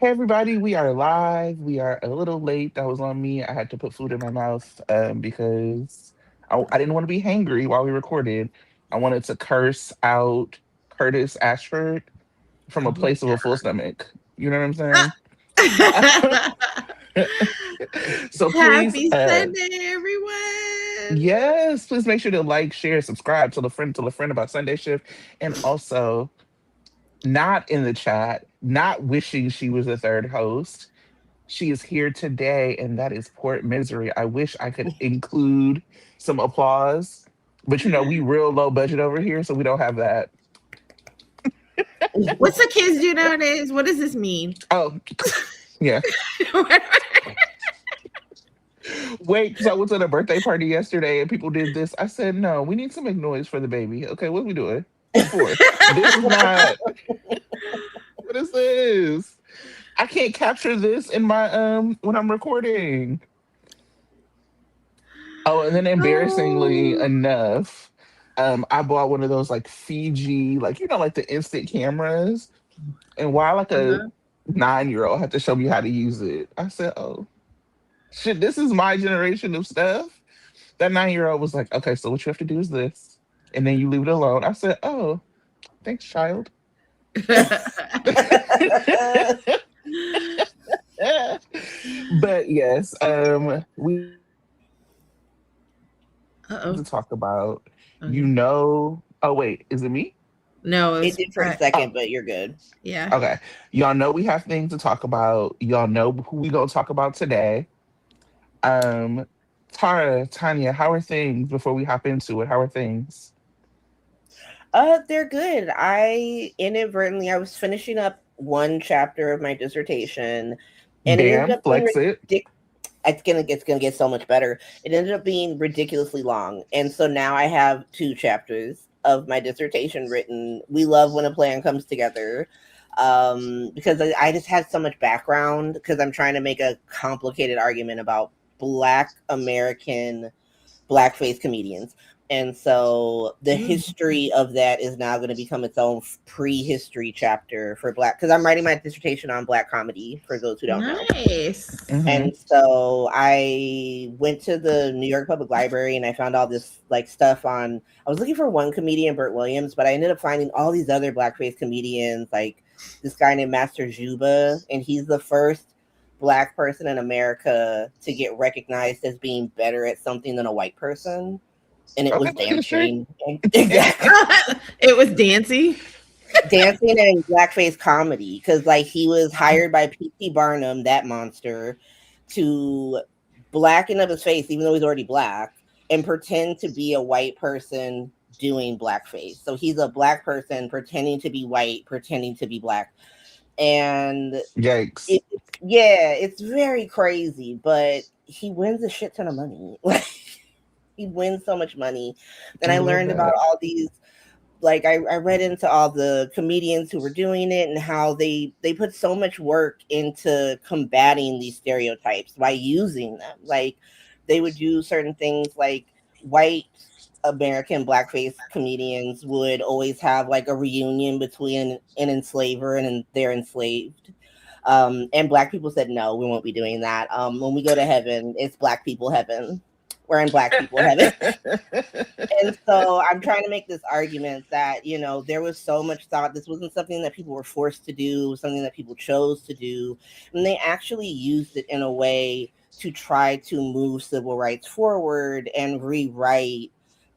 Hey everybody, we are live. We are a little late. That was on me. I had to put food in my mouth because I didn't want to be hangry while we recorded. I wanted to curse out Curtis Ashford from a Oh, place of a full stomach. You know what I'm yeah. saying? So please, Happy Sunday, everyone. yes, please make sure to like, share, subscribe, tell a friend about Sunday Shift, and also not in the chat, not wishing she was the third host. She is here today, and that is Port Misery. I wish I could include some applause, but we real low budget over here, so we don't have that. What's the kids do nowadays? What does this mean? Oh, yeah. Wait, because I went to the birthday party yesterday and people did this. I said, no, we need to make noise for the baby. Okay, what are we doing? What for? This is not, what is this? I can't capture this in my when I'm recording. Oh, and then embarrassingly Oh, enough, I bought one of those like Fiji, like like the instant cameras. And while like a uh-huh. 9-year-old had to show me how to use it, I said, "Oh shit, this is my generation of stuff." That 9-year-old was like, "Okay, so what you have to do is this, and then you leave it alone." I said, "Oh, thanks, child." But yes, we have things to talk about. Uh-oh. Oh wait, is it me? No, it It was did for a Oh, second, but you're good. yeah. okay. Y'all know we have things to talk about. Y'all know who we gonna talk about today. Um, Tara, Tanya, how are things before we hop into it? How are things? They're good. I was finishing up one chapter of my dissertation, and it ended Damn, up being flex it. it's gonna get so much better. It ended up being ridiculously long, and so now I have two chapters of my dissertation written. We love when a plan comes together, because I just had so much background because I'm trying to make a complicated argument about Black American blackface comedians. And so the Mm. history of that is now going to become its own prehistory chapter for Black, because I'm writing my dissertation on Black comedy, for those who don't know. Nice. Mm-hmm. And so I went to the New York Public Library and I found all this like stuff on. I was looking for one comedian, Burt Williams, but I ended up finding all these other blackface comedians, like this guy named Master Juba, and he's the first Black person in America to get recognized as being better at something than a white person, and it Okay, was Black history. dancing. Exactly. It was Dancy. Dancing and blackface comedy, because like he was hired by P.T. Barnum, that monster, to blacken up his face even though he's already black and pretend to be a white person doing blackface. So he's a black person pretending to be white, pretending to be black. And Yikes. it, yeah, it's very crazy, but he wins a shit ton of money. Like he wins so much money. And I I love learned about that. all these, like I read into all the comedians who were doing it and how they put so much work into combating these stereotypes by using them. Like they would do certain things, like white American blackface comedians would always have like a reunion between an enslaver and their enslaved. And black people said, no, we won't be doing that. When we go to heaven, it's black people heaven. We're in black people heaven. And so I'm trying to make this argument that, there was so much thought. This wasn't something that people were forced to do, something that people chose to do. And they actually used it in a way to try to move civil rights forward and rewrite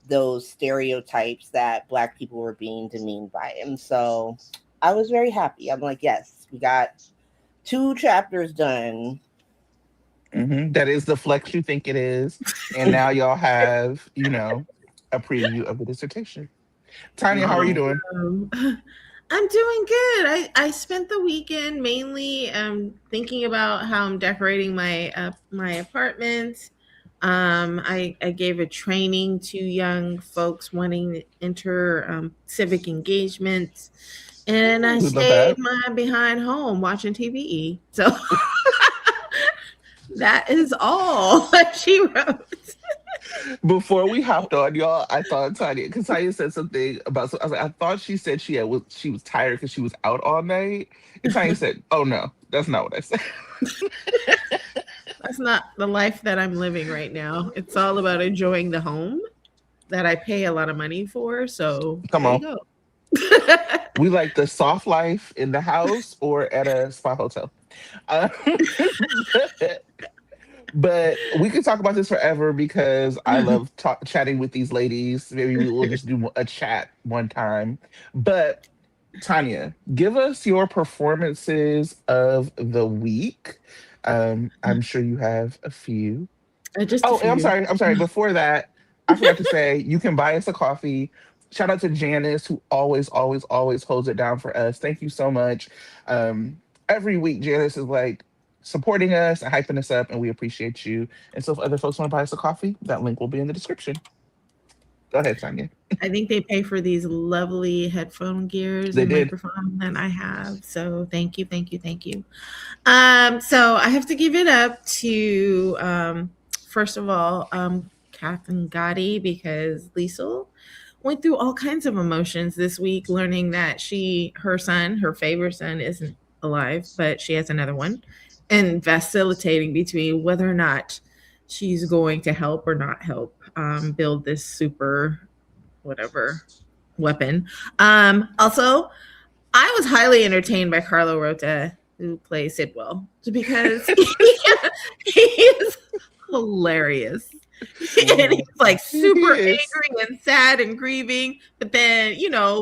those stereotypes that Black people were being demeaned by. And so I was very happy. I'm like, yes, we got two chapters done. That is the flex you think it is. And now y'all have, a preview of the dissertation. Tanya, how are you Mhm. doing? Um, I'm doing good. I spent the weekend mainly thinking about how I'm decorating my apartment. I gave a training to young folks wanting to enter civic engagement, and I We love stayed that. my behind home watching TV. So that is all that she wrote. Before we hopped on, y'all, I thought Tanya, because Tanya said something about. So I was like, I thought she said she was tired because she was out all night, and Tanya said, "Oh no, that's not what I said." That's not the life that I'm living right now. It's all about enjoying the home that I pay a lot of money for. So Come there you on, go. we like the soft life in the house or at a spa hotel. Uh, but we could talk about this forever because I love chatting with these ladies. Maybe we will just do a chat one time. But Tanya, give us your performances of the week. I'm sure you have a few. Just a Oh, and I'm few. sorry. I'm sorry. Before that, I forgot to say you can buy us a coffee. Shout out to Janice, who always, always, always holds it down for us. Thank you so much. Every week, Janice is like supporting us and hyping us up, and we appreciate you. And so, if other folks want to buy us a coffee, that link will be in the description. Go ahead, Tanya. I think they pay for these lovely headphone gears They and did. microphone that I have. So thank you, thank you, thank you. So I have to give it up to first of all, Kath and Gotti because Liesel went through all kinds of emotions this week, learning that her son, her favorite son, isn't alive, but she has another one, and vacillating between whether or not she's going to help or not help build this super whatever weapon. Also, I was highly entertained by Carlo Rota, who plays Sidwell, because he is hilarious. And he's like super angry and sad and grieving, but then,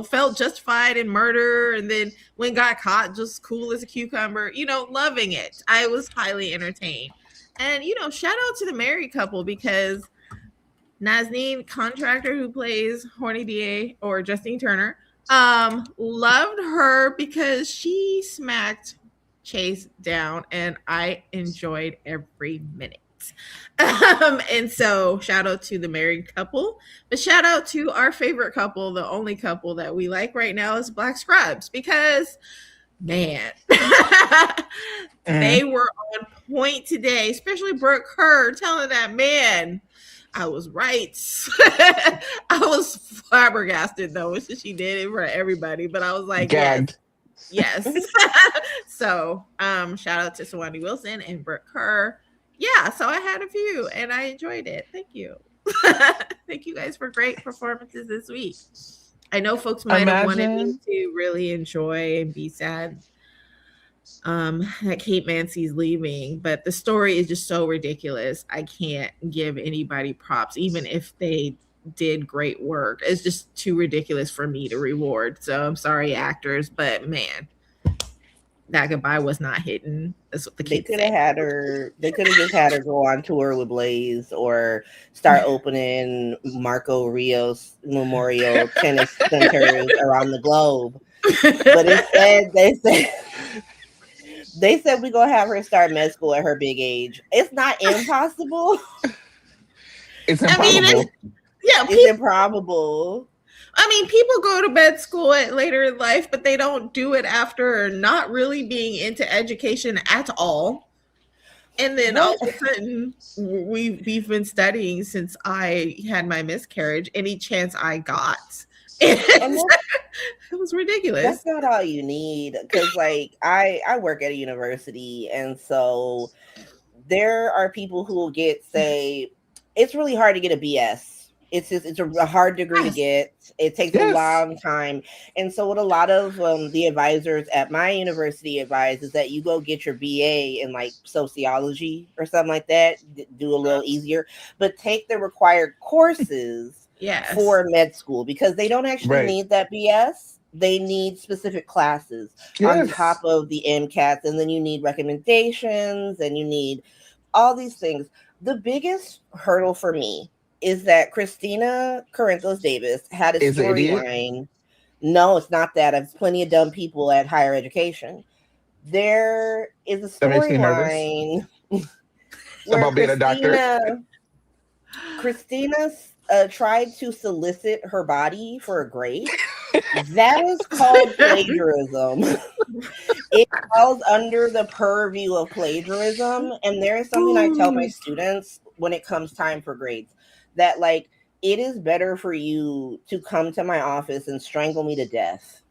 felt justified in murder. And then when got caught, just cool as a cucumber, loving it. I was highly entertained. And, shout out to the married couple because Nazneen Contractor, who plays Horny DA or Justine Turner, loved her because she smacked Chase down, and I enjoyed every minute. And so shout out to the married couple, but shout out to our favorite couple, the only couple that we like right now is Black Scrubs, because man, they were on point today, especially Brooke Kerr telling that man, I was right. I was flabbergasted though when she did it for everybody, but I was like, Gagged. yes. So shout out to Sawani Wilson and Brooke Kerr. Yeah, so I had a few and I enjoyed it. Thank you. Thank you guys for great performances this week. I know folks might have wanted me to really enjoy and be sad that Kate Mancy's leaving, but the story is just so ridiculous. I can't give anybody props, even if they did great work. It's just too ridiculous for me to reward. So I'm sorry, actors, but man, that goodbye was not hidden. That's what the kids could have had her. They could have just had her go on tour with Blaze or start opening Marco Rios Memorial tennis centers around the globe. But instead, they said we're gonna have her start med school at her big age. It's not impossible. It's improbable. It's improbable. I mean, people go to med school later in life, but they don't do it after not really being into education at all. And then all of a sudden, we've been studying since I had my miscarriage. Any chance I got, it was ridiculous. That's not all you need, because like I work at a university, and so there are people who will say it's really hard to get a BS. It's a hard degree to get. It takes a long time. And so what a lot of the advisors at my university advise is that you go get your BA in like sociology or something like that, do a little easier, but take the required courses for med school, because they don't actually need that BS. They need specific classes on top of the MCATs, and then you need recommendations and you need all these things. The biggest hurdle for me is that Christina Corinthos Davis had a storyline. No, it's not that. I've plenty of dumb people at higher education. There is a storyline about being a doctor. Christina tried to solicit her body for a grade. That is called plagiarism. It falls under the purview of plagiarism. And there is something I tell my students when it comes time for grades. that like it is better for you to come to my office and strangle me to death,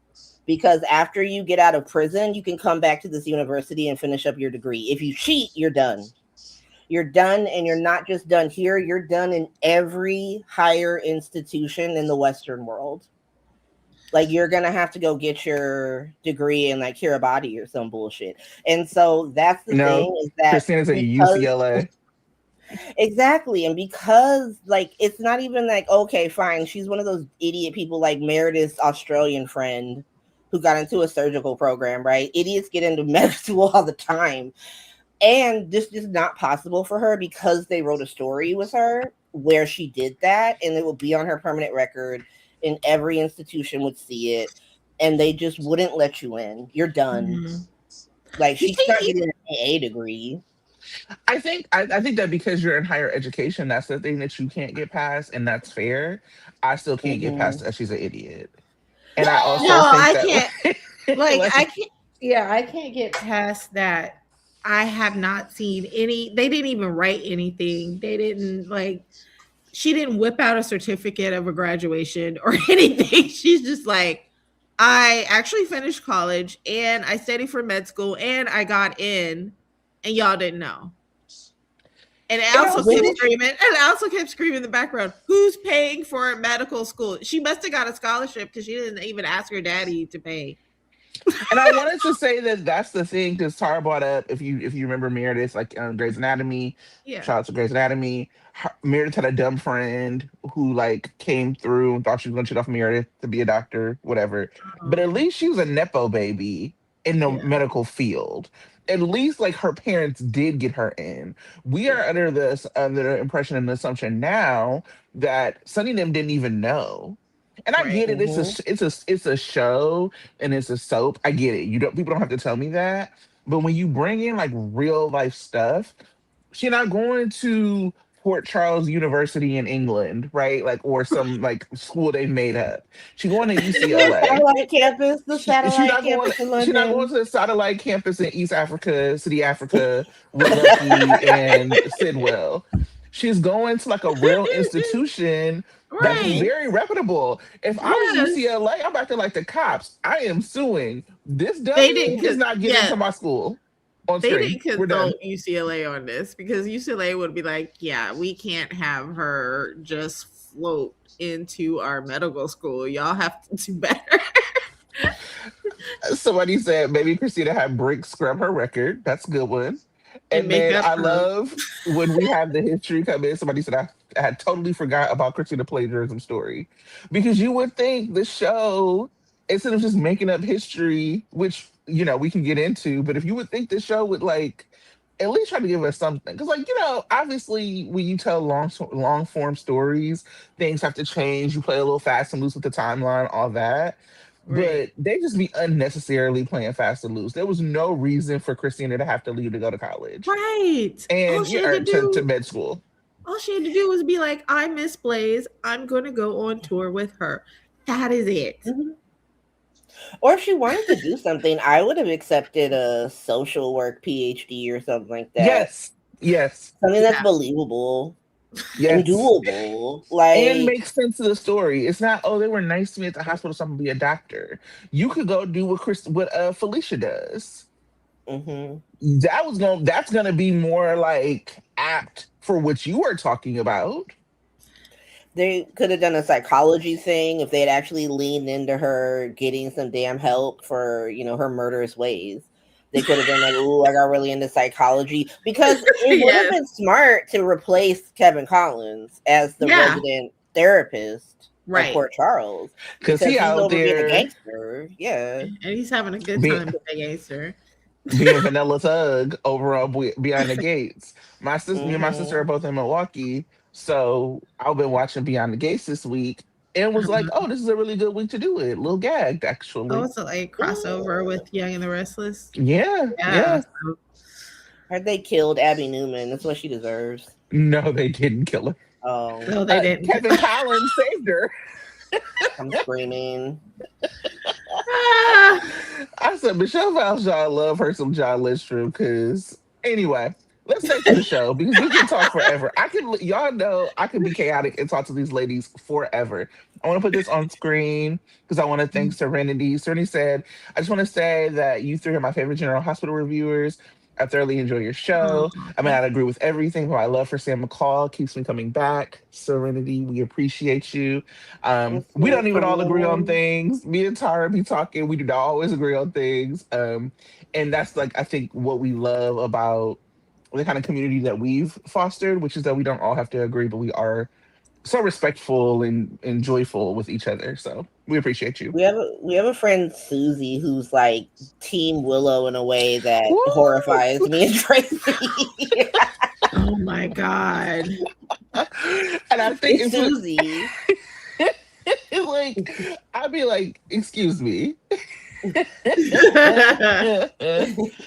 because after you get out of prison, you can come back to this university and finish up your degree. If you cheat, you're done. You're done, and you're not just done here, you're done in every higher institution in the Western world. Like, you're gonna have to go get your degree in like Kiribati or some bullshit. And so that's the No, thing, is that Christina's at because UCLA. exactly, and because like it's not even like, okay, fine, she's one of those idiot people like Meredith's Australian friend who got into a surgical program, right? Idiots get into medical school all the time. And this is not possible for her because they wrote a story with her where she did that, and it will be on her permanent record, and every institution would see it, and they just wouldn't let you in. You're done. Mm-hmm. Like, she's not getting an AA degree. I think that because you're in higher education, that's the thing that you can't get past, and that's fair. I still can't get past that she's an idiot, and I also No, think I that can't. Like, I can't. Yeah, I can't get past that. I have not seen any. They didn't even write anything. They didn't like. She didn't whip out a certificate of a graduation or anything. She's just like, I actually finished college and I studied for med school and I got in, and y'all didn't know. And I also kept screaming, and I also kept screaming in the background, who's paying for medical school? She must have got a scholarship because she didn't even ask her daddy to pay. And I wanted to say that that's the thing, because Tara brought up, if you remember Meredith, like Grey's Anatomy, shout out to Grey's Anatomy. Meredith had a dumb friend who like came through and thought she was going to cheat off Meredith to be a doctor, whatever. But at least she was a nepo baby in the medical field. At least like her parents did get her in. We are under the impression and the assumption now that Sunny and them didn't even know. And I get it. It's a show and it's a soap. I get it. People don't have to tell me that. But when you bring in like real life stuff, she's not going to Port Charles University in England, right? Like, or some like school they've made up. She's going to UCLA. Satellite campus, the satellite campus in London. She's not going to the satellite campus in East Africa, City Africa, with Lucky and Sidwell. She's going to like a real institution that's very reputable. If I was UCLA, I'm acting like the cops. I am suing. This dummy does not get into my school. They didn't consult UCLA on this, because UCLA would be like, yeah, we can't have her just float into our medical school. Y'all have to do better. Somebody said maybe Christina had Brick scrub her record. That's a good one. And then I love when we have the history come in. Somebody said I had totally forgot about Christina plagiarism story, because you would think the show, instead of just making up history, which we can get into, but if you would think the show would like at least try to give us something, because like obviously when you tell long form stories, things have to change. You play a little fast and loose with the timeline, all that. But they just be unnecessarily playing fast and loose. There was no reason for Christina to have to leave to go to college. Right. And to med school. All she had to do was be like, I miss Blaze. I'm going to go on tour with her. That is it. Mm-hmm. Or if she wanted to do something, I would have accepted a social work PhD or something like that. Yes. Something that's believable. And doable, like, and makes sense of the story. It's not, they were nice to me at the hospital, so I'm gonna be a doctor. You could go do what Felicia does. Mm-hmm. That's gonna be more like apt for what you are talking about. They could have done a psychology thing if they had actually leaned into her getting some damn help for her murderous ways. They could have been like, ooh, I got really into psychology, because it would have been smart to replace Kevin Collins as the resident therapist at Port Charles, because he's out there being a gangster. Yeah, and he's having a good time being a gangster, being Vanilla Thug over on Beyond the Gates. Me and my sister are both in Milwaukee, so I've been watching Beyond the Gates this week. And was like, this is a really good week to do it. A little gagged, actually. Oh, it's like crossover with Young and the Restless. Yeah. Heard they killed Abby Newman. That's what she deserves. No, they didn't kill her. Oh. No, they didn't. Kevin Collins saved her. I'm screaming. I said, Michelle Valjean, love her some John Lindstrom, because anyway, let's stay to the show because we can talk forever. Y'all know I can be chaotic and talk to these ladies forever. I want to put this on screen because I want to thank Serenity. Serenity said, I just want to say that you three are my favorite General Hospital reviewers. I thoroughly enjoy your show. I may Aw. not agree with everything, but my love for Sam McCall keeps me coming back. Serenity, we appreciate you. Thank We you don't for even all agree on winning. things. Me and Tara be talking. We do not always agree on things. And that's like, I think, what we love about the kind of community that we've fostered, which is that we don't all have to agree, but we are so respectful and joyful with each other. So we appreciate you. We have a friend Susie who's like Team Willow in a way that Woo! horrifies me and Tracy. Oh my God. And I think It's Susie. it's like I'd be like, excuse me. And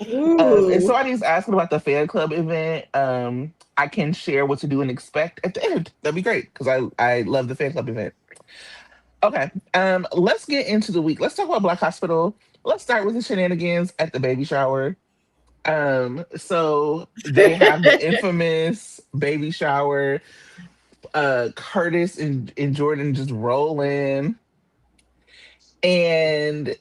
Ooh. somebody's asking about the fan club event. I can share what to do and expect at the end. That'd be great because I love the fan club event. Okay. Let's get into the week. Let's talk about Black Hospital. Let's start with the shenanigans at the baby shower. So they have the infamous baby shower. Curtis and Jordan just roll in. And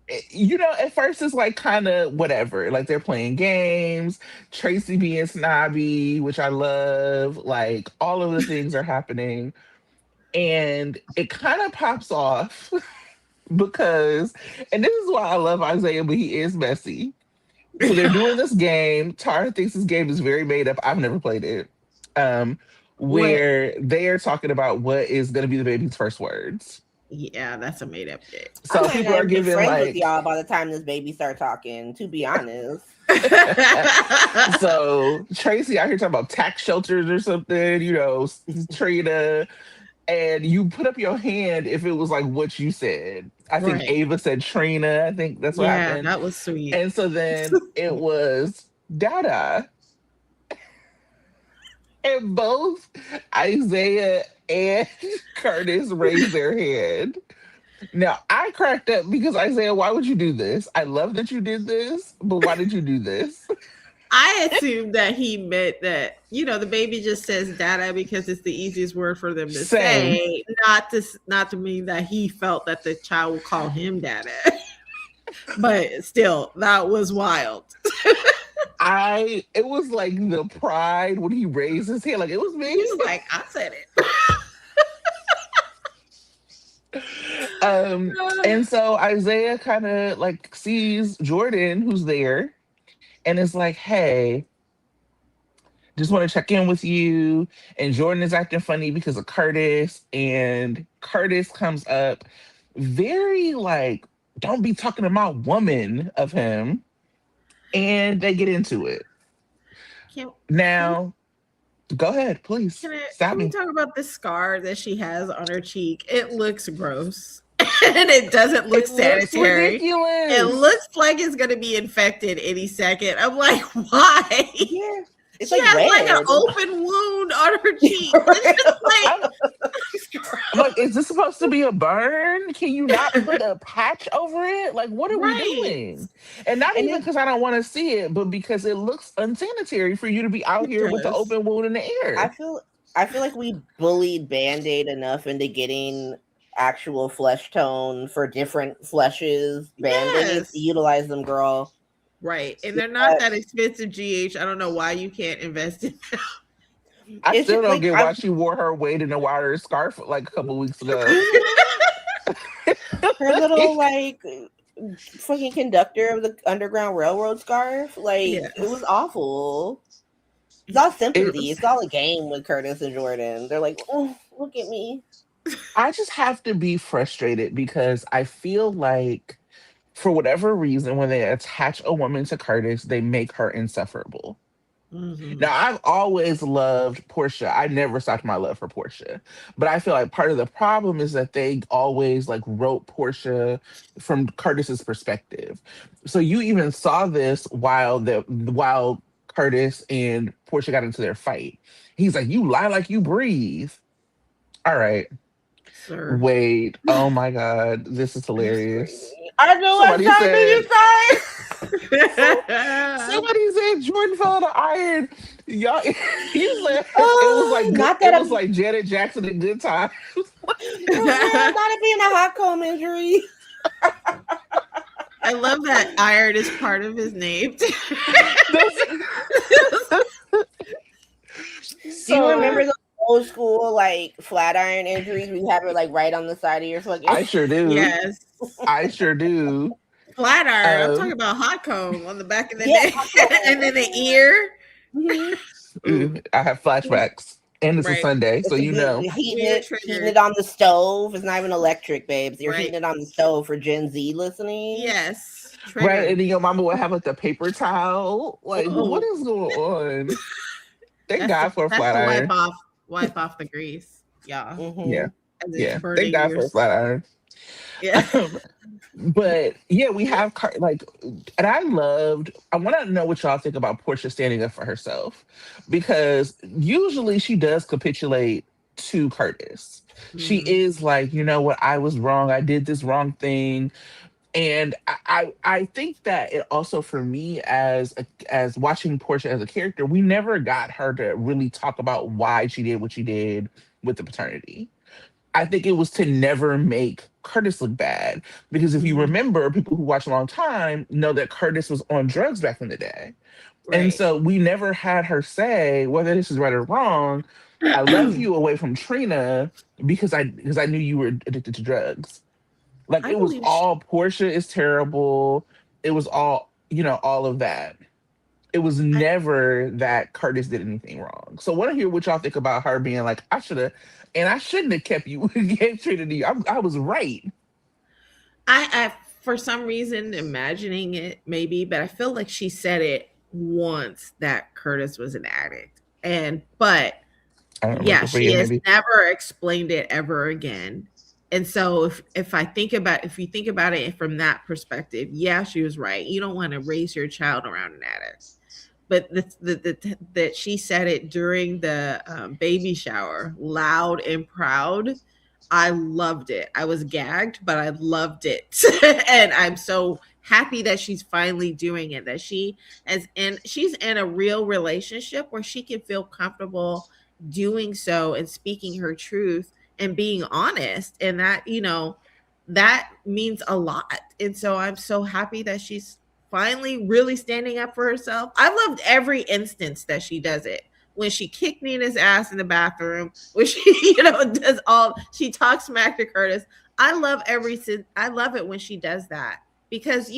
at first it's like kind of whatever. Like they're playing games, Tracy being snobby, which I love. Like all of the things are happening. And it kind of pops off because, and this is why I love Isaiah, but he is messy. So they're doing this game. Tara thinks this game is very made up. I've never played it. What? Where they are talking about what is going to be the baby's first words. Yeah, that's a made up game. I So might people not are be giving friends with like, y'all by the time this baby start talking, to be honest. so Tracy out here talking about tax shelters or something, Trina, and you put up your hand if it was like what you said. I think Right. Ava said Trina. I think that's what Yeah, happened. that was sweet. And so then it was Dada. And both Isaiah and Curtis raised their hand. Now, I cracked up because Isaiah, why would you do this? I love that you did this, but why did you do this? I assumed that he meant that, the baby just says Dada because it's the easiest word for them to Same. say, not to mean that he felt that the child would call him Dada. But still, that was wild. It was like the pride when he raised his hand, like it was me. He was like, I said it. And so Isaiah kind of like sees Jordan, who's there, and is like, hey, just want to check in with you. And Jordan is acting funny because of Curtis. And Curtis comes up very like, don't be talking to my woman of him. And they get into it. Now, go ahead, please. Can we talk about the scar that she has on her cheek? It looks gross. And it doesn't look sanitary. Ridiculous. It looks like it's going to be infected any second. I'm like, why? Yeah. It's she like has red. like an open wound on her cheek. It's just like, is this supposed to be a burn? Can you not put a patch over it? Like, what are we doing? And not even because I don't want to see it, but because it looks unsanitary for you to be out here with the open wound in the air. I feel like we bullied Band-Aid enough into getting actual flesh tone for different fleshes. Band-Aids, utilize them, girl. Right. And they're not that expensive, GH. I don't know why you can't invest in them. I still don't get why she wore her weight in a wire scarf like a couple weeks ago. Her little like fucking conductor of the Underground Railroad scarf. Like it was awful. It's all sympathy. It's all a game with Curtis and Jordan. They're like, oh, look at me. I just have to be frustrated because I feel like for whatever reason, when they attach a woman to Curtis, they make her insufferable. Mm-hmm. Now, I've always loved Portia. I never stopped my love for Portia. But I feel like part of the problem is that they always like wrote Portia from Curtis's perspective. So you even saw this while Curtis and Portia got into their fight. He's like, you lie like you breathe. All right. Sir. Wait. Oh my God. This is hilarious. I know what time you say. Somebody said said Jordan fell out of iron. Y'all, he said it was Oh, like good. not It that was I'm. like Janet Jackson in Good Time. Yeah, not it being a hot comb injury. I love that iron is part of his name. Do you So remember the old school like flat iron injuries where you have it like right on the side of your fucking? I sure do. Yes. I sure do. Flat iron. I'm talking Um, about hot comb on the back of the Yeah, neck hot and comb. then the ear. Mm-hmm. Ooh, I have flashbacks, and it's a right. Sunday, so It's a you good know. Weird heating trigger. it on the stove. It's not even electric, babes. You're Right. heating it on the stove for Gen Z listening. Yes. Right, and Triggered. then your mama would have like the paper towel. Like, what Oh, is going on? Thank God for a that's flat the iron. wipe off the grease, y'all. Yeah, Mm-hmm. As it's yeah. Thank burning God your for a flat iron. yeah. But yeah, we have like, and I loved. I want to know what y'all think about Portia standing up for herself, because usually she does capitulate to Curtis. She Mhm. is like, you know what, I was wrong. I did this wrong thing, and I think that it also, for me as watching Portia as a character, we never got her to really talk about why she did what she did with the paternity. I think it was to never make Curtis look bad. Because if you Mhm. remember, people who watch a long time know that Curtis was on drugs back in the day. And Right. so we never had her say, whether this is right or wrong, I left you away from Trina because I knew you were addicted to drugs. Like, I it was believe all Portia is terrible. It was all, all of that. It was I, never that Curtis did anything wrong. So I want to hear what y'all think about her being like, I should have, and I shouldn't have kept you, gave Trina to you. I was right. I for some reason imagining it maybe, but I feel like she said it once that Curtis was an addict. But I don't yeah, remember, but she yeah, has maybe. never explained it ever again. And so if you think about it from that perspective, yeah, she was right. You don't want to raise your child around an addict. But that she said it during the baby shower, loud and proud. I loved it. I was gagged, but I loved it, and I'm so happy that she's finally doing it. That she's in a real relationship where she can feel comfortable doing so and speaking her truth and being honest, and that means a lot. And so I'm so happy that she's finally really standing up for herself. I loved every instance that she does it. When she kicked Nina's ass in the bathroom, when she, does all, she talks smack to Curtis. I love it when she does that because,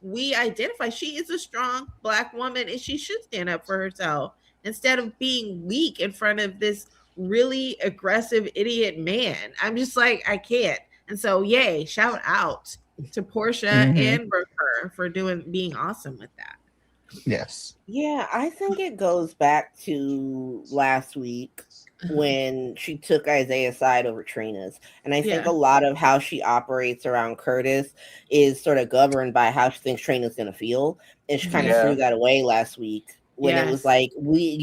we identify she is a strong Black woman and she should stand up for herself instead of being weak in front of this really aggressive idiot man. I'm just like, I can't. And so, yay, shout out to Portia Hmm. and Brooker for being awesome with that. Yes. Yeah, I think it goes back to last week when she took Isaiah's side over Trina's. And I think Yeah. a lot of how she operates around Curtis is sort of governed by how she thinks Trina's going to feel. And she kind of Yes. threw Yeah. that away last week when it was Yes. like,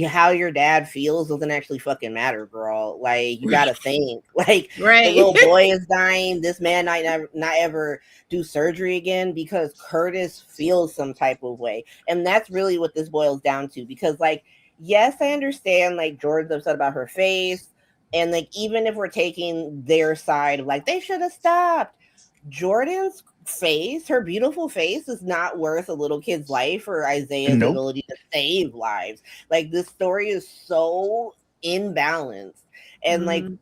how your dad feels doesn't actually fucking matter, girl. Like, you got to think. Like, the Right. little boy is dying. This man might not ever do surgery again because Curtis feels some type of way. And that's really what this boils down to. Because, like, yes, I understand, like, Jordan's upset about her face. And, like, even if we're taking their side of, like, they should have stopped, Jordan's face, her beautiful face, is not worth a little kid's life or Isaiah's Nope. ability to save lives. Like, this story is so imbalanced. And, like, Mhm.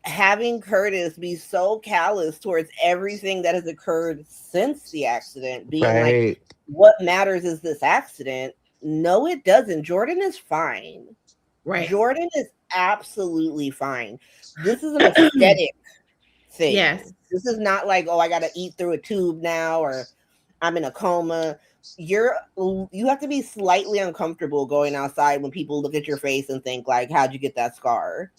having Curtis be so callous towards everything that has occurred since the accident, being like, Right. what matters is this accident. No, it doesn't. Jordan is fine. Right. Jordan is absolutely fine. This is an aesthetic Yes. thing. This is not like, oh, I got to eat through a tube now or I'm in a coma. You have to be slightly uncomfortable going outside when people look at your face and think like, how'd you get that scar?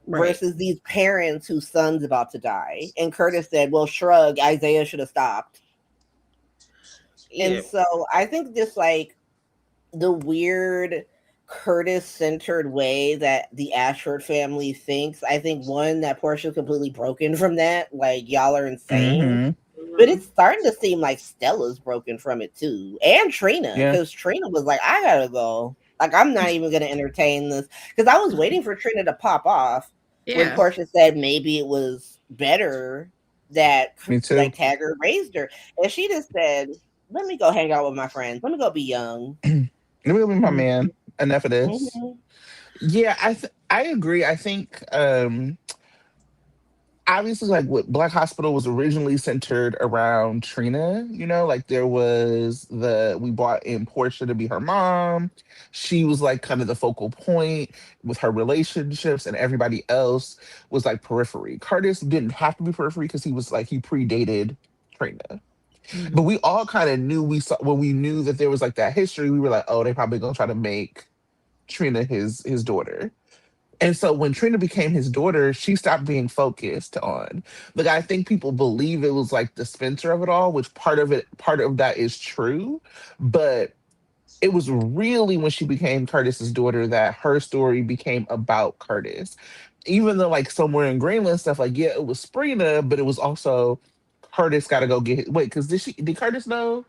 Right. Versus these parents whose son's about to die. And Curtis said, well, shrug, Isaiah should have stopped. Yeah. And so I think just like the weird Curtis centered way that the Ashford family thinks, I think one, that Portia's completely broken from that. Like, y'all are insane. Hmm. But it's starting to seem like Stella's broken from it too, and Trina, Yeah, because Trina was like, "I gotta go. Like, I'm not even gonna entertain this." Because I was waiting for Trina to pop off when Yeah. Portia said maybe it was better that me too. like Taggart raised her, and she just said, "Let me go hang out with my friends. Let me go be young." Let me be my man. Mhm. Enough of this. Hmm. Yeah, I agree. I think obviously like what Black Hospital was originally centered around Trina, like there was we brought in Portia to be her mom. She was like kind of the focal point with her relationships, and everybody else was like periphery. Curtis didn't have to be periphery because he was like he predated Trina. But Mhm. we all kind of knew we saw when we knew that there was like that history, we were like, oh, they probably gonna try to make Trina his daughter. And so when Trina became his daughter, she stopped being focused on. Like I think people believe it was like the Spencer of it all, which part of that is true. But it was really when she became Curtis's daughter that her story became about Curtis. Even though like somewhere in Greenland stuff, like, yeah, it was Sprina, but it was also Curtis gotta go get wait, because did Curtis know?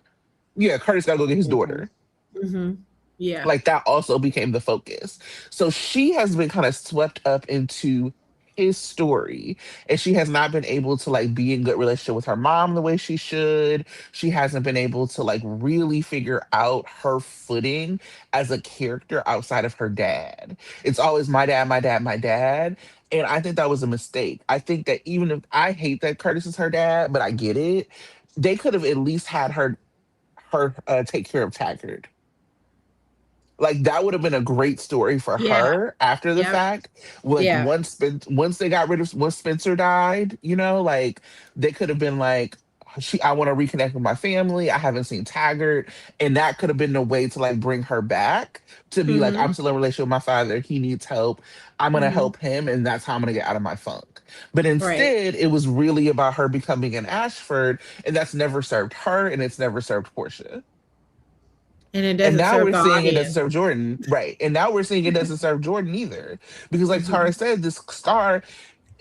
Yeah, Curtis gotta go get his Hmm. daughter. Mhm. Yeah. Like that also became the focus. So she has been kind of swept up into his story, and she has not been able to like be in good relationship with her mom the way she should. She hasn't been able to like really figure out her footing as a character outside of her dad. It's always my dad, my dad, my dad. And I think that was a mistake. I think that even if I hate that Curtis is her dad, but I get it, they could have at least had her take care of Taggart. Like that would have been a great story for Yeah. her after the Yep. fact. Like Yeah. once they got rid of once Spencer died, like they could have been like, I want to reconnect with my family. I haven't seen Taggart, and that could have been the way to like bring her back to be like, Mhm. I'm still in a relationship with my father. He needs help. I'm gonna Mhm. help him, and that's how I'm gonna get out of my funk. But Right. instead, it was really about her becoming an Ashford, and that's never served her, and it's never served Portia. And it And doesn't now serve we're the seeing it doesn't audience. serve Jordan. Right. And now we're seeing it doesn't serve Jordan either. Because like Tara Mhm. said, this scar,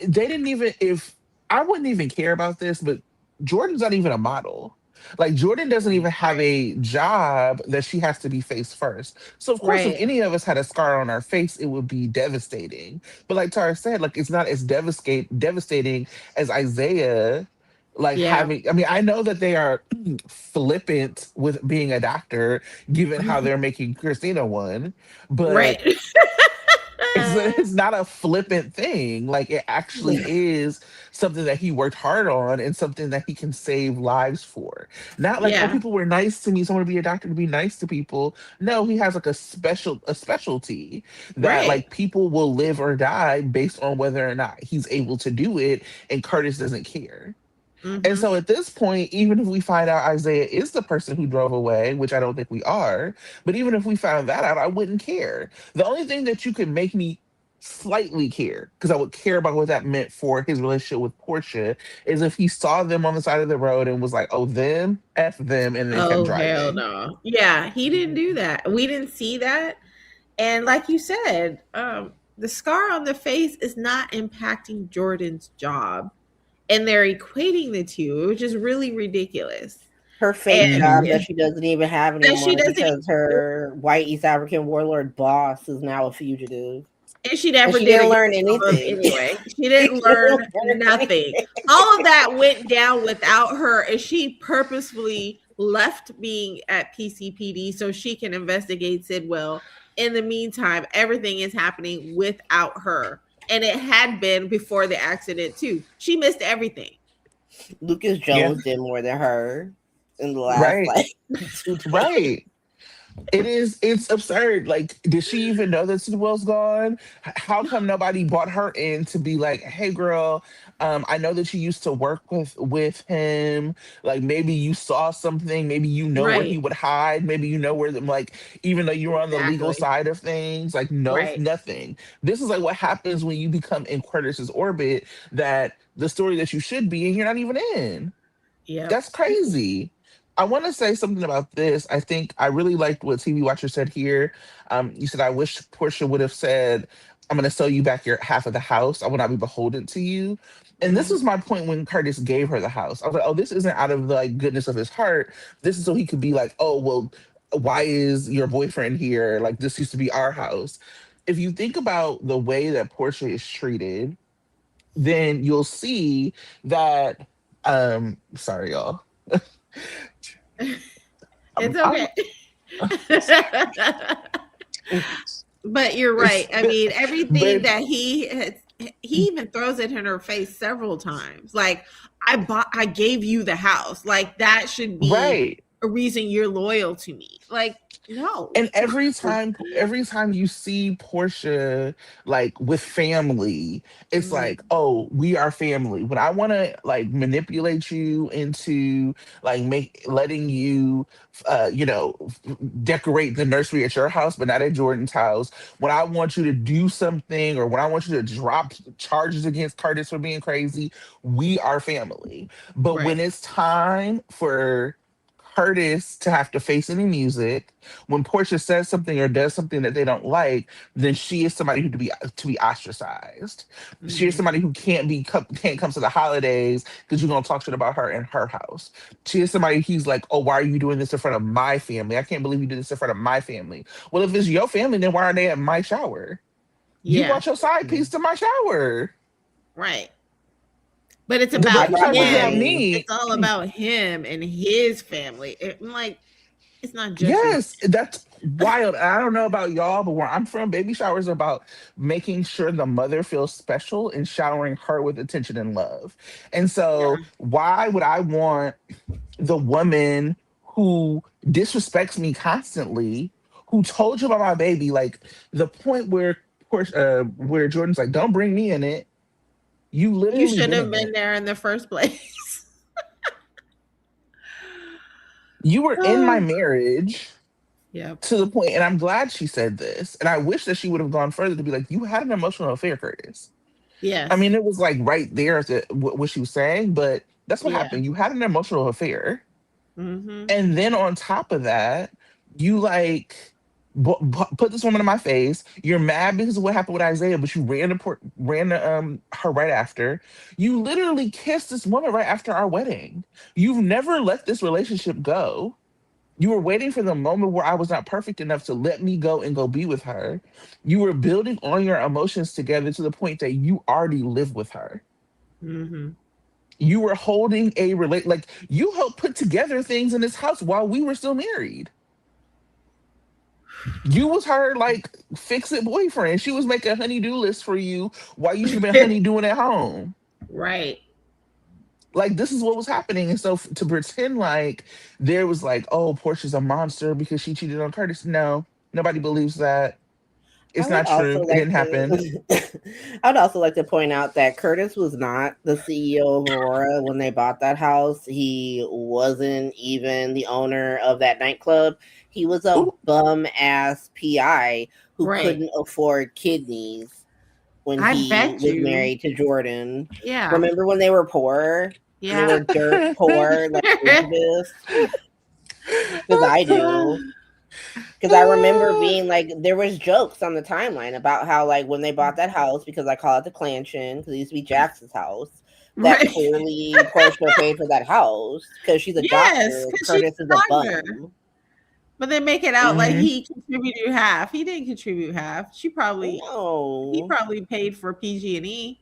they didn't even if I wouldn't even care about this, but Jordan's not even a model. Like Jordan doesn't even have Right. a job that she has to be face first. So of course, if Right. any of us had a scar on our face, it would be devastating. But like Tara said, like it's not as devastating as Isaiah. Like Yeah. having, I mean, I know that they are flippant with being a doctor, given how they're making Christina one, but Right. it's not a flippant thing. Like it actually is something that he worked hard on and something that he can save lives for. Not like, oh, Yeah. people were nice to me, so I want to be a doctor to be nice to people. No, he has like a specialty that Right. like people will live or die based on whether or not he's able to do it, and Curtis doesn't care. And Mhm. so at this point, even if we find out Isaiah is the person who drove away, which I don't think we are, but even if we found that out, I wouldn't care. The only thing that you could make me slightly care, because I would care about what that meant for his relationship with Portia, is if he saw them on the side of the road and was like, oh, them, F them, and then kept Oh hell driving. no. Yeah, he didn't do that. We didn't see that. And like you said, the scar on the face is not impacting Jordan's job. And they're equating the two, which is really ridiculous. Her And fake job Hmm. that she doesn't even have that she anymore doesn't even because her white East African warlord boss is now a fugitive. and she And never she did a didn't good learn job of anything. anyway. She She didn't didn't learn learn nothing. anything. All of that went down without her, and she purposefully left being at PCPD so she can investigate Sidwell. In the meantime, everything is happening without her. And it had been before the accident, too. She missed everything. Lucas Yeah, Jones did more than her in the last right, like 2 days. right. It's absurd. Like, did she even know that Sidwell's gone? How come nobody brought her in to be like, hey girl, I know that you used to work with him. Like maybe you saw something, maybe you know where he Right. would hide, maybe you know where them like, even though you were on the legal Exactly. side of things, like no Right. nothing. This is like what happens when you become in Curtis's orbit, that the story that you should be in, you're not even in. Yep. That's crazy. I want to say something about this. I think I really liked what TV Watcher said here. You said, I wish Portia would have said, I'm gonna sell you back your half of the house. I will not be beholden to you. And this Mhm. was my point when Curtis gave her the house. I was like, oh, this isn't out of the like goodness of his heart. This is so he could be like, oh, well, why is your boyfriend here? Like this used to be our house. If you think about the way that Portia is treated, then you'll see that sorry y'all. It's I'm okay. But you're right. I mean, everything but that he even throws it in her face several times. Like, I gave you the house. Like, that should be right. a reason you're loyal to me. Like, no. And every time you see Portia like with family, it's like, Mhm. oh, we are family. When I want to like manipulate you into like make letting you decorate the nursery at your house but not at Jordan's house, when I want you to do something or when I want you to drop charges against Curtis for being crazy, we are family. But Right. when it's time for Curtis to have to face any music, when Portia says something or does something that they don't like, then she is somebody who to be ostracized. She is Mhm. somebody who can't come to the holidays because you're gonna talk shit about her in her house. She is somebody he's like, oh, why are you doing this in front of my family? I can't believe you did this in front of my family. Well, if it's your family, then why are they at my shower? You Yeah. brought your side piece to my shower. Right. But it's The I about baby brought shower wasn't at him. mine. It's me. all about him and his family. I'm like, it's not just your Yes, that's wild. I don't know about y'all, but where I'm from, baby showers are about making sure the mother feels special and showering her with attention and love. And so, yeah. why would I want the woman who disrespects me constantly, who told you about my baby, like the point where Jordan's like, "Don't bring me in it." You You literally shouldn't been have in been it. there in the first place. You were in my Oh, marriage yep. to the point, and I'm glad she said this. And I wish that she would have gone further to be like, you had an emotional affair, Curtis. I Yes. mean, it was like right there at what she was saying, but that's what Yeah. happened. You had an emotional affair. Mhm. And then on top of that, you like put this woman in my face. You're mad because of what happened with Isaiah, but you ran to her right after. You literally kissed this woman right after our wedding. You've never let this relationship go. You were waiting for the moment where I was not perfect enough to let me go and go be with her. You were building on your emotions together to the point that you already live with her. Mhm. You were holding like you helped put together things in this house while we were still married. You was her like fix it boyfriend. She was making a honey-do list for you while you should have been honey doing at home. Right. Like this is what was happening. And so to pretend like there was like, oh, Portia's a monster because she cheated on Curtis. No, nobody believes that. I It's would not also true. It like didn't happen. to I would also like to point out that Curtis was not the CEO of Aurora when they bought that house. He wasn't even the owner of that nightclub. He was a Ooh, bum ass PI who Right. couldn't afford kidneys when I he bet was you. married to Jordan. Yeah. Remember when they were poor? When they Yeah. were dirt poor like Elizabeth? Because I do. Because I remember being like, there was jokes on the timeline about how like when they bought that house, because I call it the Clanshin, because it used to be Jackson's house, that Right. clearly Portia paid for that house because she's a Yes, doctor. because she's Curtis is a a doctor. bum. But they make it out like mhm, he contributed half. He didn't contribute half. He No, probably paid for PG&E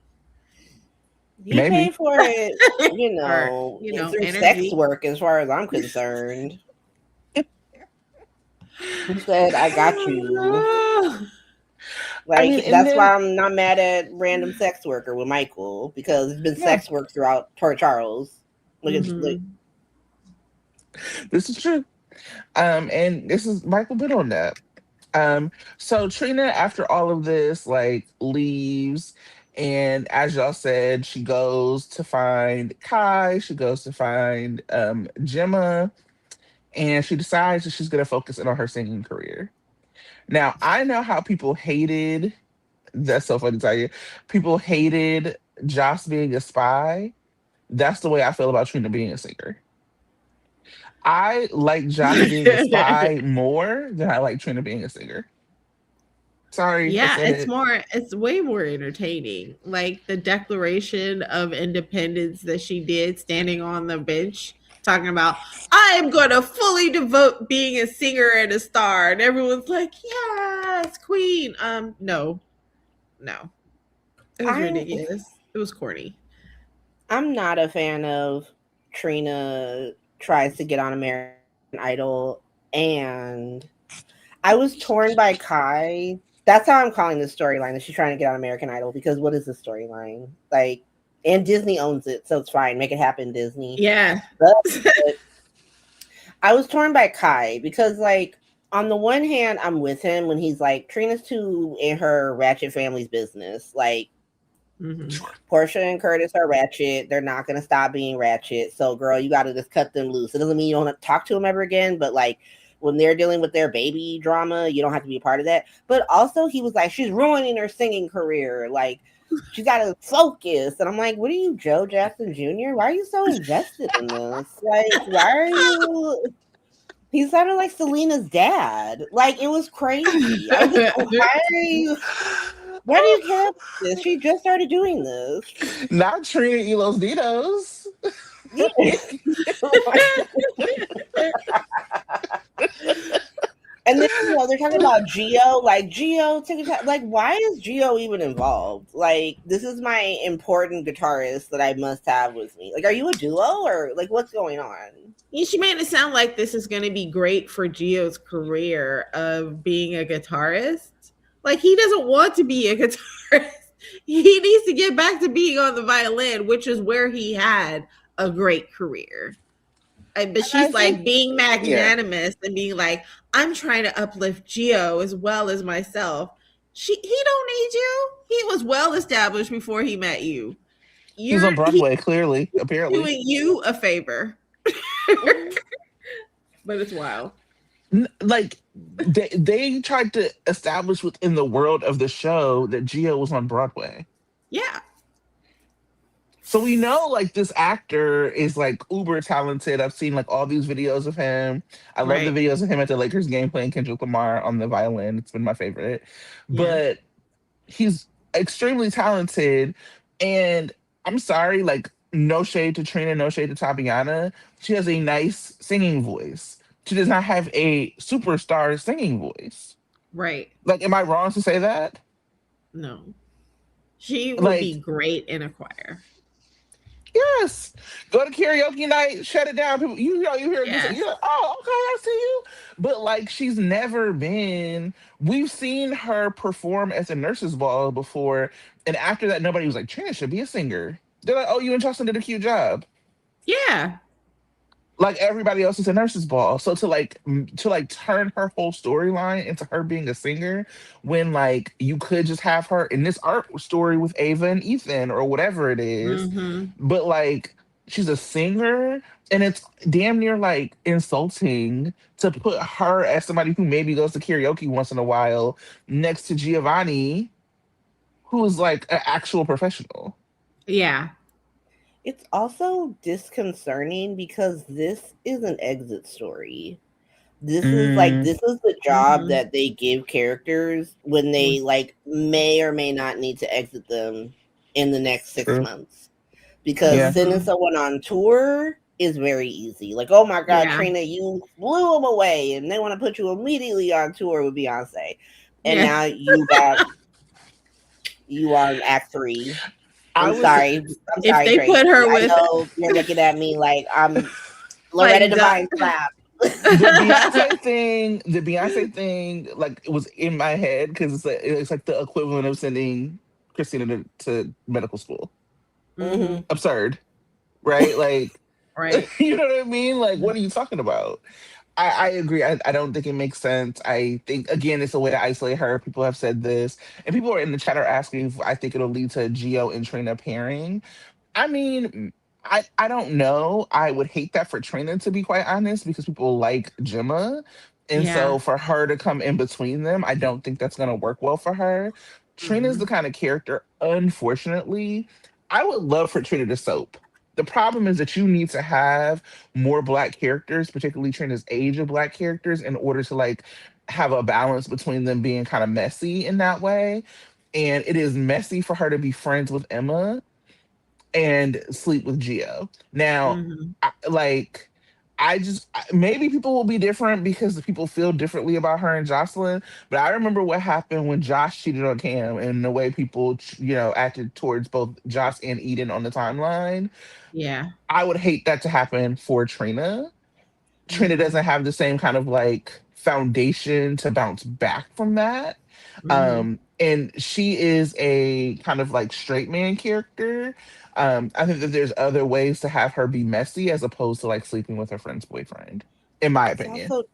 he paid maybe. for it, or through sex energy. work, as far as I'm concerned. He said, "I got you." I Like mean, and that's then why I'm not mad at random sex worker with Michael because it's been yeah, sex work throughout Tor Charles. Look, Mhm. this is true. And this is Michael been on that. So Trina, after all of this, like leaves, and as y'all said, she goes to find Kai, she goes to find Gemma, and she decides that she's gonna focus in on her singing career. Now, I know how people hated that's so funny to tell you. People hated Joss being a spy. That's the way I feel about Trina being a singer. I like Joss being a spy more than I like Trina being a singer. Sorry, I Yeah, said it. it's way more entertaining. Like the Declaration of Independence that she did standing on the bench talking about I am going to fully devote being a singer and a star, and everyone's like, "Yes, queen." No. No. It was I'm ridiculous. It was corny. I'm not a fan of Trina tries to get on American Idol, and I was torn by Kai. That's how I'm calling this storyline. That she's trying to get on American Idol because what is the storyline like? And Disney owns it, so it's fine. Make it happen, Disney. Yeah. But I was torn by Kai because, like, on the one hand, I'm with him when he's like, Trina's too in her ratchet family's business. Like, Mhm. Portia and Curtis are ratchet. They're not going to stop being ratchet. So, girl, you got to just cut them loose. It doesn't mean you don't talk to them ever again, but like when they're dealing with their baby drama, you don't have to be a part of that. But also, he was like, she's ruining her singing career. Like, she's got to focus. And I'm like, what are you, Joe Jackson Jr.? Why are you so invested in this? Like, why are you. He sounded like Selena's dad. Like, it was crazy. I was like, why are you. Why do you care about this? She just started doing this. Not Trina y los Ditos. Yeah. And then they're talking about Geo, like Geo, like why is Geo even involved? Like this is my important guitarist that I must have with me. Like, are you a duo or like what's going on? She made it sound like this is going to be great for Gio's career of being a guitarist. Like he doesn't want to be a guitarist. He needs to get back to being on the violin, which is where he had a great career. But I she's like think, being yeah, magnanimous and being like, I'm trying to uplift Gio as well as myself. He don't need you. He was well established before he met you. he's on He's Broadway, clearly, apparently. doing you a favor. But it's wild. Like, they tried to establish within the world of the show that Gio was on Broadway. Yeah. So we know like this actor is like uber talented. I've seen like all these videos of him. I love the Right. videos of him at the Lakers game playing Kendrick Lamar on the violin. It's been my favorite. Yeah. But he's extremely talented. And I'm sorry, like no shade to Trina, no shade to Tatiana. She has a nice singing voice. She does not have a superstar singing voice. Right. Like, am I wrong to say that? No. She would be Like, great in a choir. yes, go to karaoke night, shut it down. People, you hear this, Yes. you're like, oh, okay, I see you. But like, she's never been. We've seen her perform as a nurse's ball before, and after that, nobody was like, Trina should be a singer. They're like, oh, you and Justin did a cute job. Yeah. Like everybody else is a nurse's ball. So to like turn her whole storyline into her being a singer when like you could just have her in this art story with Ava and Ethan or whatever it is, Mm-hmm. but like she's a singer and it's damn near like insulting to put her as somebody who maybe goes to karaoke once in a while next to Giovanni, who is like an actual professional. Yeah. It's also disconcerting because this is an exit story. Mm, This is the job Mm-hmm. that they give characters when they like may or may not need to exit them in the next six true. months. Because Yeah. sending Mm-hmm. someone on tour is very easy. Like, oh my God, Yeah. Trina, you blew them away, and they want to put you immediately on tour with Beyonce, and Yeah. now you are in Act Three. I I'm was sorry, I'm If sorry, they Tracy. put her I with know you're looking at me like I'm Loretta like Devine slap. The Beyonce thing, like it was in my head because it's like the equivalent of sending Christina to medical school. Mm-hmm. Hmm. Absurd, right? Like, Right. you know what I mean? Like, what are you talking about? I agree. I don't think it makes sense. I think again, it's a way to isolate her. People have said this, and people are in the chat are asking if I think it'll lead to Geo and Trina pairing. I mean, I don't know. I would hate that for Trina, to be quite honest, because people like Gemma. And Yeah. so for her to come in between them, I don't think that's gonna work well for her. Trina's Mm-hmm. the kind of character, unfortunately, I would love for Trina to soap. The problem is that you need to have more black characters, particularly Trina's age of black characters, in order to like have a balance between them being kind of messy in that way. And it is messy for her to be friends with Emma and sleep with Geo. Now, Mhm. like, maybe people will be different because people feel differently about her and Jocelyn. But I remember what happened when Josh cheated on Cam and the way people, acted towards both Josh and Eden on the timeline. Yeah. I would hate that to happen for Trina. Trina Mhm. doesn't have the same kind of like foundation to bounce back from that. Mhm. And she is a kind of like straight man character. I think that there's other ways to have her be messy as opposed to like sleeping with her friend's boyfriend, in my It's opinion. also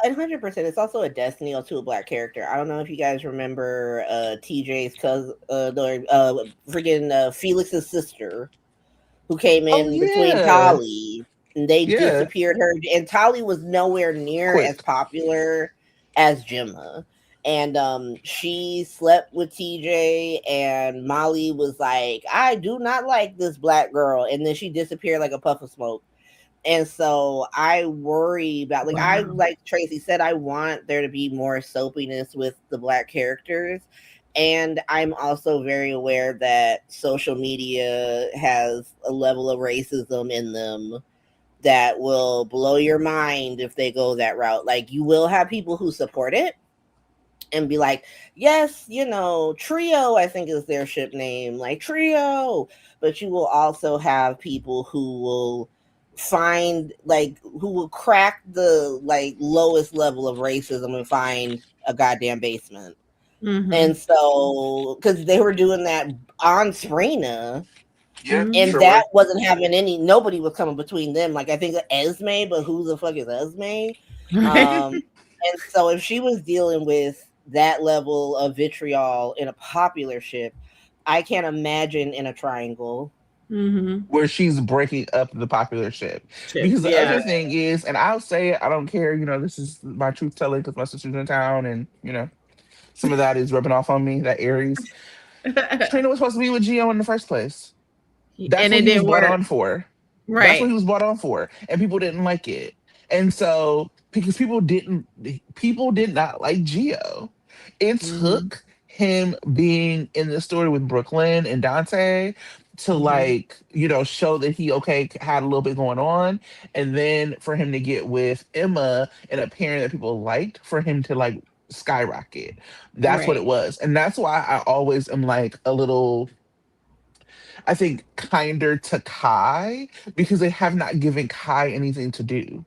100%. It's also a destiny to a black character. I don't know if you guys remember TJ's cousin, freaking Felix's sister, who came Oh in between yeah, Tali, and they yeah, disappeared her. And Tali was nowhere near as quick. popular as Gemma. And she slept with TJ, and Molly was like, "I do not like this black girl," and then she disappeared like a puff of smoke. And so I worry about, like, I, Wow. like Tracy said, I want there to be more soapiness with the black characters. And I'm also very aware that social media has a level of racism in them that will blow your mind if they go that route. Like, you will have people who support it and be like, yes, Trio, I think is their ship name, like Trio. But you will also have people who will who will crack the like lowest level of racism and find a goddamn basement. And Mhm. so, because they were doing that on Serena, Yeah, and Mhm. sure that were. wasn't having nobody was coming between them. Like, I think Esme, but who the fuck is Esme? Right. And so if she was dealing with that level of vitriol in a popular ship, I can't imagine in a triangle. Mhm. Where she's breaking up the popular ship. Chip. Because the Yeah. other thing is, and I'll say it, I don't care, this is my truth telling because my sister's in town and, some of that is rubbing off on me, that Aries. Trina was supposed to be with Gio in the first place. That's And what it he was didn't brought work. on for. That's what he Right. was brought on for. And people didn't like it. And so, because people did not like Gio. It Mhm. took him being in the story with Brooklyn and Dante to Mhm. like, show that he okay had a little bit going on. And then for him to get with Emma and a parent that people liked, for him to like skyrocket. That's what it Right. was. And that's why I always am like a little, I think, kinder to Kai because they have not given Kai anything to do.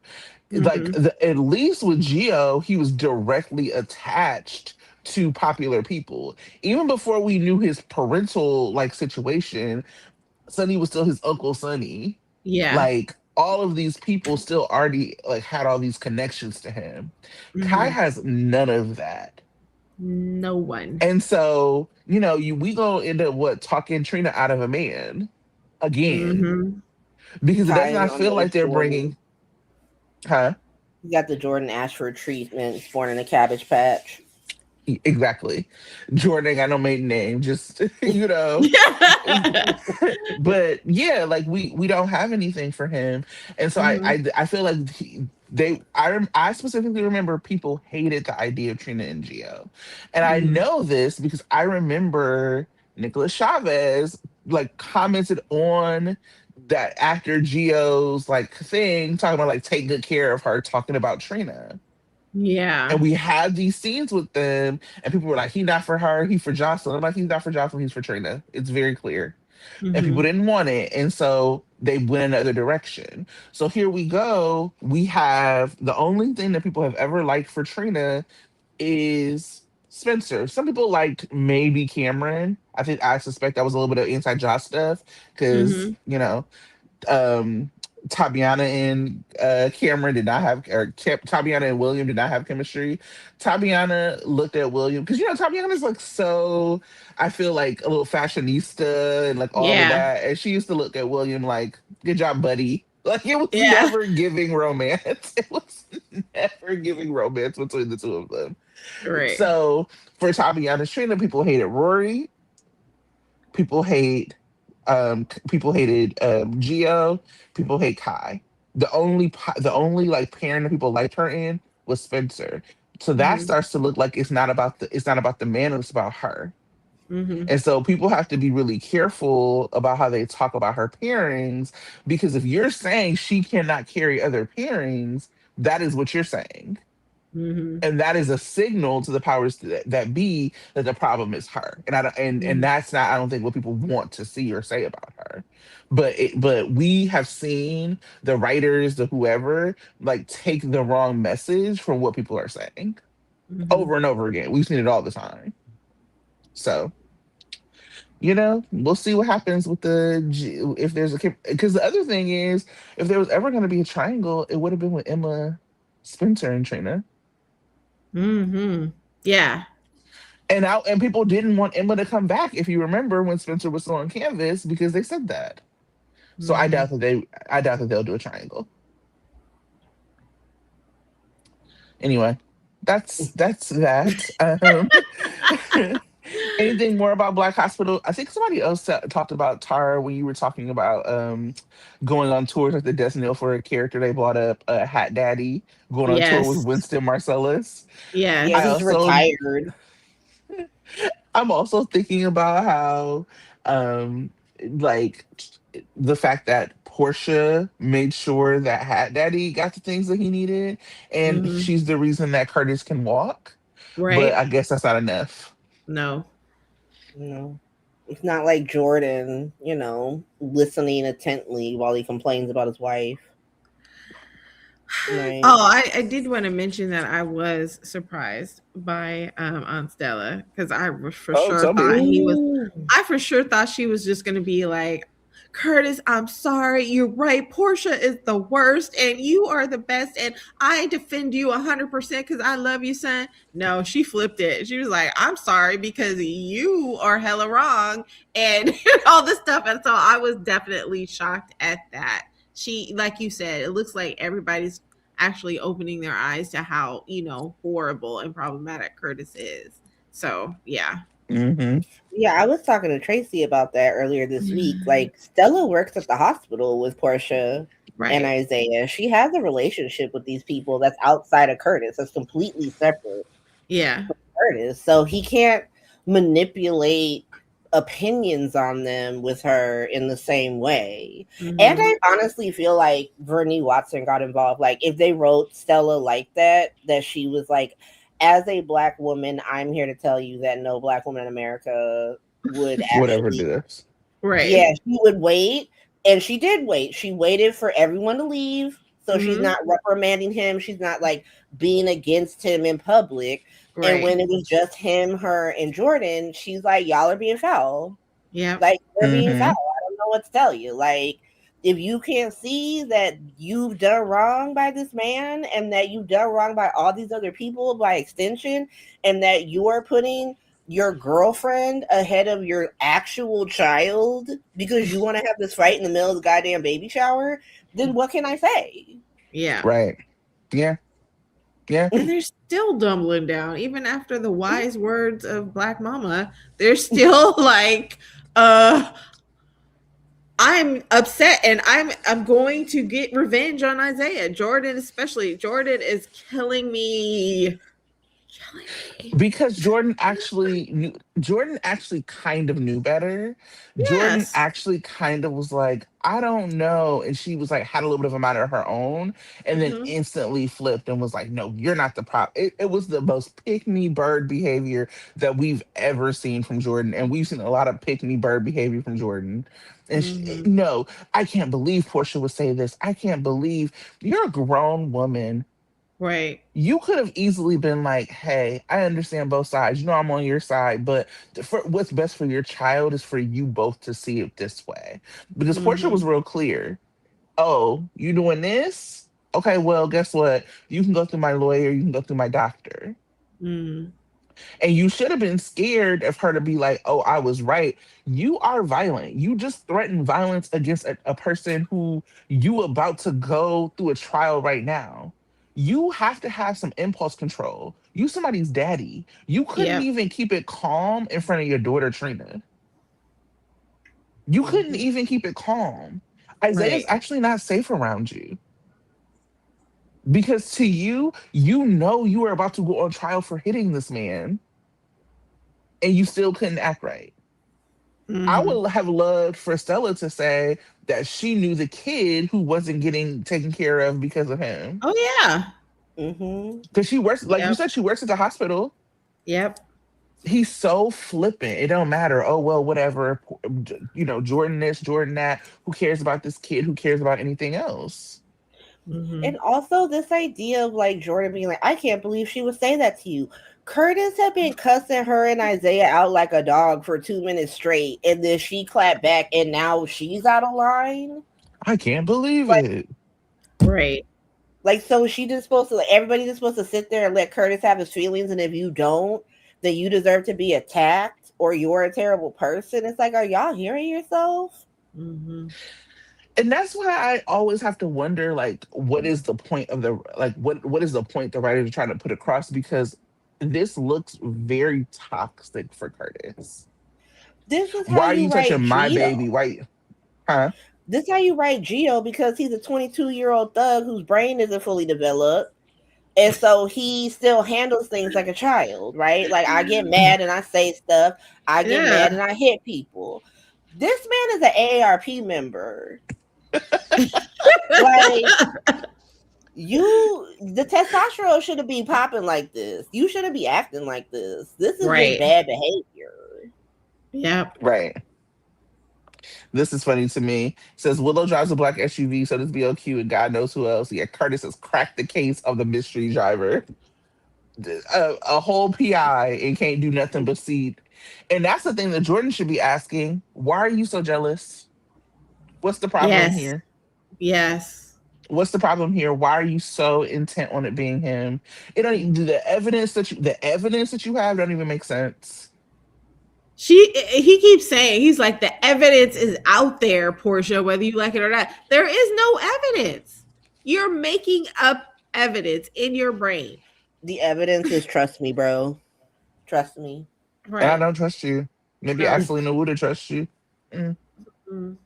Like Mhm. at least with Geo, he was directly attached to popular people. Even before we knew his parental like situation, Sonny was still his uncle Sonny. Yeah. Like all of these people still already like had all these connections to him. Kai Mhm. has none of that. No one. And so, we gonna end up what talking Trina out of a man again Mhm. because it does Tying not on feel like those they're Jordan. bringing, huh? You got the Jordan Ashford treatment, born in a cabbage patch. Exactly. Jordan ain't got no maiden name, just Yeah. but yeah, like we don't have anything for him, and so I Mhm. I, I feel like I specifically remember people hated the idea of Trina and Gio, and I Mhm. know this because I remember Nicholas Chavez like commented on that actor Gio's like thing talking about like take good care of her, talking about Trina. Yeah. And we had these scenes with them, and people were like, "He not for her, he for Jocelyn." I'm like, "He's not for Jocelyn, he's for Trina." It's very clear, and people Mhm. didn't want it, and so they went another direction. So here we go. We have the only thing that people have ever liked for Trina is Spencer. Some people liked maybe Cameron. I suspect that was a little bit of inside job stuff because Mhm. um Tabiana and Cameron did not have, or Tabiana and William did not have chemistry. Tabiana looked at William because Tabiana's like so, I feel like a little fashionista and like all of Yeah. that, and she used to look at William like, "Good job, buddy." Like it was Yeah. never giving romance. It was never giving romance between the two of them. Right. So for Tabiana's Trina, people hated Rory. People hate people hated Geo. People hate Kai. The only like pairing that people liked her in was Spencer. So that Mhm. starts to look like it's not about the man, it's about her. Mhm. And so people have to be really careful about how they talk about her pairings, because if you're saying she cannot carry other pairings, that is what you're saying. Mhm. And that is a signal to the powers that be that the problem is her. And I don't, and Mhm. that's not, I don't think, what people want to see or say about her. But we have seen the writers, the whoever, like take the wrong message from what people are saying Mhm. over and over again. We've seen it all the time. So we'll see what happens with if there's a, because the other thing is, if there was ever going to be a triangle, it would have been with Emma Spencer and Trina. Mhm. Yeah. And people didn't want Emma to come back, if you remember, when Spencer was still on canvas, because they said that. So Mhm. I doubt that they'll do a triangle. Anyway, that's that. Anything more about Black Hospital? I think somebody else talked about Tara when you were talking about going on tours with the Destiny for a character they brought up, Hat Daddy, going on tour with Yes. Winston Marcellus. Yeah, I Yes. he's also retired. I'm also thinking about how, like, the fact that Portia made sure that Hat Daddy got the things that he needed, and Mhm. she's the reason that Curtis can walk. But Right? I guess that's not enough. No. No, it's not like Jordan, listening intently while he complains about his wife. Right. Oh, I did want to mention that I was surprised by Aunt Stella, because for Oh, sure tell me. thought Ooh. I for sure thought she was just gonna be like, Curtis, I'm sorry, you're right. Portia is the worst, and you are the best, and I defend you 100% because I love you, son. No, she flipped it. She was like, I'm sorry because you are hella wrong, and all this stuff. And so I was definitely shocked at that. She, like you said, it looks like everybody's actually opening their eyes to how horrible and problematic Curtis is. So yeah. Hmm. Yeah, I was talking to Tracy about that earlier this week. Like, Stella works at the hospital with Portia and Right. Isaiah. She has a relationship with these people that's outside of Curtis, that's completely separate Yeah. from Curtis. So he can't manipulate opinions on them with her in the same way. And Hmm. I honestly feel like Vernie Watson got involved. Like, if they wrote Stella like that she was like, as a black woman, I'm here to tell you that no black woman in America would Whatever it actually, is. Right. yeah, she would wait. And she did wait. She waited for everyone to leave. So she's Hmm. not reprimanding him. She's not like being against him in public. And Right. when it was just him, her, and Jordan, she's like, y'all are being foul. Yep. Like, they're being foul. Hmm. I don't know what to tell you. Like, if you can't see that you've done wrong by this man and that you've done wrong by all these other people by extension, and that you are putting your girlfriend ahead of your actual child because you want to have this fight in the middle of the goddamn baby shower, then what can I say? Yeah. Right. Yeah. Yeah. And they're still dumbling down, even after the wise words of Black Mama. They're still like, uh, I'm upset and I'm going to get revenge on Isaiah. Jordan, especially. Jordan is killing me. Killing me. Because Jordan actually kind of knew better. Jordan Yes. actually kind of was like, I don't know. And she was like, had a little bit of a mind of her own, and then Hmm. instantly flipped and was like, no, you're not the problem. It was the most pick me bird behavior that we've ever seen from Jordan. And we've seen a lot of pick me bird behavior from Jordan. And Hmm. no, I can't believe Portia would say this. I can't believe you're a grown woman. Right. You could have easily been like, hey, I understand both sides. I'm on your side, but for what's best for your child is for you both to see it this way. Because Portia was Hmm. real clear. Oh, you doing this? Okay, well, guess what? You can go through my lawyer, you can go through my doctor. Hmm. And you should have been scared of her to be like, oh, I was right. You are violent. You just threatened violence against a person who you about to go through a trial right now. You have to have some impulse control. You somebody's daddy. You couldn't Yep. even keep it calm in front of your daughter Trina. You couldn't even keep it calm. Isaiah's Right. actually not safe around you. Because to you, you know you were about to go on trial for hitting this man, and you still couldn't act right. I Hmm. would have loved for Stella to say that she knew the kid who wasn't getting taken care of because of him. Oh yeah. Mm-hmm. Because she works, like you Yep. said, she works at the hospital. Yep. He's so flippant. It don't matter. Oh well, whatever. Jordan this, Jordan that. Who cares about this kid? Who cares about anything else? Hmm. And also this idea of like Jordan being like, I can't believe she would say that to you. Curtis had been cussing her and Isaiah out like a dog for 2 minutes straight, and then she clapped back, and now she's out of line. I can't believe Like, it. Right. so she just supposed to like everybody just supposed to sit there and let Curtis have his feelings, and if you don't, then you deserve to be attacked or you're a terrible person. It's like, are y'all hearing yourself? Hmm. And that's why I always have to wonder, like, what is the point of the like what is the point the writers are trying to put across? Because this looks very toxic for Curtis. This is how Why are you you touching write my Geo. baby? Why, huh? This is how you write Geo because he's a 22-year-old thug whose brain isn't fully developed. And so he still handles things like a child, right? Like I get mad and I say stuff. I get mad Yeah. and I hit people. This man is an AARP member. Like the testosterone shouldn't be popping like this. You shouldn't be acting like this. This is just Right. bad behavior. Yep. Right. This is funny to me. It says Willow drives a black SUV, so does BOQ, and God knows who else. Yeah, Curtis has cracked the case of the mystery driver. A whole PI and can't do nothing but see. And that's the thing that Jordan should be asking. Why are you so jealous? What's the problem Yes. here? Yes. What's the problem here? Why are you so intent on it being him? It don't even, the evidence that you have don't even make sense. He keeps saying, he's like, the evidence is out there, Portia, whether you like it or not. There is no evidence. You're making up evidence in your brain. The evidence is trust me, bro. Trust me. And I Right. don't trust you. Maybe No. Axelina would have trust you. Mm. Mm.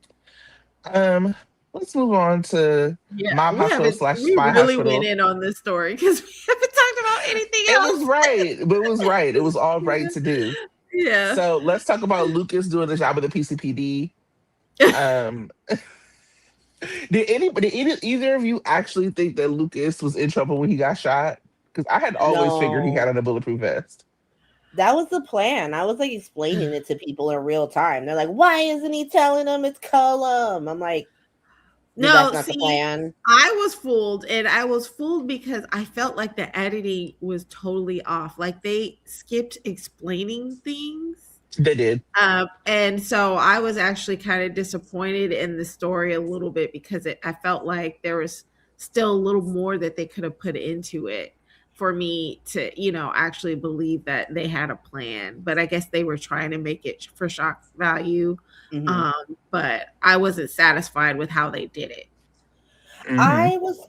Um, let's move on to Yeah, Mob Hospital slash we Spy really went Hospital. in on this story because we haven't talked about anything It was else. right, but it was right. It was all right to do. Yeah. So let's talk about Lucas doing the job of the PCPD. Um, either of you actually think that Lucas was in trouble when he got shot? Because I had always figured he No. had on a bulletproof vest. That was the plan. I was like explaining it to people in real time. They're like, why isn't he telling them it's Cullum? I'm like, that's No, not the see, plan. I was fooled, and I was fooled because I felt like the editing was totally off. Like they skipped explaining things. They did. And so I was actually kind of disappointed in the story a little bit because I felt like there was still a little more that they could have put into it for me to, actually believe that they had a plan. But I guess they were trying to make it for shock value. Mm-hmm. But I wasn't satisfied with how they did it. Mhm. I was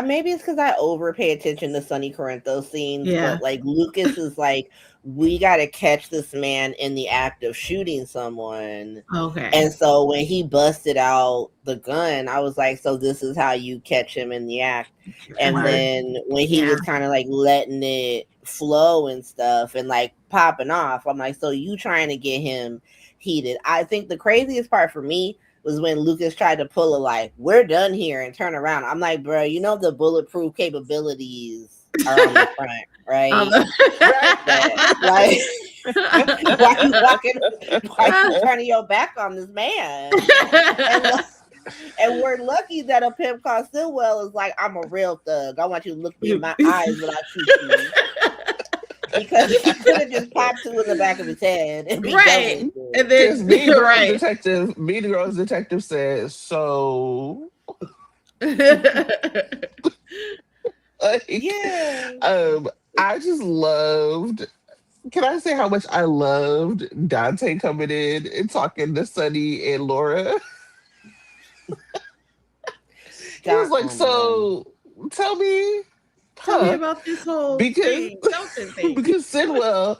maybe it's because I over pay attention to Sonny Corinthos scenes, Yeah. but like Lucas is like, we got to catch this man in the act of shooting someone. Okay. And so when he busted out the gun, I was like, so this is how you catch him in the act. And Right. then when he Yeah. was kind of like letting it flow and stuff and like popping off, I'm like, so you trying to get him heated. I think the craziest part for me was when Lucas tried to pull a like, we're done here and turn around. I'm like, bro, you know the bulletproof capabilities are on the front, right? Like, why you walking? Why you turning your back on this man? And we're lucky that a pimp called Stillwell is like, I'm a real thug. I want you to look me in my eyes when I shoot you. Because he could have just popped two in the back of his head and be right. done with it. And then Mean Girls right. detective, Mean Girls detective says so. Yeah. I just loved. Can I say how much I loved Dante coming in and talking to Sunny and Laura? He was like, "So, tell me, Tell me about this whole because thing. Delton thing. because Sidwell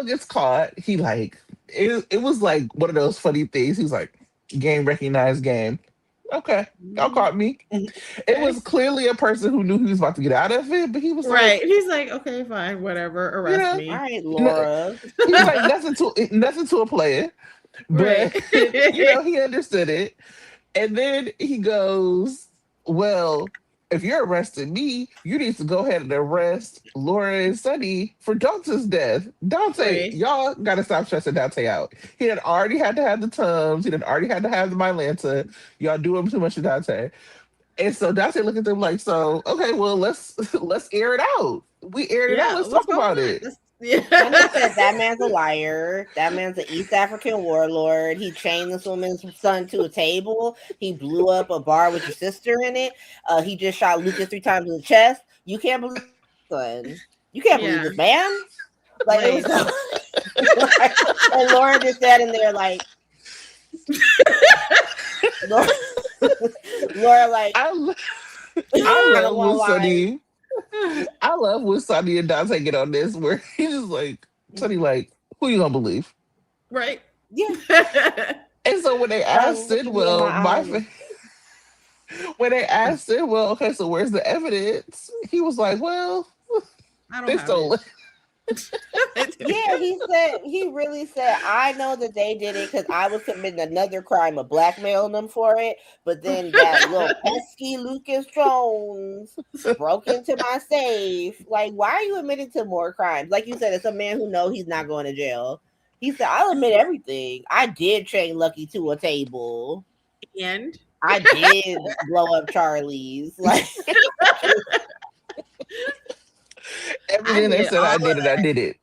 gets caught. He like it was like one of those funny things. He's like, game recognized game. Okay, y'all Mhm. caught me. It Okay. was clearly a person who knew he was about to get out of it, but he was like, Right. He's like, okay, fine, whatever. you Arrest know, All me. right, n- Laura. he was like nothing to a player, Right. but he understood it. And then he goes, well, if you're arresting me, you need to go ahead and arrest Laura and Sonny for Dante's death. Dante, Right. y'all gotta stop stressing Dante out. He had already had to have the Tums. He had already had to have the Mylanta. Y'all doing too much to Dante. And so Dante looked at them like, so okay, well let's air it out. We aired it out. Yeah. Let's What's talk going about on? it. Sonny Yeah. said that man's a liar. That man's an East African warlord. He chained this woman's son to a table. He blew up a bar with your sister in it. He just shot Lucas 3 times in the chest. You can't believe this, son. You can't believe Yeah. this man. Like it was Right. so like, and Laura just sat in there like Laura, Laura like I lo- I kind of love one when line. Sonny. I love when Sonny and Dante get on this where he's just like Sonny like, who you gonna believe? Right. Yeah, And so when they like asked look at me in Sidwell, my eyes. when they asked Sidwell, okay, so where's the evidence? He was like, well, I don't they have stole it. it. Yeah, he really said, I know that they did it because I was committing another crime of blackmailing them for it. But then that little pesky Lucas Jones broke into my safe. Like, why are you admitting to more crimes? Like you said, it's a man who knows he's not going to jail. He said, I'll admit everything. I did chain Lucky to a table. And I did blow up Charlie's. Like, I Everything they did said all I of did it, I did it.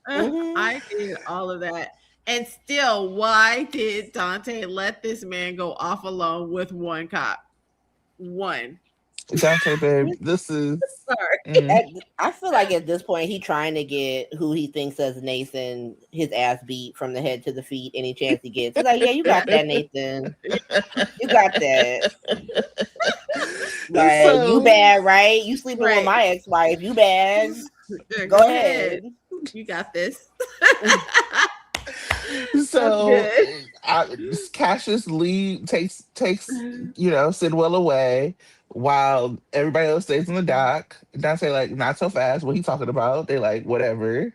mhm. I did all of that. And still, why did Dante let this man go off alone with one cop? One. Dante, babe, this is Sorry. mm, I feel like at this point he trying to get who he thinks as Nathan his ass beat from the head to the feet any chance he gets. He's like, yeah, you got that, Nathan. You got that. Like you so bad, right? You sleeping with Right. my ex-wife. You bad. Yeah, Go go ahead. ahead. You got this. That's so good. Cassius Lee takes Sidwell away while everybody else stays in the dock. Dante like not so fast. What he talking about? They like whatever.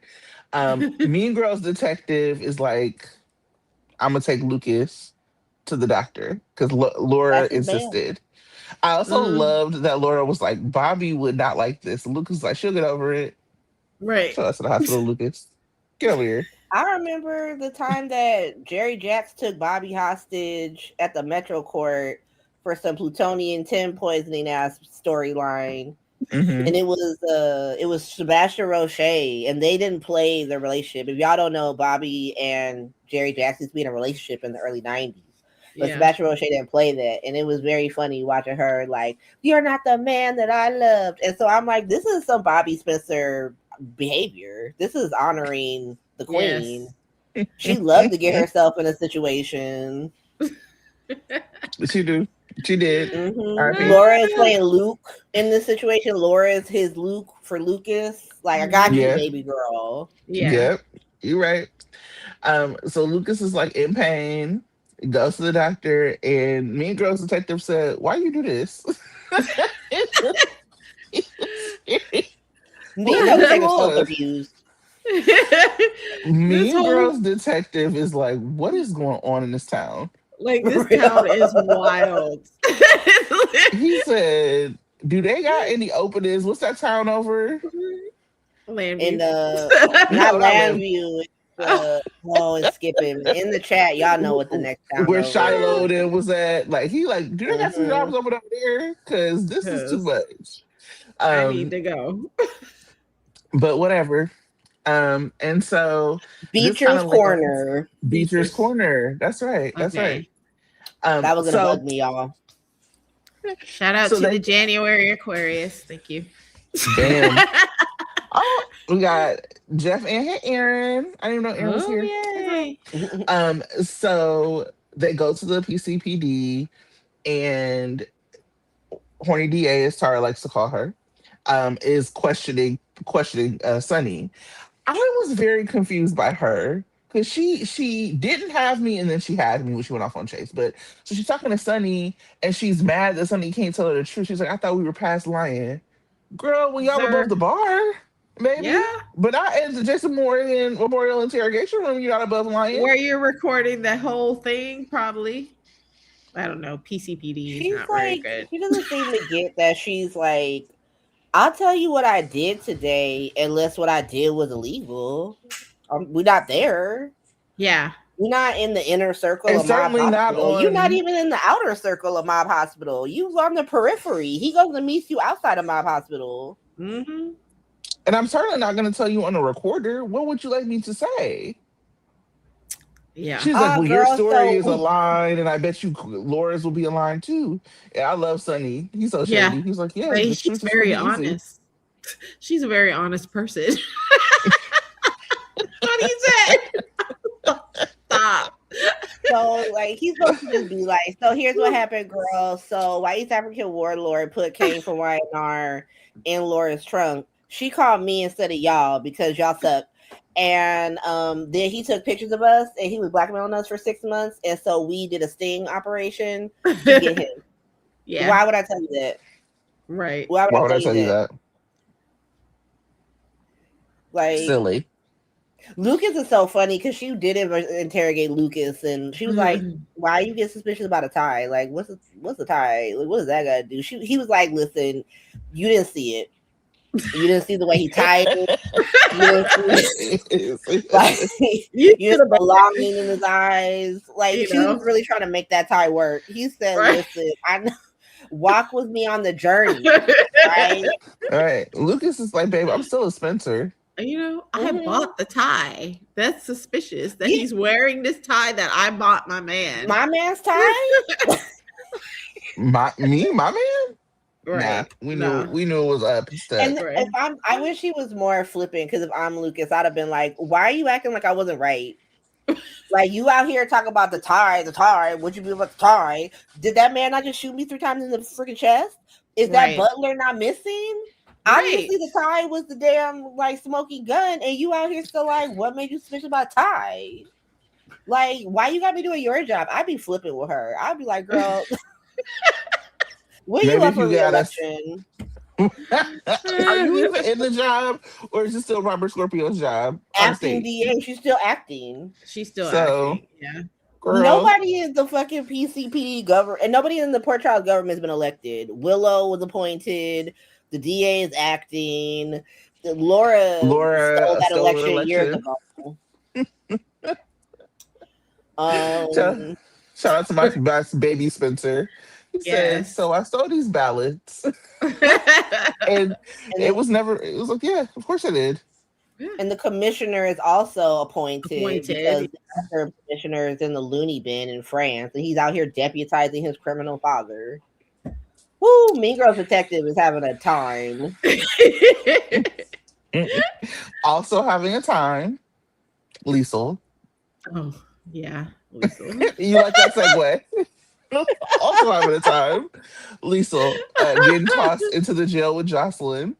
Mean Girls detective is like, I'm gonna take Lucas to the doctor because Laura That's his man. insisted. I also Mm, loved that Laura was like, Bobby would not like this. Lucas was like, she'll get over it. right. Show us to the hospital, Lucas. Get over here. I remember the time that Jerry Jacks took Bobby hostage at the Metro Court for some plutonium 10 poisoning ass storyline. Hmm. And it was Sebastian Roche, and they didn't play the relationship. If y'all don't know, Bobby and Jerry Jackson's been in a relationship in the early '90s, but Yeah. Sebastian Roche didn't play that, and it was very funny watching her like, "You're not the man that I loved," and so I'm like, "This is some Bobby Spencer behavior. This is honoring the Yes. queen. She loved to get herself in a situation." She do. She did. RP. Laura is playing Luke in this situation. Laura is his Luke for Lucas. Like, I got you, Yeah. baby girl. Yeah. Yep. You're right. So Lucas is like in pain, goes to the doctor, and Mean Girls detective said, why you do this? Me What and is the going detective so on? confused. This Mean whole Girls detective is like, what is going on in this town? like For this town is real. wild. He said, do they got any openings? What's that town over? In Landview. not No, not Lamb. Landview. It's skipping. In the chat, y'all know what the next town Where over is. Shiloh then was at. Like he like, do they got some hmm jobs over there? Cause this is too Because much. I need Um, to go. but whatever. And so this kind Beecher's of lands Corner. Beecher's Beatrice. Corner. That's right. That's right. Okay. That was gonna So bug me, y'all. Shout out so to the they January Aquarius. Thank you. bam. Oh, we got Jeff and hey Aaron. I didn't even know Aaron was Oh here. Hey girl. yay. So they go to the PCPD and horny DA, as Tara likes to call her, is questioning Sunny. I was very confused by her because she didn't have me and then she had me when she went off on Chase. But so she's talking to Sunny and she's mad that Sunny can't tell her the truth. She's like, I thought we were past lying. Girl, when y'all above Sir. the bar, maybe. Yeah. But not at the Jason Morgan Memorial Interrogation Room, you're not above lying. Where you're recording the whole thing, probably. I don't know. PCPD is She's not very like, good. she doesn't seem to get that. She's like, I'll tell you what I did today, unless what I did was illegal. We're not there. Yeah. You're not in the inner circle And of Mob certainly not Hospital. You're not on. even in the outer circle of Mob Hospital. You on the periphery. He goes to meet you outside of Mob Hospital. Mm-hmm. And I'm certainly not going to tell you on a recorder. What would you like me to say? Yeah. She's like, well, your Girl, story is a so line, and I bet you Laura's will be a line too. Yeah, I love Sunny. He's so Yeah. shady. He's like, yeah, But the she's truth is very pretty easy. honest. She's a very honest person. What he said? Stop. so like he's supposed to just be like, so here's what happened, girl. So white East African warlord put Kane from YNR in Laura's trunk. She called me instead of y'all because y'all suck. And then he took pictures of us and he was blackmailing us for 6 months. And so we did a sting operation to get him. Yeah. Why would I tell you that? Right. Why would, Why would I tell you that? Like, Silly. Lucas is so funny because she did interrogate Lucas and she was like, why you get suspicious about a tie? Like, what's a tie? Like, what does that got to do? He was like, listen, you didn't see it. You didn't see the way he tied it. You didn't see the belonging in his eyes. Like, she was really trying to make that tie work. He said, listen, I know. Walk with me on the journey. Right? All right. Lucas is like, babe, I'm still a Spencer. You know, I bought the tie. That's suspicious that he's wearing this tie that I bought my man. My man's tie? my man? Right. Nah, we knew it was up. And if I wish he was more flippant because if I'm Lucas, I'd have been like, why are you acting like I wasn't right? Like, you out here talking about the tie, what'd you do about the tie? Did that man not just shoot me 3 times in the freaking chest? Is that butler not missing? Obviously the tie was the damn like smoking gun, and you out here still like, what made you suspicious about tie? Like, why you got me doing your job? I'd be flipping with her. I'd be like, girl, when you up for re-election? Are you even in the job, or is it still Robert Scorpio's job? Acting DA, she's still acting. She's still acting. Yeah. Girl. Nobody in the fucking PCPD government, and nobody in the Port Charles government has been elected. Willow was appointed. The DA is acting. Laura stole that election years ago. Shout out to my best baby Spencer. He said, so I stole these ballots. and it was like, yeah, of course I did. And the commissioner is also appointed. Because the commissioner is in the loony bin in France, and he's out here deputizing his criminal father. Woo, Mean Girls Detective is having a time. Also having a time, Liesel. Oh, yeah. Liesel. You like that segue? Also having a time, Liesel getting tossed into the jail with Jocelyn.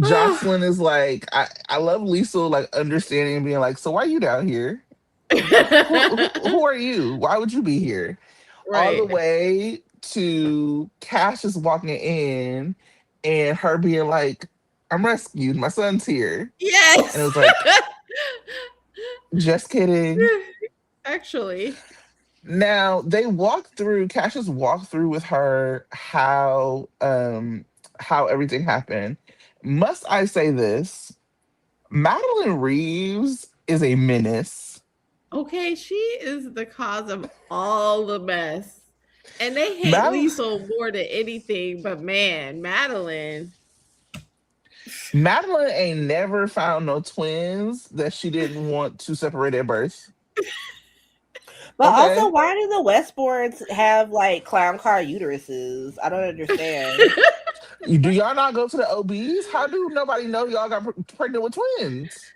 Jocelyn is like, I love Liesel like understanding and being like, so why are you down here? who are you? Why would you be here? Right. All the way to Cash is walking in and her being like, I'm rescued. My son's here. Yes. And it was like, just kidding. Actually. Now Cassius walked through with her how everything happened. Must I say this? Madeline Reeves is a menace. Okay, she is the cause of all the mess. And they hate Liesel more than anything, but man, Madeline ain't never found no twins that she didn't want to separate at birth. But also, why do the Westbournes have like clown car uteruses? I don't understand. Do y'all not go to the OBs? How do nobody know y'all got pregnant with twins?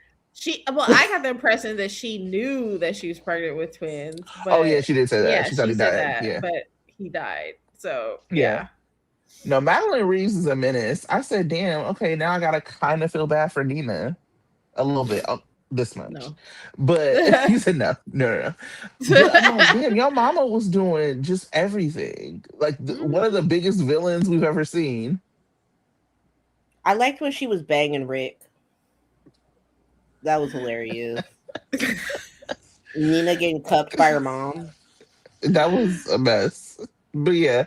I got the impression that she knew that she was pregnant with twins. But she did say that. Yeah, she thought he died. That, yeah, but he died. So yeah. No, Madeline Reeves is a menace. I said, damn, okay, now I gotta kind of feel bad for Nina. A little bit. this much. No. But he said no, no, no, no. But I'm like, damn, your mama was doing just everything. Like one of the Mhm. biggest villains we've ever seen. I liked when she was banging Rick. That was hilarious. Nina getting cucked by her mom. That was a mess. But yeah,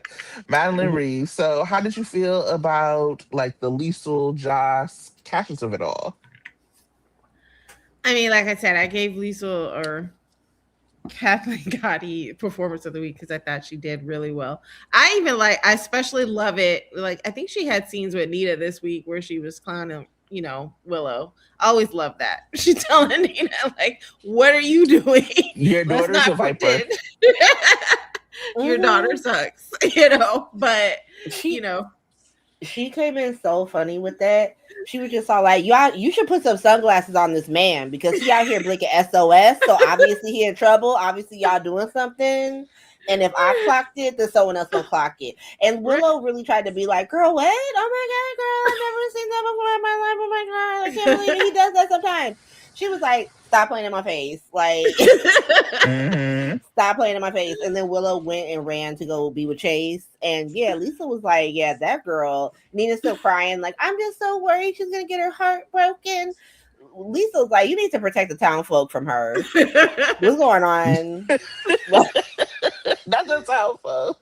Madeline Mhm. Reeves. So how did you feel about like the Liesel, Joss, Cassius of it all? I mean, like I said, I gave Lisa or Kathleen Gotti performance of the week because I thought she did really well. I especially love it. Like, I think she had scenes with Nita this week where she was clowning, Willow. I always love that. She's telling Nina, like, what are you doing? Your Let's daughter's a not viper. pretend. Your daughter sucks, but, you She know, she came in so funny with that. She was just all like, you should put some sunglasses on this man because he out here blinking SOS. So obviously he in trouble. Obviously y'all doing something. And if I clocked it, then someone else gonna clock it. And right. Willow really tried to be like, girl, what? Oh my god, girl, I've never seen that before in my life. Oh my god, I can't believe he does that sometimes. She was like, stop playing in my face. Like Hmm. stop playing in my face. And then Willow went and ran to go be with Chase. And yeah, Lisa was like, yeah, that girl. Nina's still crying, like, I'm just so worried she's gonna get her heart broken. Lisa was like, you need to protect the town folk from her. What's going on? That's just how fuck.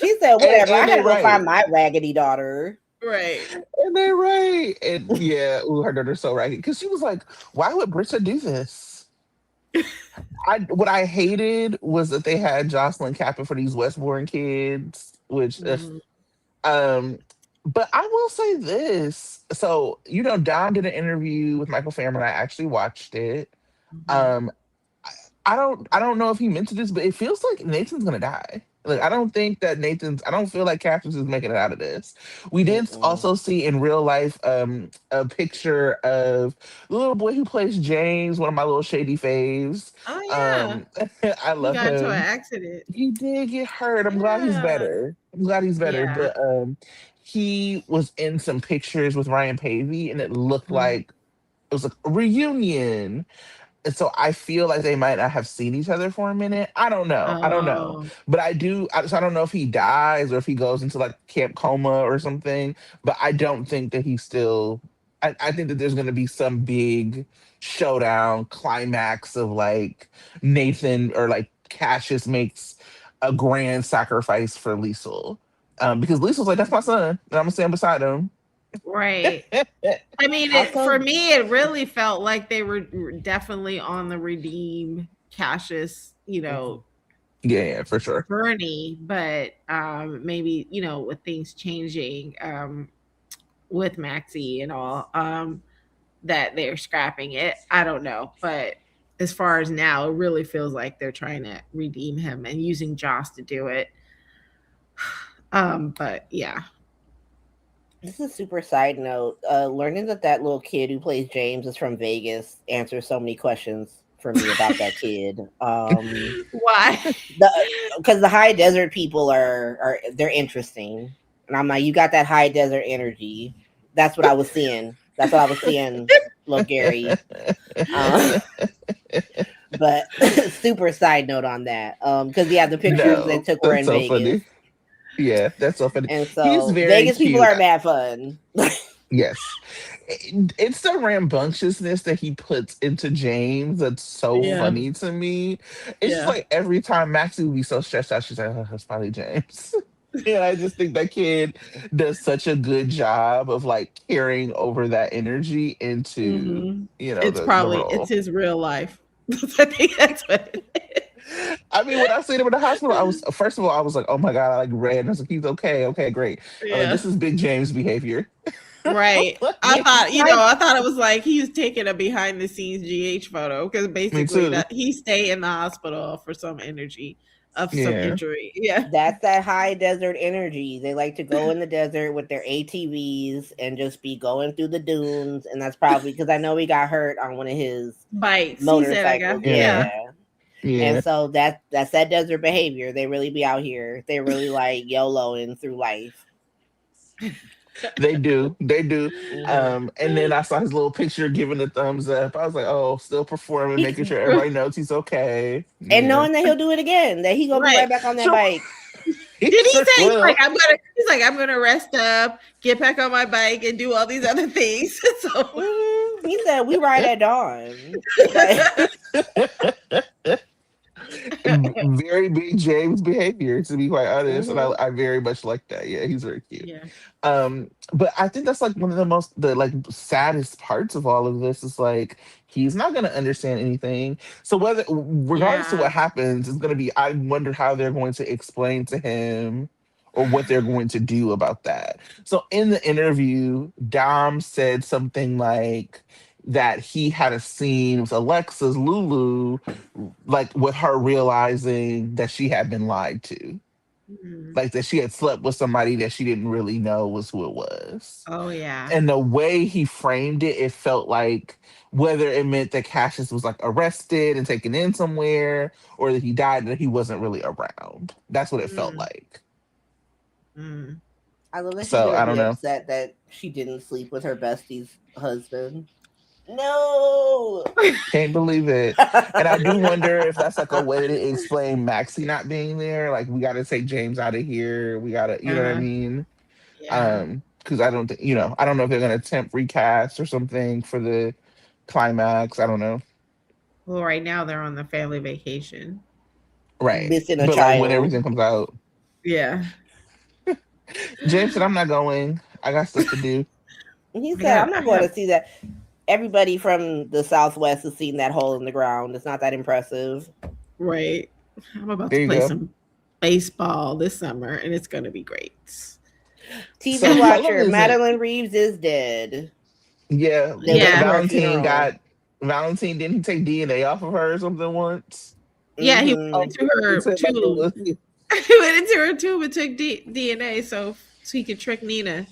She said, whatever, I And they gotta go find right. my raggedy daughter. Right. And they right. And yeah, ooh, her daughter's so raggedy. Because she was like, why would Britta do this? What I hated was that they had Jocelyn capping for these Westbourne kids, which Mhm. um but I will say this. So, Don did an interview with Michael Fairman. I actually watched it. Mhm. Um, I don't know if he meant to this, but it feels like Nathan's gonna die. Like I don't feel like Cassius is making it out of this. We did Mm-mm. also see in real life a picture of the little boy who plays James, one of my little shady faves. Oh yeah. Um I He love got into an him. accident. He did get hurt. I'm glad he's Yeah. better. I'm glad he's better. Yeah. But he was in some pictures with Ryan Pavey and it looked Mhm. like it was a reunion. And so I feel like they might not have seen each other for a minute. I don't know. I don't know. Oh. But so I don't know if he dies or if he goes into like camp coma or something. But I don't think that he's still. I think that there's going to be some big showdown climax of like Nathan or like Cassius makes a grand sacrifice for Liesel. Because Liesel's like, that's my son. And I'm going to stand beside him. Right. I mean, for Also, me, it really felt like they were definitely on the redeem Cassius, mhm. Yeah, yeah, for sure. Bernie, but maybe with things changing with Maxie and all, that they're scrapping it. I don't know, but as far as now, it really feels like they're trying to redeem him and using Joss to do it. But yeah. This is a super side note. Learning that little kid who plays James is from Vegas answers so many questions for me about that kid. Why? Because the high desert people are they're interesting, and I'm like, you got that high desert energy. That's what I was seeing. That's what I was seeing, little Gary. Uh, but super side note on that. Because yeah, the pictures they No, took were that's in so Vegas, funny. Yeah, that's so funny. and He's so very Vegas people cute. are mad fun. Yes. It's the rambunctiousness that he puts into James that's so Yeah. funny to me. It's just Yeah. like every time Maxie would be so stressed out, she's like, oh, it's probably James. And I just think that kid does such a good job of like carrying over that energy into, Hmm. the It's role. his real life. I think that's what it is. I mean, when I seen him in the hospital, first of all, I was like, oh my God, I like ran. I was like, he's okay. Okay, great. I'm like, Yeah. this is big James behavior. Right. Yeah, I thought it was like he was taking a behind the scenes GH photo because Me basically too. that he stayed in the hospital for some some Yeah. injury. Yeah. that's that high desert energy. They like to go in the desert with their ATVs and just be going through the dunes. And that's probably because I know he got hurt on one of his Bites. He said, I motorcycles. guess. Yeah. Yeah. Yeah. And Yeah. so that's that desert behavior. They really be out here. They really like YOLOing through life. They do. They do. Mhm. And then I saw his little picture giving the thumbs up. I was like, oh, still performing, He, making sure everybody knows he's okay. and Yeah. knowing that he'll do it again, that he gonna be Right. right back on that Sure. bike. He Did he sure say will. he's like I'm gonna rest up, get back on my bike, and do all these other things. So He said we ride at dawn. Like, Very big James behavior, to be quite honest. And mhm. I very much like that. Yeah, he's very cute. yeah, But I think that's like one of the like saddest parts of all of this is like he's not gonna understand anything. So whether regardless of yeah, what happens, it's gonna be I wonder how they're going to explain to him or what they're going to do about that. So in the interview, Dom said something like that he had a scene with Alexa's Lulu, like with her realizing that she had been lied to, Mhm. like that she had slept with somebody that she didn't really know was who it was. Oh yeah. And the way he framed it, it felt like whether it meant that Cassius was like arrested and taken in somewhere or that he died, that he wasn't really around. That's what it felt Mm, like. mm. I love that she's So gonna I be don't know. upset that she didn't sleep with her bestie's husband. No. Can't believe it. And I do wonder if that's like a way to explain Maxie not being there. Like we gotta take James out of here. We gotta, you know what I Uh-huh. mean? Yeah. Because I don't think, I don't know if they're gonna attempt recast or something for the climax. I don't know. Well, right now they're on the family vacation. Right. Missing a But like when child. everything comes out, Yeah. James said, I'm not going. I got stuff to do. And he I said, got I'm I not going have to see that. Everybody from the Southwest has seen that hole in the ground. It's not that impressive. right. I'm about to There you play go. some baseball this summer and it's gonna be great. TV So Cullum watcher, isn't, Madeline Reeves is dead. yeah, They went to Yeah. her Valentine funeral. got, Valentine, didn't he take DNA off of her or something once? Yeah, he Oh, Hmm. went into he her said like it tube. was, He went into her tube and took DNA so he could trick Nina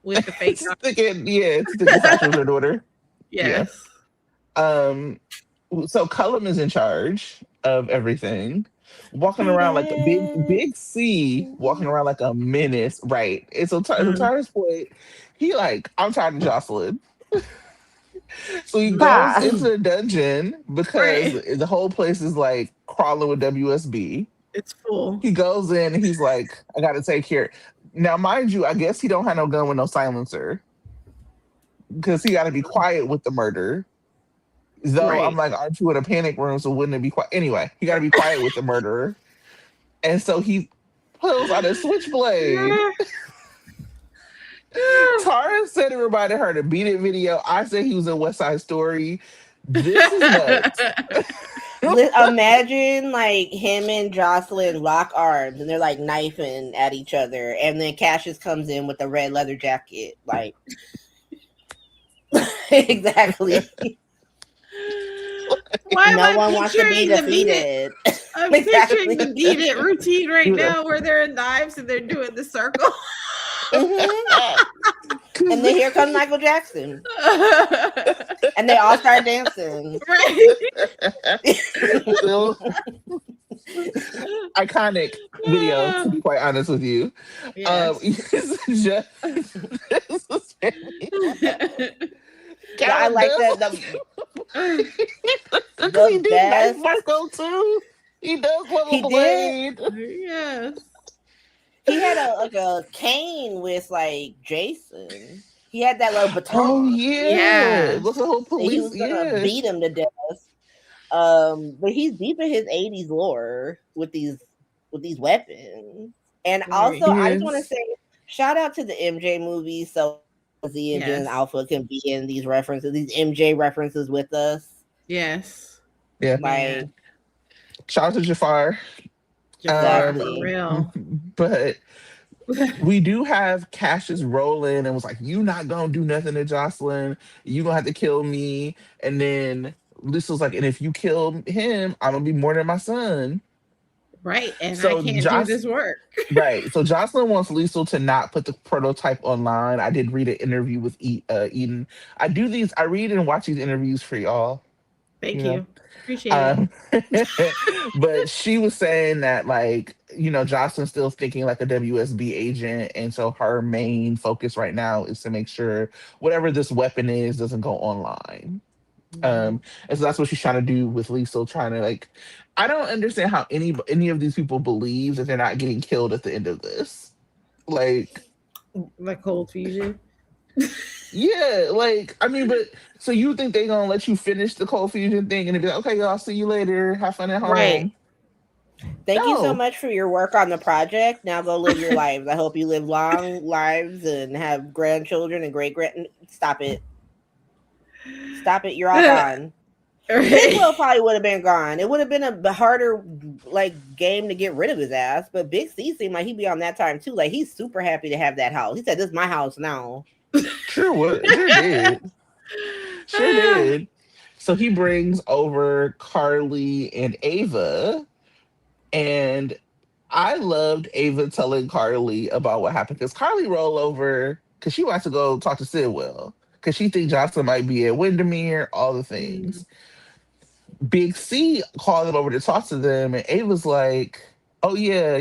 with the fake just thinking, yeah, to think Natasha was her daughter. Yeah. Yes. Um, so Cullum is in charge of everything, walking around like a Phoenix. big C, walking around like a menace, right? And so, so Mm, Tara's point, he like, I'm tired of Jocelyn. So he goes Ha. into the dungeon because right. the whole place is like crawling with WSB. It's full. He goes in and he's like, I gotta take care. Now, mind you, I guess he don't have no gun with no silencer because he gotta be quiet with the murder. Though I'm Right. like, aren't you in a panic room? So wouldn't it be quiet? Anyway, he got to be quiet with the murderer. And so he pulls out a switchblade. Tara said everybody heard a Beat It video. I said he was in West Side Story. This is nuts. Imagine like him and Jocelyn lock arms and they're like knifing at each other, and then Cassius comes in with a red leather jacket. Like, exactly. Why am No I one wants to be picturing the Beat It? defeated. I'm picturing the Exactly. Beat It routine right now where they're in knives and they're doing the circle. Hmm. And then here comes Michael Jackson, and they all start dancing. right. Still iconic video, to be quite honest with you. Yes. It's just, this is very I like that because he the did knife best Marco too. He does love a he did. blade. yes. He had a cane with like Jason. He had that little Oh baton. yeah, Yes. look at the whole And he police. was gonna Yeah, beat him to death. But he's deep in his 80s lore with these weapons. And also, Right. I just want to yes, say shout out to the MJ movies, so Z and Jen and Yes. Alpha can be in these references, these MJ references with us. Yes. yeah. Like, Shout out to Jafar. Jafar, for exactly. real. But we do have Cassius rolling and was like, "You not gonna do nothing to Jocelyn. You gonna have to kill me." And then Lisa was like, "And if you kill him, I'm gonna be more than my son." right. And I So can't do this work. right. So Jocelyn wants Lisa to not put the prototype online. I did read an interview with Eden. I do these. I read and watch these interviews for y'all. Thank you know. you. Appreciate it. Um, but she was saying that, like, Jocelyn's still thinking like a WSB agent, and so her main focus right now is to make sure whatever this weapon is doesn't go online. Mhm. And so that's what she's trying to do with Lisa, trying to like. I don't understand how any of these people believe that they're not getting killed at the end of this. Like, Like cold fusion. yeah, like I mean, but so you think they gonna let you finish the cold fusion thing and they be like, okay, y'all, see you later, have fun at Right. home? Thank you so No, much for your work on the project. Now go live your lives. I hope you live long lives and have grandchildren and great grand. Stop it. Stop it. You're all gone. Right. Sidwell probably would have been gone. It would have been a harder like game to get rid of his ass. But Big C seemed like he'd be on that time too. Like he's super happy to have that house. He said, "This is my house now." sure did, sure did. So he brings over Carly and Ava, and I loved Ava telling Carly about what happened because Carly rolled over because she wants to go talk to Sidwell because she thinks Jocelyn might be at Windermere, all the Mhm. things. Big C called them over to talk to them, and Ava's like, "Oh yeah,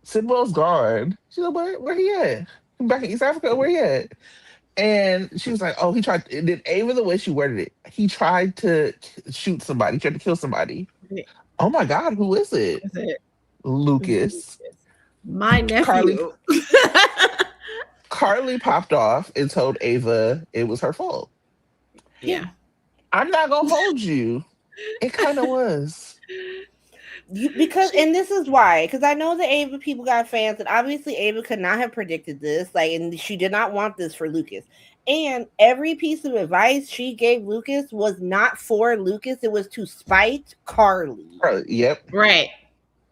Sidwell's gone." She's like, "Where he at? Back in East Africa? Where he at?" And she was like, "Oh, he tried." And then Ava, the way she worded it, he tried to shoot somebody, tried to kill somebody. Oh my God, who is it? That's it. Lucas. My Carly nephew. Carly popped off and told Ava it was her fault. Yeah. I'm not gonna hold you. It kind of was. Because and this is why, because I know the Ava people got fans, and obviously Ava could not have predicted this, like, and she did not want this for Lucas. And every piece of advice she gave Lucas was not for Lucas; it was to spite Carly. Yep. Right.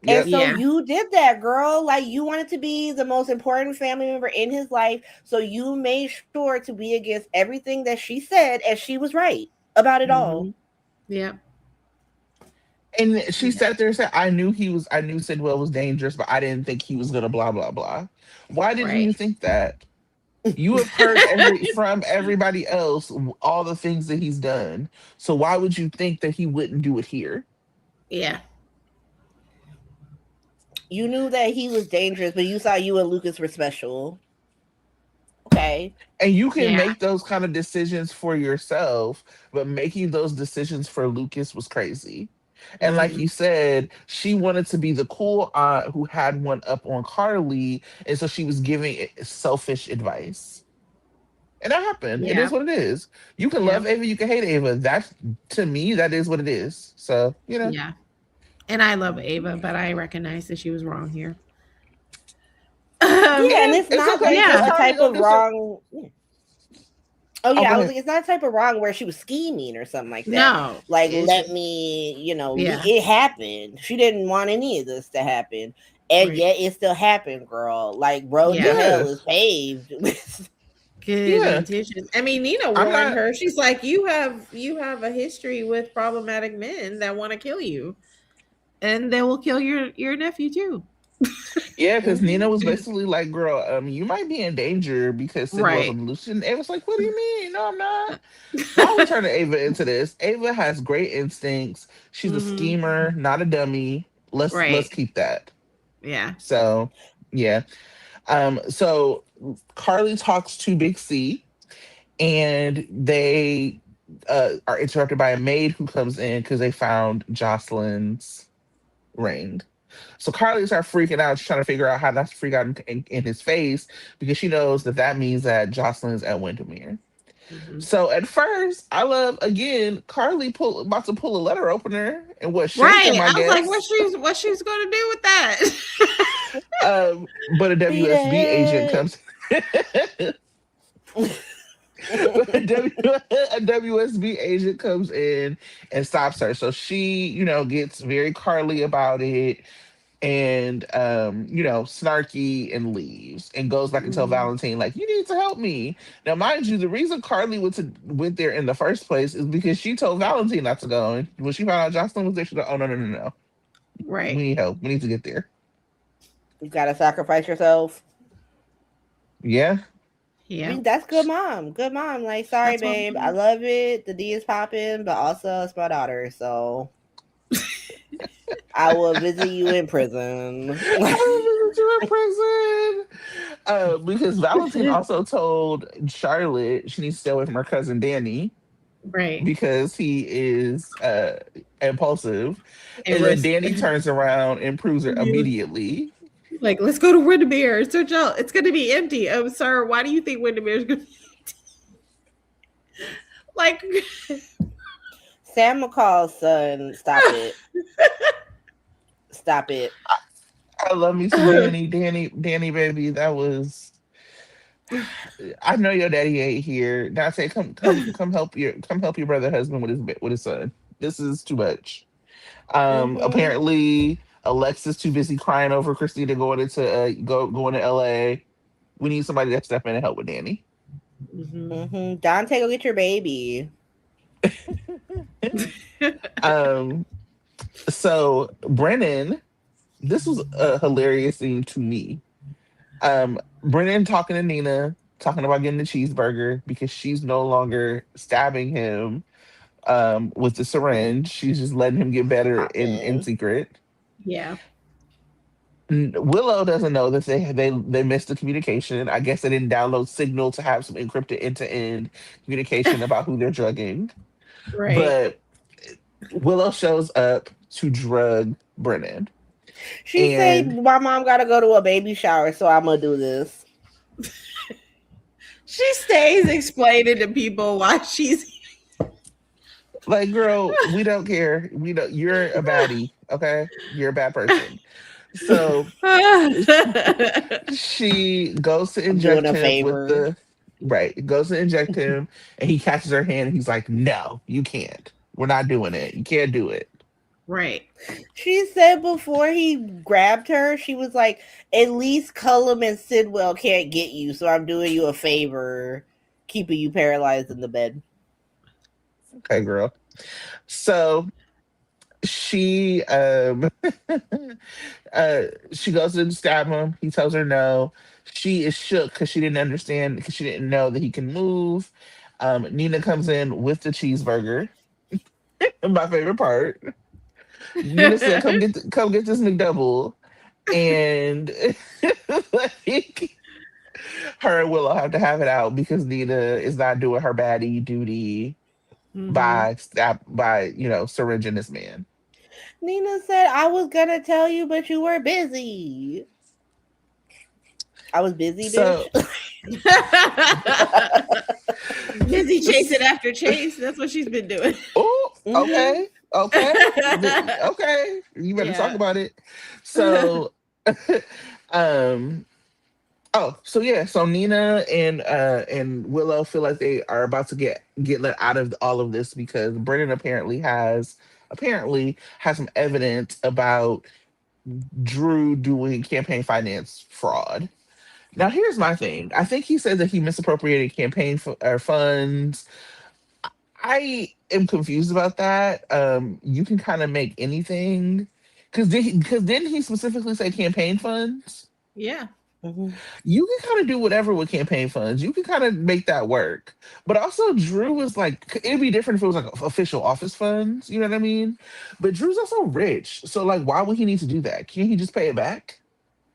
And Yep. so Yeah. you did that, girl. Like you wanted to be the most important family member in his life, so you made sure to be against everything that she said, and she was right about it all. Hmm. Yeah. And she Yeah. sat there and said, I knew Sidwell was dangerous, but I didn't think he was gonna blah blah blah. Why didn't Right. you think that? You have heard from everybody else all the things that he's done. So why would you think that he wouldn't do it here? Yeah. You knew that he was dangerous, but you thought you and Lucas were special. Okay. And you can Yeah. make those kind of decisions for yourself, but making those decisions for Lucas was crazy. And like Hmm. you said, she wanted to be the cool aunt who had one up on Carly, and so she was giving selfish advice. And that happened. It Yeah. is what it is. You can Yeah. love Ava, you can hate Ava. That's, to me, that is what it is. So, Yeah. And I love Ava, but I recognize that she was wrong here. Yeah, and yeah, it's it's not okay like because Yeah. a Carly type gonna of do so. wrong. Oh Oh, yeah, go I was ahead. like, it's not a type of wrong where she was scheming or something like that. No. Like, It's let just me, yeah. it happened. She didn't want any of this to happen, and Right. yet it still happened, girl. Like, road to Yeah. hell Yeah, is paved. Good yeah. intentions. I mean, Nina I'm warned not. her. She's like, you have a history with problematic men that want to kill you, and they will kill your nephew too. Yeah, because Nina Mhm. was basically like, "Girl, you might be in danger because Sidwell's Right. on the loose." And Ava's like, "What do you mean? No, I'm not." Why are we turning Ava into this? Ava has great instincts. She's a Hmm. schemer, not a dummy. Let's Right. keep that. Yeah. So yeah. So Carly talks to Big C, and they are interrupted by a maid who comes in because they found Jocelyn's ring. So Carly starts freaking out. She's trying to figure out how not to freak out in his face because she knows that that means that Jocelyn is at Windermere. Hmm. So at first, I love again Carly about to pull a letter opener and what shake Right. him, I I was like, guess. what she's going to do with that? But a Beat WSB agent it. comes. But a WSB agent comes in and stops her. So she, gets very Carly about it and snarky and leaves and goes back and tell Mhm. Valentine, like, you need to help me. Now, mind you, the reason Carly went there in the first place is because she told Valentine not to go. And when she found out Jocelyn was there, she was like, oh no. We Right. need help. We need to get there. You gotta sacrifice yourself. Yeah. I Yeah. mean, that's good mom. Good mom. Like, sorry, That's what babe. I love it. The D is popping, but also it's my daughter. So I will visit you in prison. I was in prison. Because Valentine also told Charlotte she needs to stay away from her cousin Danny right. because he is impulsive. And And then risk. Danny turns around and proves her Yeah. immediately. Like, let's go to Windermere. Search out. It's going to be empty. Oh, sir, why do you think Windermere is going to be like? Sam McCall's son, stop it. Stop it. I love me some Danny, baby. That was. I know your daddy ain't here. Dante, come help your brother husband with his son. This is too much. Mm-hmm. Apparently Alexa's too busy crying over Christina going to LA. We need somebody to step in and help with Danny. Mhm. Mm-hmm. Dante, go get your baby. um, so Brennan, this was a hilarious scene to me. Brennan talking to Nina, talking about getting the cheeseburger because she's no longer stabbing him with the syringe. She's just letting him get better in Popping. secret. Yeah. Willow doesn't know that they missed the communication. I guess they didn't download Signal to have some encrypted end-to-end communication about who they're drugging. Right. But Willow shows up to drug Brennan. She said, And my mom got to go to a baby shower, so I'm going to do this. She stays explaining to people why she's. like, girl, we don't care. We don't you're a baddie, okay? You're a bad person. So she goes to I'm doing inject a him with favor. the right, goes to inject him, and he catches her hand and he's like, no, you can't. We're not doing it. You can't do it. Right. She said before he grabbed her, she was like, at least Cullum and Sidwell can't get you, so I'm doing you a favor, keeping you paralyzed in the bed. Okay, girl. So she she goes to stab him. He tells her no. She is shook because she didn't understand, because she didn't know that he can move. Nina comes in with the cheeseburger. My favorite part. Nina said, come get this McDouble." And like, her and Willow have to have it out because Nina is not doing her baddie duty Mm-hmm. by syringing this man. Nina said, I was gonna tell you, but you were busy. I was busy, bitch. So Busy chasing after Chase. That's what she's been doing. oh, Mm-hmm. okay. You better talk Yeah. about it. So um so yeah, so Nina and Willow feel like they are about to get let out of all of this because Brennan apparently has some evidence about Drew doing campaign finance fraud. Now here's my thing. I think he said that he misappropriated campaign funds. I am confused about that. You can kind of make anything, because didn't he specifically say campaign funds? Yeah. Mm-hmm. You can kind of do whatever with campaign funds. You can kind of make that work. But also, Drew was like, it'd be different if it was like official office funds. You know what I mean? But Drew's also rich, so like, why would he need to do that? Can't he just pay it back?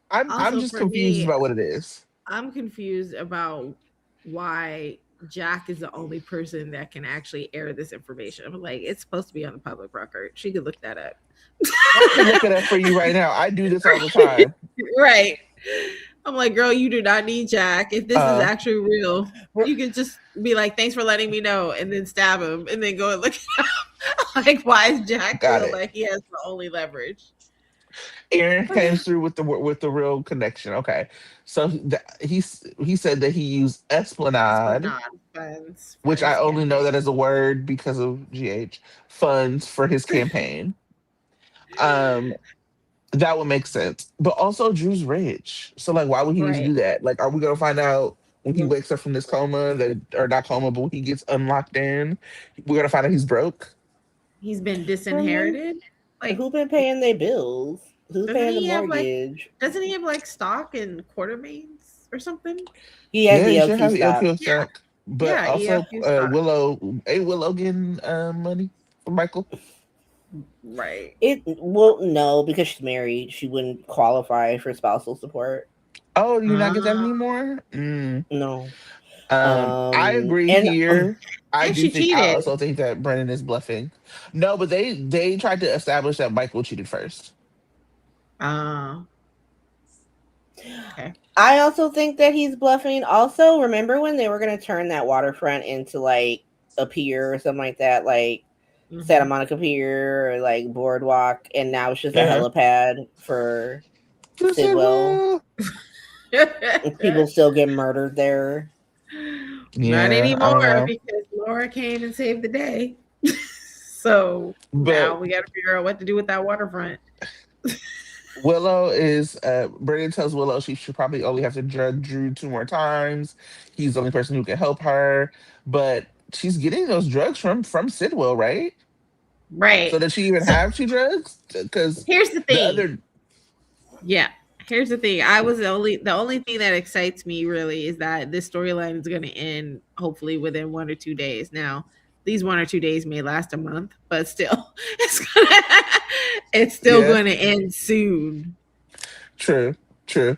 I'm Also, just for confused me, about what it is. I'm confused about why Jack is the only person that can actually air this information. I'm like, it's supposed to be on the public record. She could look that up. I can look it up for you right now. I do this all the time. Right. I'm like, girl, you do not need Jack. If this is Uh, actually real, you could just be like, thanks for letting me know, and then stab him, and then go and look it up. Like, why is Jack got feel it. like he has the only leverage? Aaron came through with the real connection. Okay, so he said that he used Esplanade, Esplanade funds for which I his only know campaign. that as a word because of funds for his campaign. Um, that would make sense. But also Drew's rich. So like why would he need to Right. do that? Like, are we gonna find out when he wakes up from this coma, that or not coma, but when he gets unlocked in, we're gonna find out he's broke? He's been I mean, disinherited. Like, who been paying their bills? Who's doesn't paying the he have like mortgage? doesn't he have like stock in Quartermains? or something. He has Yeah, the you should LQ have the stock. LQ stock. But Yeah, also, ELQ stock. Willow, ain't Willow getting money from Michael? Right. It well, no, because she's married, she wouldn't qualify for spousal support. Oh, do you not get that Uh, anymore? No. I agree And here. I and do she think I cheated. also think that Brennan is bluffing. No, but they tried to establish that Michael cheated first. Uh, okay. I also think that he's bluffing. Also, remember when they were going to turn that waterfront into like a pier or something like that, like Santa Hmm. Monica Pier or like Boardwalk, and now it's just a Yeah. helipad for Just say, Sidwell. well, And people still get murdered there. Not yeah, I don't anymore know. because Laura came and saved the day. So now But we got to figure out what to do with that waterfront. Willow is Brennan tells Willow she should probably only have to drug Drew 2 more times. He's the only person who can help her. But she's getting those drugs from Sidwell, right? Right. So does she even So have two drugs? Because here's the the thing. other Yeah. Here's the thing. The only thing that excites me really is that this storyline is going to end hopefully within 1 or 2 days. Now, these 1 or 2 days may last a month, but still, it's still yeah, going to end soon. true, true.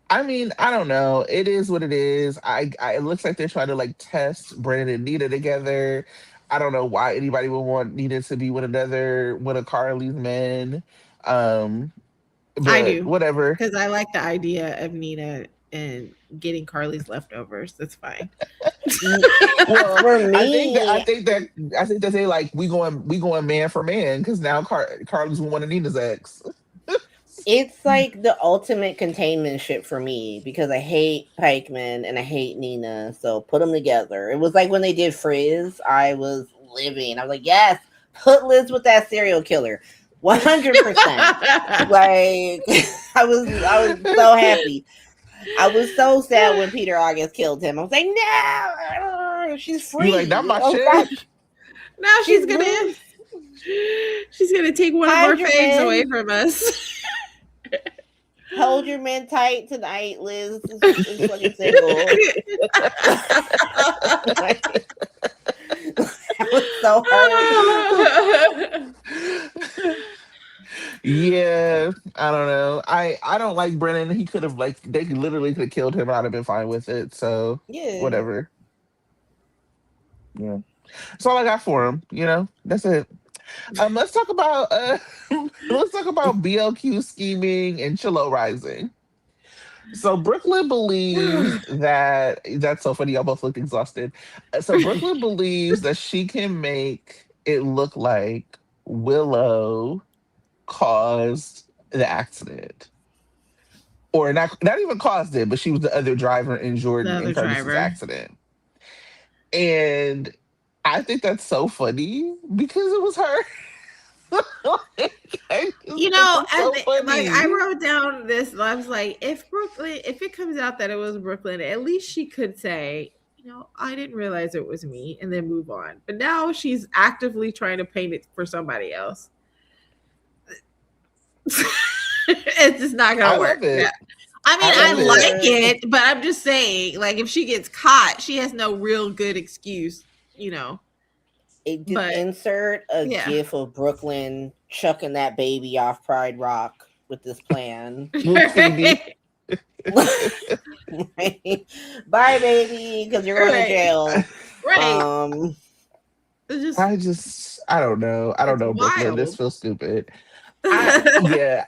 I mean, I don't know. It is what it is. It looks like they're trying to like test Brandon and Nita together. I don't know why anybody would want Nita to be with another one of Carly's men. Um, I but do whatever. because I like the idea of Nina and getting Carly's leftovers. That's fine. Well, For I think that I me, think that I think that they like we going man for man because now Carly's one of Nina's ex. it's like the ultimate containment ship for me because I hate Pikeman and I hate Nina. So put them together. It was like when they did Frizz, I was living. I was like, yes, put Liz with that serial killer. 100%. Like I was so happy. I was so sad when Peter August killed him. I was like, no, she's You like that free. my Oh shit? gosh, Now she's loose. she's gonna take one of our Hide your faves away men. from us. Hold your men tight tonight. Liz is fucking single. Like, I was so hurt. Yeah, I don't know. I don't like Brennan. He could have like they literally could have killed him. I'd have been fine with it. So Yeah. whatever. Yeah, that's all I got for him. That's it. Let's talk about let's talk about BLQ scheming and Chilo rising. So Brooklyn believes that that's so funny. Y'all both look exhausted. So Brooklyn believes that she can make it look like Willow caused the accident, or not even caused it, but she was the other driver in The Jordan other and Curtis's driver. accident. And I think that's so funny because it was her. Like, I just think it's so Like I funny. wrote down this. I was like, if it comes out that it was Brooklyn, at least she could say, I didn't realize it was me, and then move on. But now she's actively trying to paint it for somebody else. It's just not I gonna work. love it. Yeah. I mean, I I love it. like it, but I'm just saying, like, if she gets caught, she has no real good excuse. Just But insert a yeah. gif of Brooklyn chucking that baby off Pride Rock with this plan. With Phoebe. Bye, baby, because you're going to Right. jail. Right. I don't know. I don't It's know, Brooklyn. This wild. feels stupid. Yeah.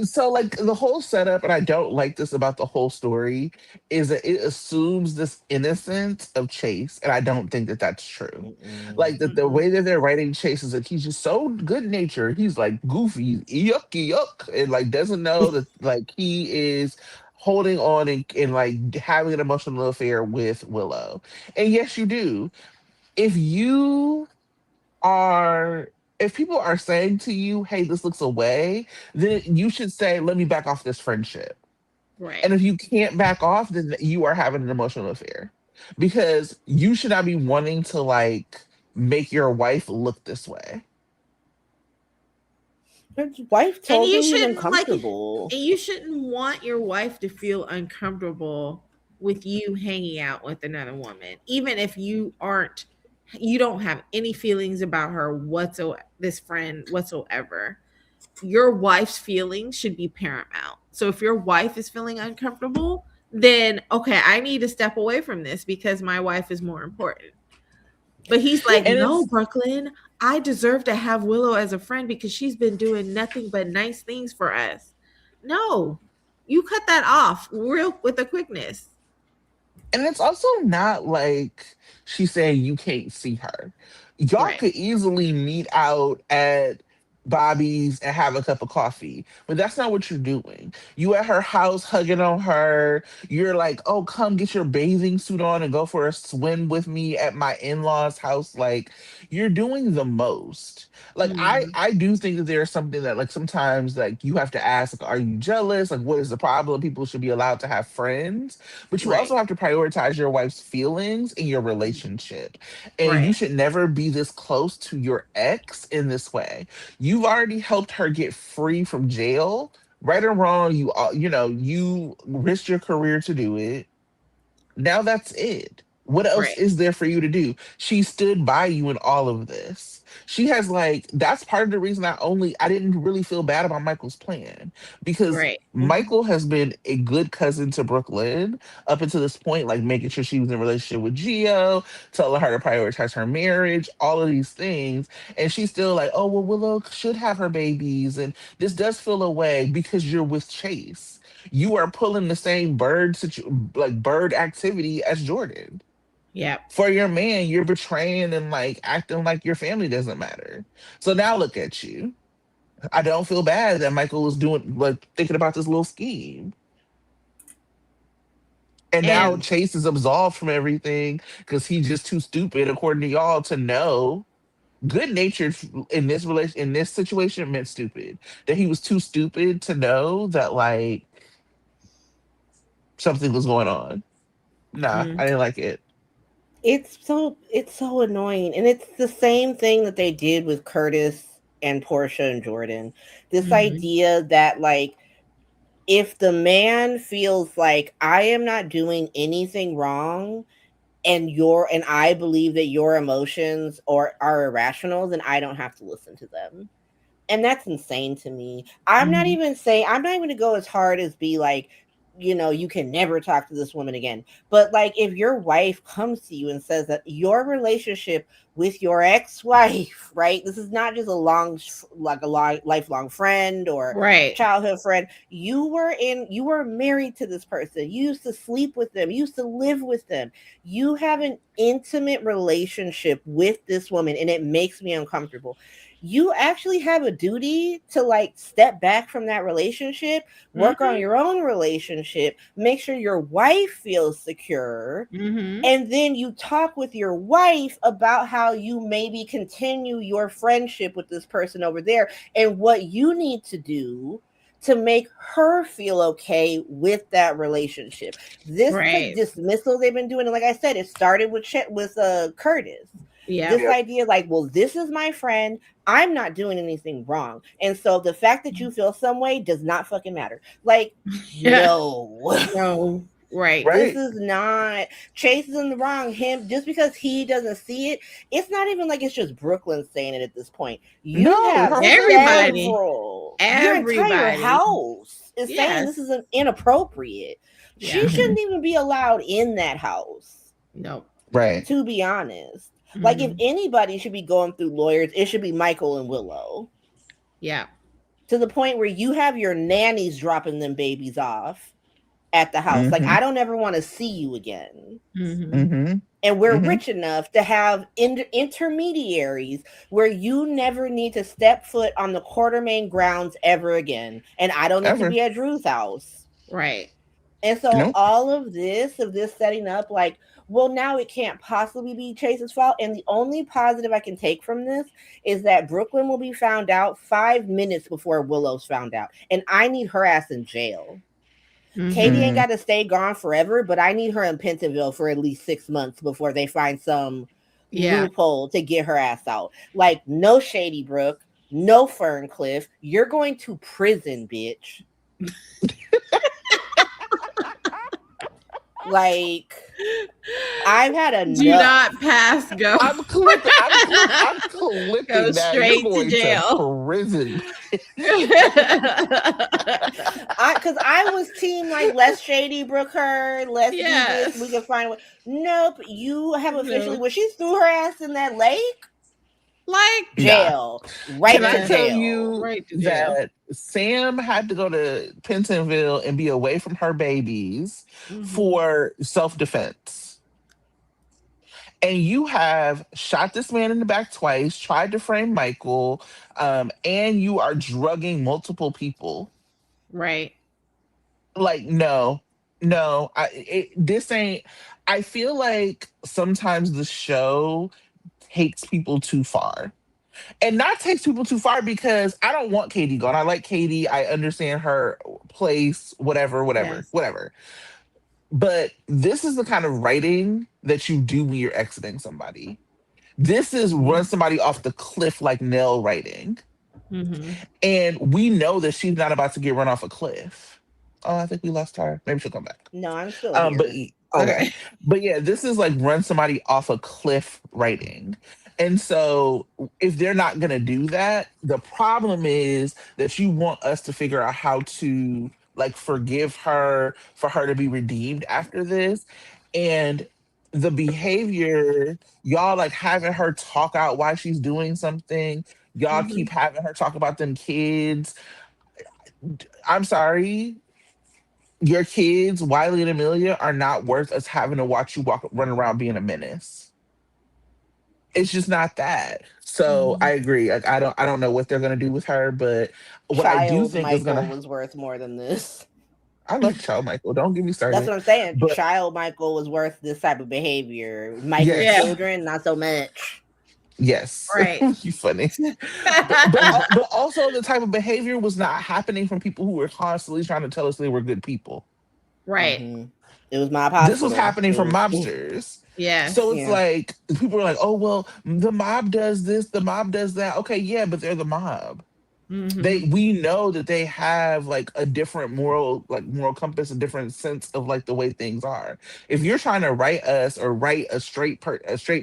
So like the whole setup, and I don't like this about the whole story, is that it assumes this innocence of Chase, and I don't think that that's true. Mm-mm. Like the way that they're writing Chase is that he's just so good natured. He's like goofy, yucky yuck, and like doesn't know that like he is holding on and like having an emotional affair with Willow. And yes, you do. If you are if people are saying to you, hey, this looks away, then you should say, let me back off this friendship. Right. And if you can't back off, then you are having an emotional affair. Because you should not be wanting to like make your wife look this way. His wife And told you him he's shouldn't like and uncomfortable. you shouldn't want your wife to feel uncomfortable with you hanging out with another woman, even if you don't have any feelings about her whatsoever, this friend whatsoever. Your wife's feelings should be paramount. So if your wife is feeling uncomfortable, then okay, I need to step away from this because my wife is more important. But he's like, And no, it's Brooklyn, I deserve to have Willow as a friend because she's been doing nothing but nice things for us. No, you cut that off real with a quickness. And it's also not like she's saying you can't see her. Y'all Right. could easily meet out at Bobby's and have a cup of coffee, but that's not what you're doing. You at her house hugging on her. You're like, oh, come get your bathing suit on and go for a swim with me at my in-laws' house. Like, you're doing the most. Like, Mm, I do think that there's something that like sometimes like you have to ask, like, are you jealous? Like, what is the problem? People should be allowed to have friends, but you right. also have to prioritize your wife's feelings in your relationship. And you Right. should never be this close to your ex in this way. You've already helped her get free from jail. Right or wrong, you risked your career to do it. Now that's it. What else Right. is there for you to do? She stood by you in all of this. She has like that's part of the reason I didn't really feel bad about Michael's plan because Right. Mhm. Michael has been a good cousin to Brooklyn up until this point, like making sure she was in a relationship with Gio, telling her to prioritize her marriage, all of these things. And she's still like, oh, well, Willow should have her babies. And this does feel away because you're with Chase. You are pulling the same like bird activity as Jordan. Yep. For your man, you're betraying and like acting like your family doesn't matter. So now look at you. I don't feel bad that Michael was doing like thinking about this little scheme. And now And Chase is absolved from everything because he's just too stupid, according to y'all, to know. Good natured in this situation meant stupid. That he was too stupid to know that like something was going on. Nah, mm, I didn't like it. It's so annoying, and it's the same thing that they did with Curtis and Portia and Jordan. This mhm. idea that like if the man feels like I am not doing anything wrong and I believe that your emotions are irrational, then I don't have to listen to them. And that's insane to me. Mhm. I'm not even gonna go as hard as be like, you can never talk to this woman again. But like if your wife comes to you and says that your relationship with your ex-wife, right? This is not just a long lifelong friend or Right. childhood friend. You were married to this person. You used to sleep with them, you used to live with them. You have an intimate relationship with this woman, and it makes me uncomfortable. You actually have a duty to like step back from that relationship, work on Mhm. your own relationship, make sure your wife feels secure, Mhm. and then you talk with your wife about how you maybe continue your friendship with this person over there and what you need to do to make her feel okay with that relationship. This like Right. dismissal they've been doing, and like I said, it started with Curtis. Yep. This idea like, well, this is my friend, I'm not doing anything wrong, and so the fact that you feel some way does not fucking matter. Like, Yeah. no. No. Right. This Right? is not Chase is in the wrong. Him just because he doesn't see it, it's not even like it's just Brooklyn saying it at this point. You No, have her whole family. Everybody. your entire Everybody. house is saying this Yes. is inappropriate. She Yeah. Hmm. shouldn't even be allowed in that house, Nope. Right. to be honest. Like if Mhm. anybody should be going through lawyers, it should be Michael and Willow. Yeah. To the point where you have your nannies dropping them babies off at the house. Like Hmm. I don't ever want to see you again. Mhm. Hmm. And we're Hmm. rich enough to have intermediaries where you never need to step foot on the Quartermain grounds ever again. And I don't need to Ever. be at Drew's house. Right. And so Nope. all of this setting up, like, well, now it can't possibly be Chase's fault. And the only positive I can take from this is that Brooklyn will be found out 5 minutes before Willow's found out. And I need her ass in jail. Katie Mhm. ain't Mm. got to stay gone forever, but I need her in Pentonville for at least 6 months before they find some Yeah. loophole to get her ass out. Like, no Shady Brook, No, Ferncliff, you're going to prison, bitch. Like, I've had Do enough. not pass go. I'm Go clipping that. You're straight to going to jail. prison. Because I was team like let's Shady Brook her, let's do this. We Yes. can find. Nope, you have officially. No. When she threw her ass in that lake, Like, Nah. jail, right Can to I yes, tell jail. you right to jail. that Sam had to go to Pentonville and be away from her babies Hmm. for self-defense? And you have shot this man in the back twice, tried to frame Michael, and you are drugging multiple people. Right. Like, no, no, this ain't. I feel like sometimes the show takes people too far. And not takes people too far because I don't want Katie gone. I like Katie. I understand her place, whatever, whatever, Yes. whatever. But this is the kind of writing that you do when you're exiting somebody. This is run somebody off the cliff like Nell writing. Mm-hmm. And we know that she's not about to get run off a cliff. Oh, I think we lost her. Maybe she'll come back. No, I'm still But here. okay, Okay. but yeah, this is like run somebody off a cliff writing. And so if they're not gonna do that, the problem is that you want us to figure out how to like forgive her for her to be redeemed after this. And the behavior, y'all like having her talk out why she's doing something, y'all Mm-hmm. keep having her talk about them kids. I'm sorry, your kids, Wiley and Amelia, are not worth us having to watch you run around being a menace. It's just not that. So Mm-hmm. I agree. Like I don't know what they're gonna do with her, but what I do Child think is Michael gonna. was worth more than this. I love Child Michael. Don't get me That's started. what I'm saying. But Child Michael was worth this type of behavior. Michael's yes, Yeah. children, not so much. yes, Right. you funny. But also the type of behavior was not happening from people who were constantly trying to tell us they were good people. Right. Hmm. It was Mob This was Hospital. happening It from was, mobsters. So Yes. it's yeah. like people are like, oh well, the mob does this, the mob does that. Okay, yeah, but they're the mob. Mm-hmm. We know that they have like a different moral compass, a different sense of like the way things are. If you're trying to write us or write a straight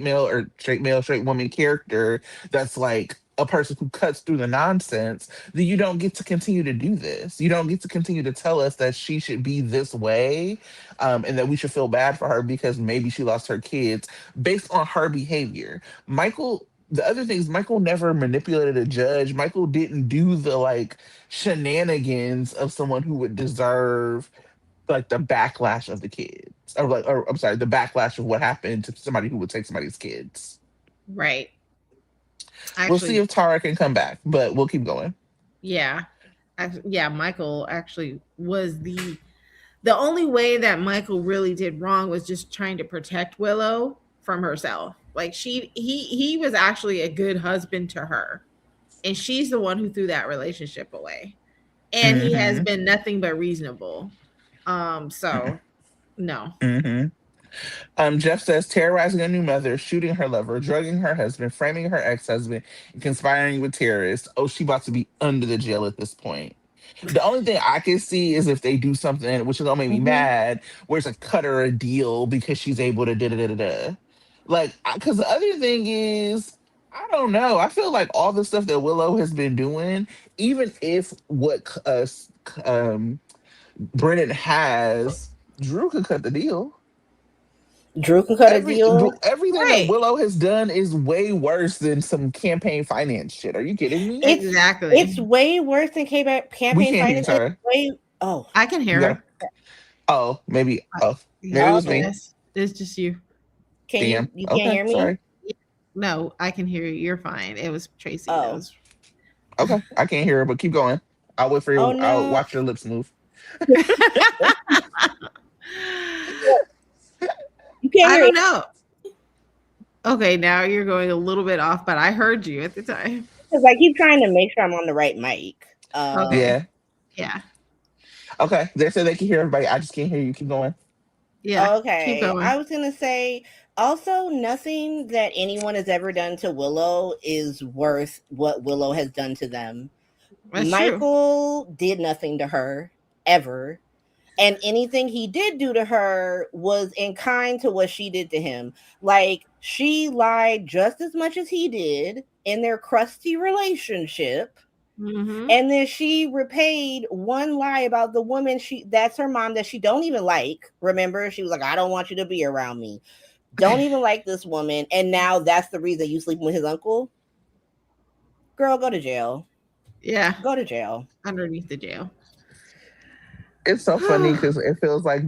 male or straight woman character that's like a person who cuts through the nonsense, then you don't get to continue to do this. You don't get to continue to tell us that she should be this way, and that we should feel bad for her because maybe she lost her kids based on her behavior. Michael, the other thing is Michael never manipulated a judge. Michael didn't do the like shenanigans of someone who would deserve like the backlash of the kids. Or I'm sorry, the backlash of what happened to somebody who would take somebody's kids. Right. We'll see Actually, if Tara can come back, but we'll keep going. yeah. Yeah, Michael actually was the only way that Michael really did wrong was just trying to protect Willow from herself. Like he was actually a good husband to her. And she's the one who threw that relationship away. And he has Mm-hmm. been nothing but reasonable. So no. Mm-hmm. Jeff says terrorizing a new mother, shooting her lover, drugging her husband, framing her ex-husband, and conspiring with terrorists. Oh, she about to be under the jail at this point. The only thing I can see is if they do something which is gonna make me Mm-hmm. mad, where it's a cut her a deal because she's able to da da da da da. Like, because the other thing is, I don't know. I feel like all the stuff that Willow has been doing, even if um Brennan has, Drew could cut the deal. Drew can cut a deal. Everything that Right. Willow has done is way worse than some campaign finance shit. Are you kidding me? It's Exactly. way worse than We campaign can't hear you, finance. It's Tara. way oh I can You hear gotta. her. Oh, maybe. Oh, maybe Yeah. it oh, was okay. me. Yes. It's just you. Can Damn. you can't Okay, hear me? sorry. No, I can hear you. You're fine. It was Tracy. That Oh was Okay, I can't hear her, but keep going. I'll wait for oh you. I'll no, watch your lips move. you can't I hear don't me know. Okay, now you're going a little bit off, but I heard you at the time. because I keep trying to make sure I'm on the right mic. Okay. Yeah. Yeah. Okay. They said they can hear everybody. I just can't hear you. Keep going. Yeah. Keep Okay, going. I was gonna say, Also, nothing that anyone has ever done to Willow is worth what Willow has done to them. That's true. Michael did nothing to her ever. And anything he did do to her was in kind to what she did to him. Like, she lied just as much as he did in their crusty relationship. Mm-hmm. And then she repaid one lie about the woman that's her mom that she don't even like. Remember, she was like, I don't want you to be around me. Don't even like this woman. And now that's the reason you sleeping with his uncle. Girl, go to jail. Yeah, Go to jail. underneath the jail. It's so funny because it feels like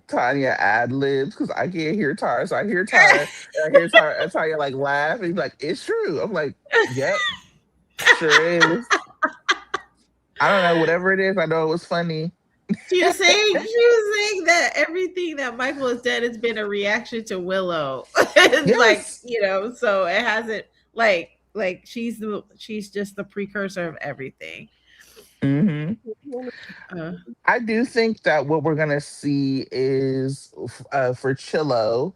Tanya ad libs because I can't hear Tara, so I hear Tara and I hear Tanya like laugh and he's like, "It's true." I'm like, "Yep, sure is." I don't know, whatever it is. I know it was funny. She was saying that everything that Michael has done has been a reaction to Willow. Like, Yes. so it hasn't like she's just the precursor of everything. Hmm. Uh, I do think that what we're gonna see is for Chillo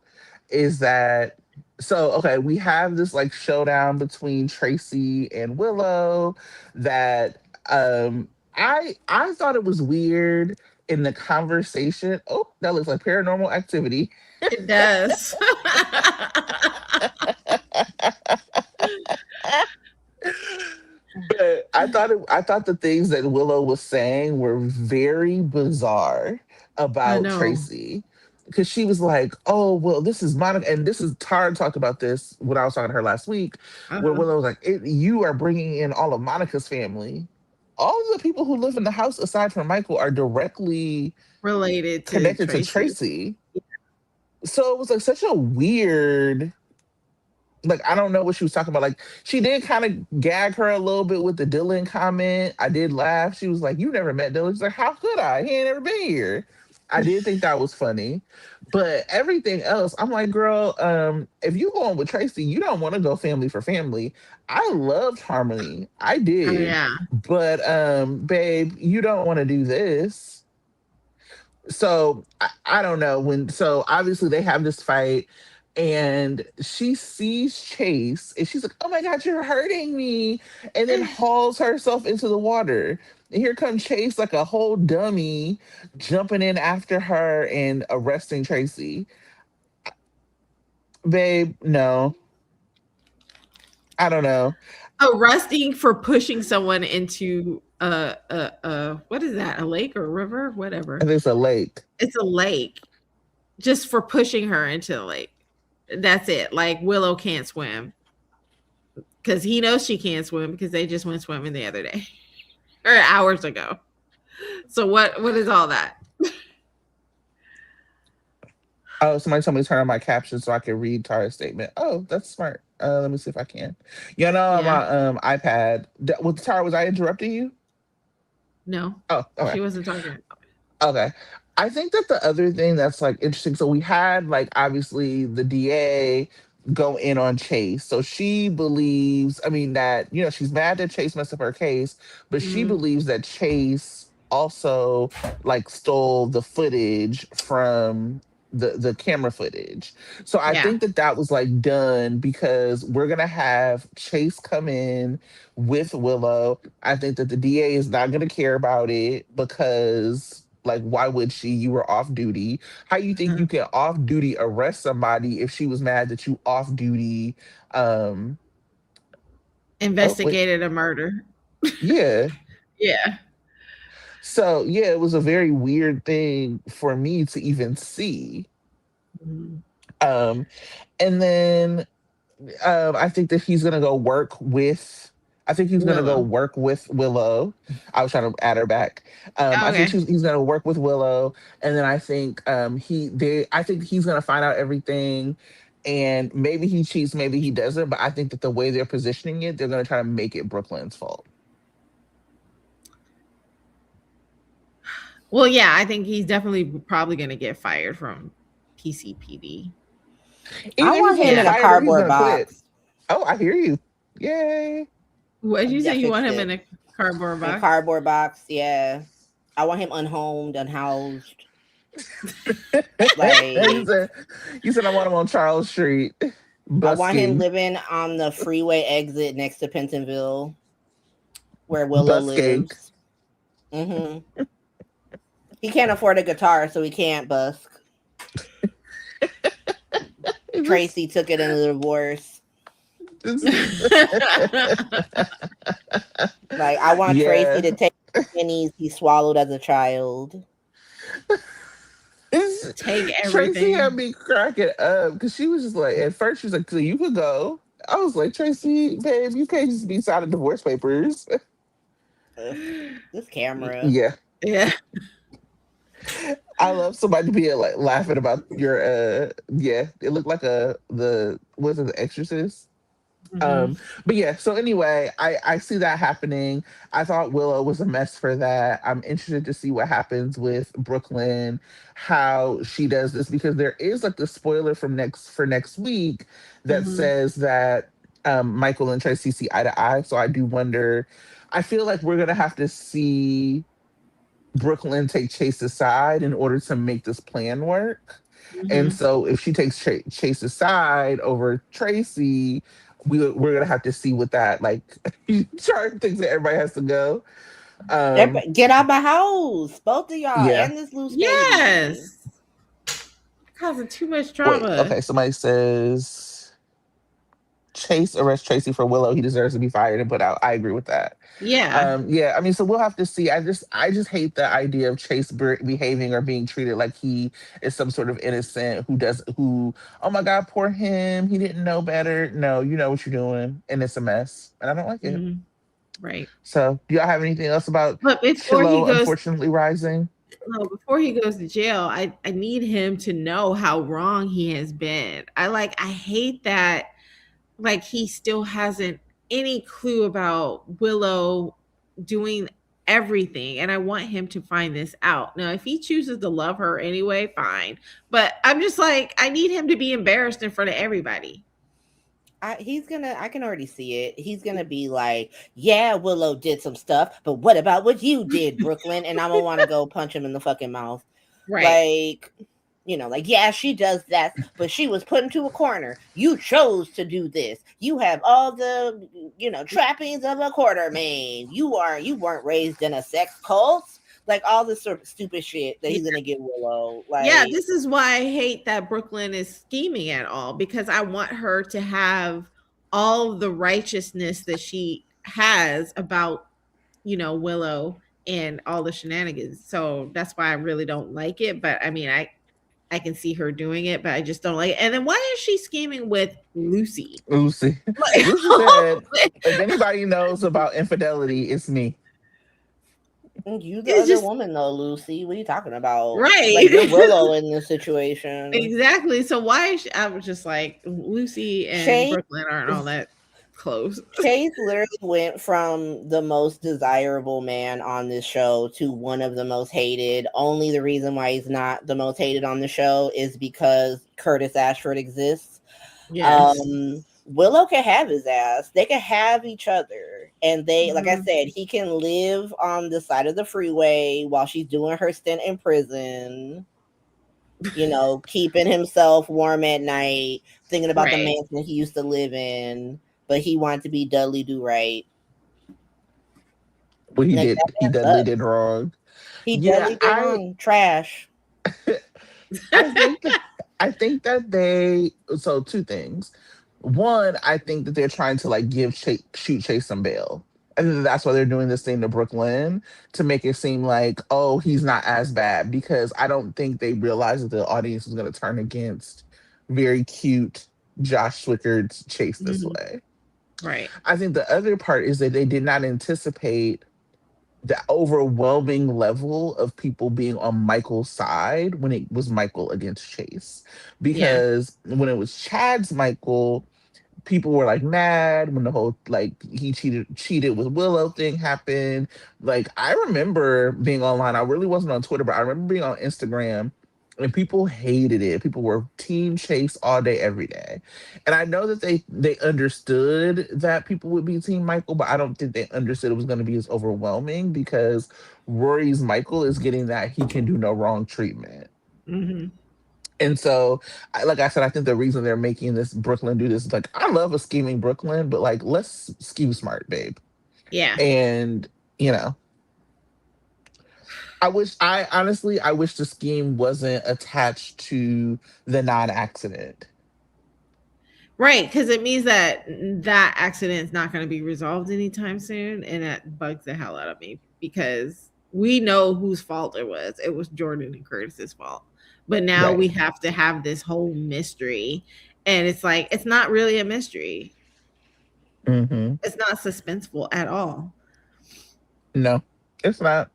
is that so okay, we have this like showdown between Tracy and Willow that I thought it was weird in the conversation. Oh, that looks like paranormal activity. it does. But I thought the things that Willow was saying were very bizarre I about know. Tracy. Because she was like, "Oh well, this is Monica," and this is Tara talked about this when I was talking to her last week, where Uh, Willow was like, "You are bringing in all of Monica's family. All of the people who live in the house aside from Michael are directly related to connected to Tracy. Tracy." So it was like such a weird like I don't know what she was talking about. Like she did kind of gag her a little bit with the Dylan comment. I did laugh. She was like, "You never met Dylan." She's like, "How could I? He ain't never been here." I did think that was funny, but everything else, I'm like, girl, if you going with Tracy, you don't want to go family for family. I loved Harmony, I Oh did, yeah. but babe, you don't want to do this. So I don't know when. So obviously they have this fight, and she sees Chase, and she's like, "Oh my god, you're hurting me!" And then hauls herself into the water. And here comes Chase like a whole dummy, jumping in after her and arresting Tracy. Babe, no, I don't know. Arresting for pushing someone into what is that? A lake or a river? I Whatever. think it's a lake. It's a lake. Just for pushing her into the lake. That's it. Like Willow can't swim because he knows she can't swim because they just went swimming the other day or hours ago. So what is all that? Oh, somebody told me to turn on my captions so I can read Tara's statement. Oh, that's smart. Let me see if I can. You know, on Yeah. my iPad. With Tara, was I interrupting you? No, Oh, okay. she wasn't talking. Okay. I think that the other thing that's like interesting, so we had like obviously the DA go in on Chase. So she believes, I mean, that, you know, she's mad that Chase messed up her case, but she Mm, believes that Chase also like stole the footage from the camera footage. So I yeah. think that that was like done because we're gonna have Chase come in with Willow. I think that the DA is not going to care about it because, like, why would she? You were off duty. How you think Uh, you can off duty arrest somebody if she was mad that you off duty? Um, oh wait, investigated a murder. yeah. Yeah. So yeah, it was a very weird thing for me to even see. Mm, Um, and then I think that he's gonna go work with. I think he's gonna go Willow. work with Willow. I was trying to add her back. I think Okay. he's gonna work with Willow, and then I think I think he's gonna find out everything, and maybe he cheats, maybe he doesn't. But I think that the way they're positioning it, they're gonna try to make it Brooklyn's fault. Well, yeah, I think he's definitely probably going to get fired from PCPD. I Even if he's want gonna him get in Yeah. a fired or he's cardboard gonna quit. box. Oh, I hear you. Yay! What did you say? Yeah, You fix want him in it. a cardboard In a box? cardboard box, yeah. I want him unhomed, unhoused. you Like, said you said I want him on Charles Street, I want him busking, living on the freeway exit next to Pentonville, where Willow busking. lives. Hmm. He can't afford a guitar, so he can't busk. Just, Tracy took it in a divorce. just, Like, I want Tracy yeah. to take pennies he swallowed as a child. Take Tracy had everything. me cracking up because she was just like, at first she was like, "So you could go." I was like, "Tracy, babe, you can't just be signing divorce papers." Ugh, this camera. Yeah, Yeah. I love somebody to be like laughing about your. Yeah, it looked like the was it the Exorcist. Hmm. Um, but yeah, so anyway, I see that happening. I thought Willow was a mess for that. I'm interested to see what happens with Brooklyn, how she does this, because there is like the spoiler from next week that Hmm. says that Michael and Tracy see eye to eye. So I do wonder. I feel like we're gonna have to see Brooklyn take Chase aside in order to make this plan work. And Hmm. so if she takes Chase aside over Tracy, we're gonna have to see what that like chart thinks that everybody has to go. Um Get out my house, both of y'all, yeah. and this loose baby. Yes. Causing too much Wait, drama. okay, somebody says Chase arrest Tracy for Willow. He deserves to be fired and put out. I agree with that. Yeah. Yeah, I mean, so we'll have to see. I just hate the idea of Chase behaving or being treated like he is some sort of innocent who. Oh my God, poor him. He didn't know better. No, you know what you're doing, and it's a mess, and I don't like it. Hmm. Right. So, do y'all have anything else about But before he Chillo goes, unfortunately rising? no, before he goes to jail, I need him to know how wrong he has been. I hate that like he still hasn't any clue about Willow doing everything, and I want him to find this out. Now if he chooses to love her anyway, fine, but I'm just like I need him to be embarrassed in front of everybody. He's gonna. I can already see it. He's gonna be like, "Yeah, Willow did some stuff, but what about what you did, Brooklyn?" And I'm gonna want to go punch him in the fucking mouth. Right. Like, like, yeah, she does that, but she was put into a corner. You chose to do this. You have all the, trappings of a quarter man. You weren't raised in a sex cult. Like all this sort of stupid shit that he's gonna get Willow. Yeah, Like, this is why I hate that Brooklyn is scheming at all, because I want her to have all the righteousness that she has about, Willow and all the shenanigans. So that's why I really don't like it. But I mean, I can see her doing it, but I just don't like it. And then why is she scheming with Lucy? Lucy. Like, Lucy said, if anybody knows about infidelity, it's me. you the it's other just woman though, Lucy. What are you talking about? Like, you're right. Willow in this situation. Exactly. So why is I was just like Lucy and Chase Brooklyn aren't all that close. Chase literally went from the most desirable man on this show to one of the most hated. Only the reason why he's not the most hated on the show is because Curtis Ashford exists. Yes. Willow can have his ass. They can have each other. And they, like I Mhm. said, he can live on the side of the freeway while she's doing her stint in prison, keeping himself warm at night, thinking about the Right. mansion he used to live in, but he wanted to be Dudley Do Right. What he Like, did, that he man definitely did sucks. wrong. He Yeah, Dudley did wrong. Trash. I think that they so two things. One, I think that they're trying to like shoot Chase some bail. And that's why they're doing this thing to Brooklyn to make it seem like, oh, he's not as bad. Because I don't think they realized that the audience was going to turn against very cute Josh Swickard's Chase this Mhm. way. Right. I think the other part is that they did not anticipate the overwhelming level of people being on Michael's side when it was Michael against Chase. Yeah. Because when it was Chad's Michael, people were like mad when the whole like he cheated with Willow thing happened. Like I remember being online. I really wasn't on Twitter, but I remember being on Instagram and people hated it. People were team Chase all day, every day. And I know that they understood that people would be team Michael, but I don't think they understood it was going to be as overwhelming because Rory's Michael is getting that he can do no wrong treatment. Hmm. And so, like I said, I think the reason they're making this Brooklyn do this is like, I love a scheming Brooklyn, but like, let's scheme smart, babe. Yeah. And, you know, I honestly, I wish the scheme wasn't attached to the non accident. Right, because it means that that accident is not going to be resolved anytime soon, and that bugs the hell out of me because we know whose fault it was. It was Jordan and Curtis's fault, but now we Right. have to have this whole mystery, and it's like it's not really a mystery. Hmm. It's not suspenseful at all. No, it's not.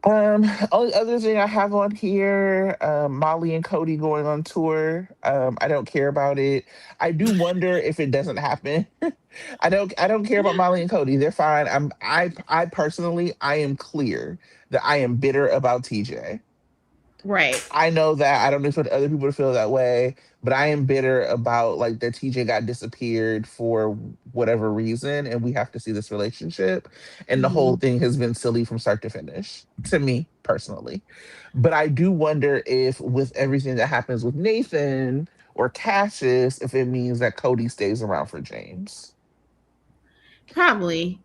Only other thing I have on here, Molly and Cody going on tour. I don't care about it. I do wonder if it doesn't happen. I don't care about Molly and Cody. They're fine. I personally I am clear that I am bitter about TJ. Right. I know that I don't expect other people to feel that way, but I am bitter about like that TJ got disappeared for whatever reason, and we have to see this relationship. And the whole Mhm. thing has been silly from start to finish, to me personally. But I do wonder if, with everything that happens with Nathan or Cassius, if it means that Cody stays around for James. Probably.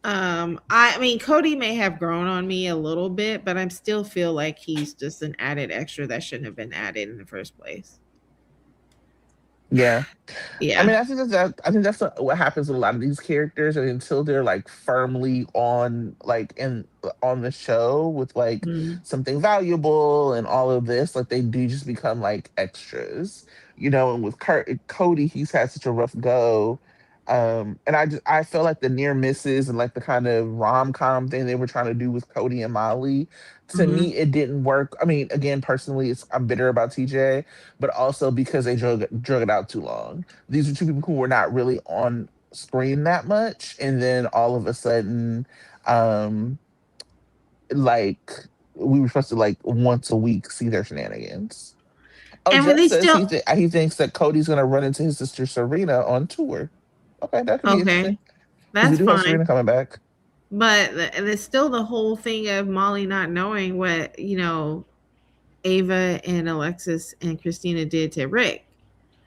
I mean, Cody may have grown on me a little bit, but I still feel like he's just an added extra that shouldn't have been added in the first place. Yeah. I Yeah. mean, I think that's what happens with a lot of these characters, and until they're like firmly on like in on the show with like Mhm. something valuable and all of this, like they do just become like extras, you know. And with Cody, he's had such a rough go, and I feel like the near misses and like the kind of rom com thing they were trying to do with Cody and Molly, to Mhm. me, it didn't work. I mean, again, personally, I'm bitter about TJ, but also because they drug it out too long. These are two people who were not really on screen that much, and then all of a sudden, um like we were supposed to like once a week see their shenanigans. Oh, And when Jeff they says still he thinks that Cody's gonna run into his sister Serena on tour. Okay, that could be okay, interesting because we that's do have fine. Serena coming back. But and it's still the whole thing of Molly not knowing what, Ava and Alexis and Christina did to Rick.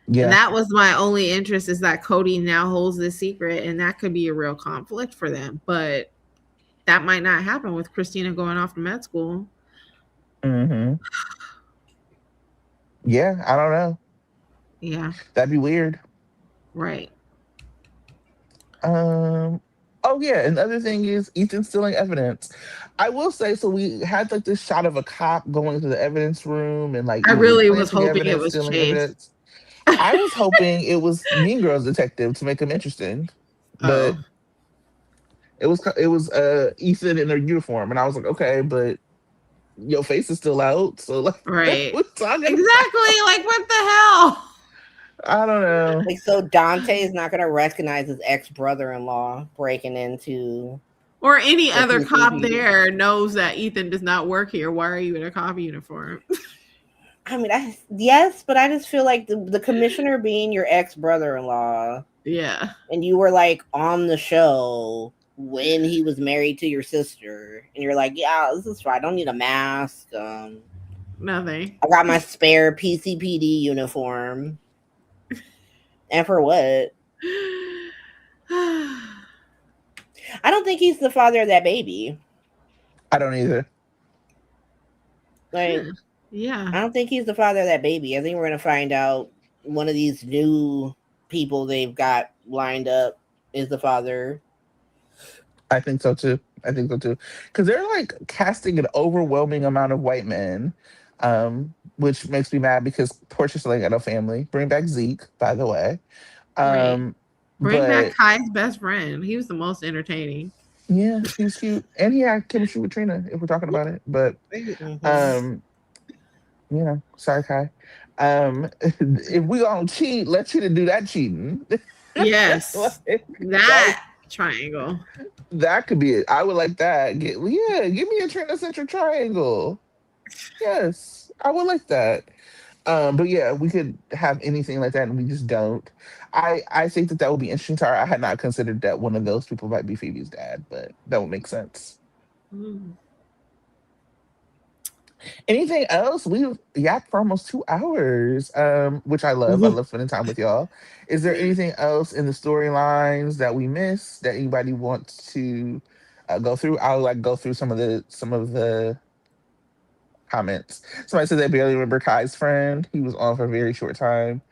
And Yeah. that was my only interest, is that Cody now holds this secret, and that could be a real conflict for them. But that might not happen with Christina going off to med school. Hmm. Yeah, I don't know. Yeah, That'd be weird. right. Um. Oh yeah, and the other thing is Ethan stealing evidence. I will say, so we had like this shot of a cop going to the evidence room and like I either really was planting hoping it evidence, was stealing Chase. evidence. I was hoping it was Mean Girls detective to make him interesting, but Oh, it was Ethan in a uniform, and I was like, okay, but your face is still out, so like, what right. we talking about? Exactly. Like, what the hell? I don't know. Like, so Dante is not gonna recognize his ex brother in law breaking into Or any the other cop PCP. there knows that Ethan does not work here. Why are you in a cop uniform? I mean, yes, but I just feel like the commissioner being your ex brother in law, Yeah. and you were like on the show when he was married to your sister, and you're like, yeah, this is fine. I don't need a mask. Nothing. I got my spare PCPD uniform, and for what? I don't think he's the father of that baby. I don't either. Like, Yeah. I don't think he's the father of that baby. I think we're gonna find out one of these new people they've got lined up is the father. I think so too. I think so too. Because they're like casting an overwhelming amount of white men, which makes me mad because Portia still ain't got no family. Bring back Zeke, by the way. Right. Um, Bring back but Kai's best friend. He was the most entertaining. yeah, he was cute, and he had chemistry with Trina. If we're talking about it, but Mm-hmm. um, sorry, Kai. If we gonna cheat, let Trina do that cheating. Yes. like, like That triangle. that could be it. I would like that. Yeah, give me a Trina central triangle. Yes, I would like that. But yeah, we could have anything like that, and we just don't. I think that would be interesting. To her. I had not considered that one of those people might be Phoebe's dad, but that would make sense. Mm. Anything else? We yapped for almost 2 hours, which I love. I love spending time with y'all. Is there anything else in the storylines that we missed that anybody wants to go through? I'll like go through some of the comments. Somebody said they barely remember Kai's friend. He was on for a very short time,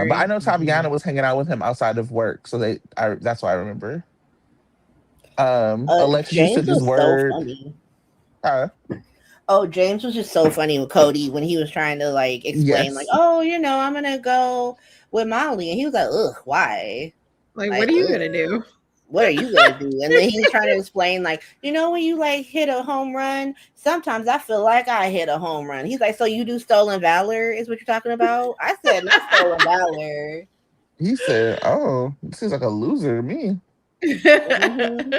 but I Very. know Taviana was hanging out with him outside of work, so that's why I remember. Alexis, you James said this was so word. funny. Uh, Oh, James was just so funny with Cody when he was trying to like explain, like, yes, oh, I'm gonna go with Molly, and he was like, ugh, why? Like, what Like, are you ugh, gonna do? what are you gonna do? And then he was trying to explain, like, when you like hit a home run, sometimes I feel like I hit a home run. He's like, so you do stolen valor, is what you're talking about? I said, not stolen valor. he said, "Oh, this seems like a loser to me." Hmm.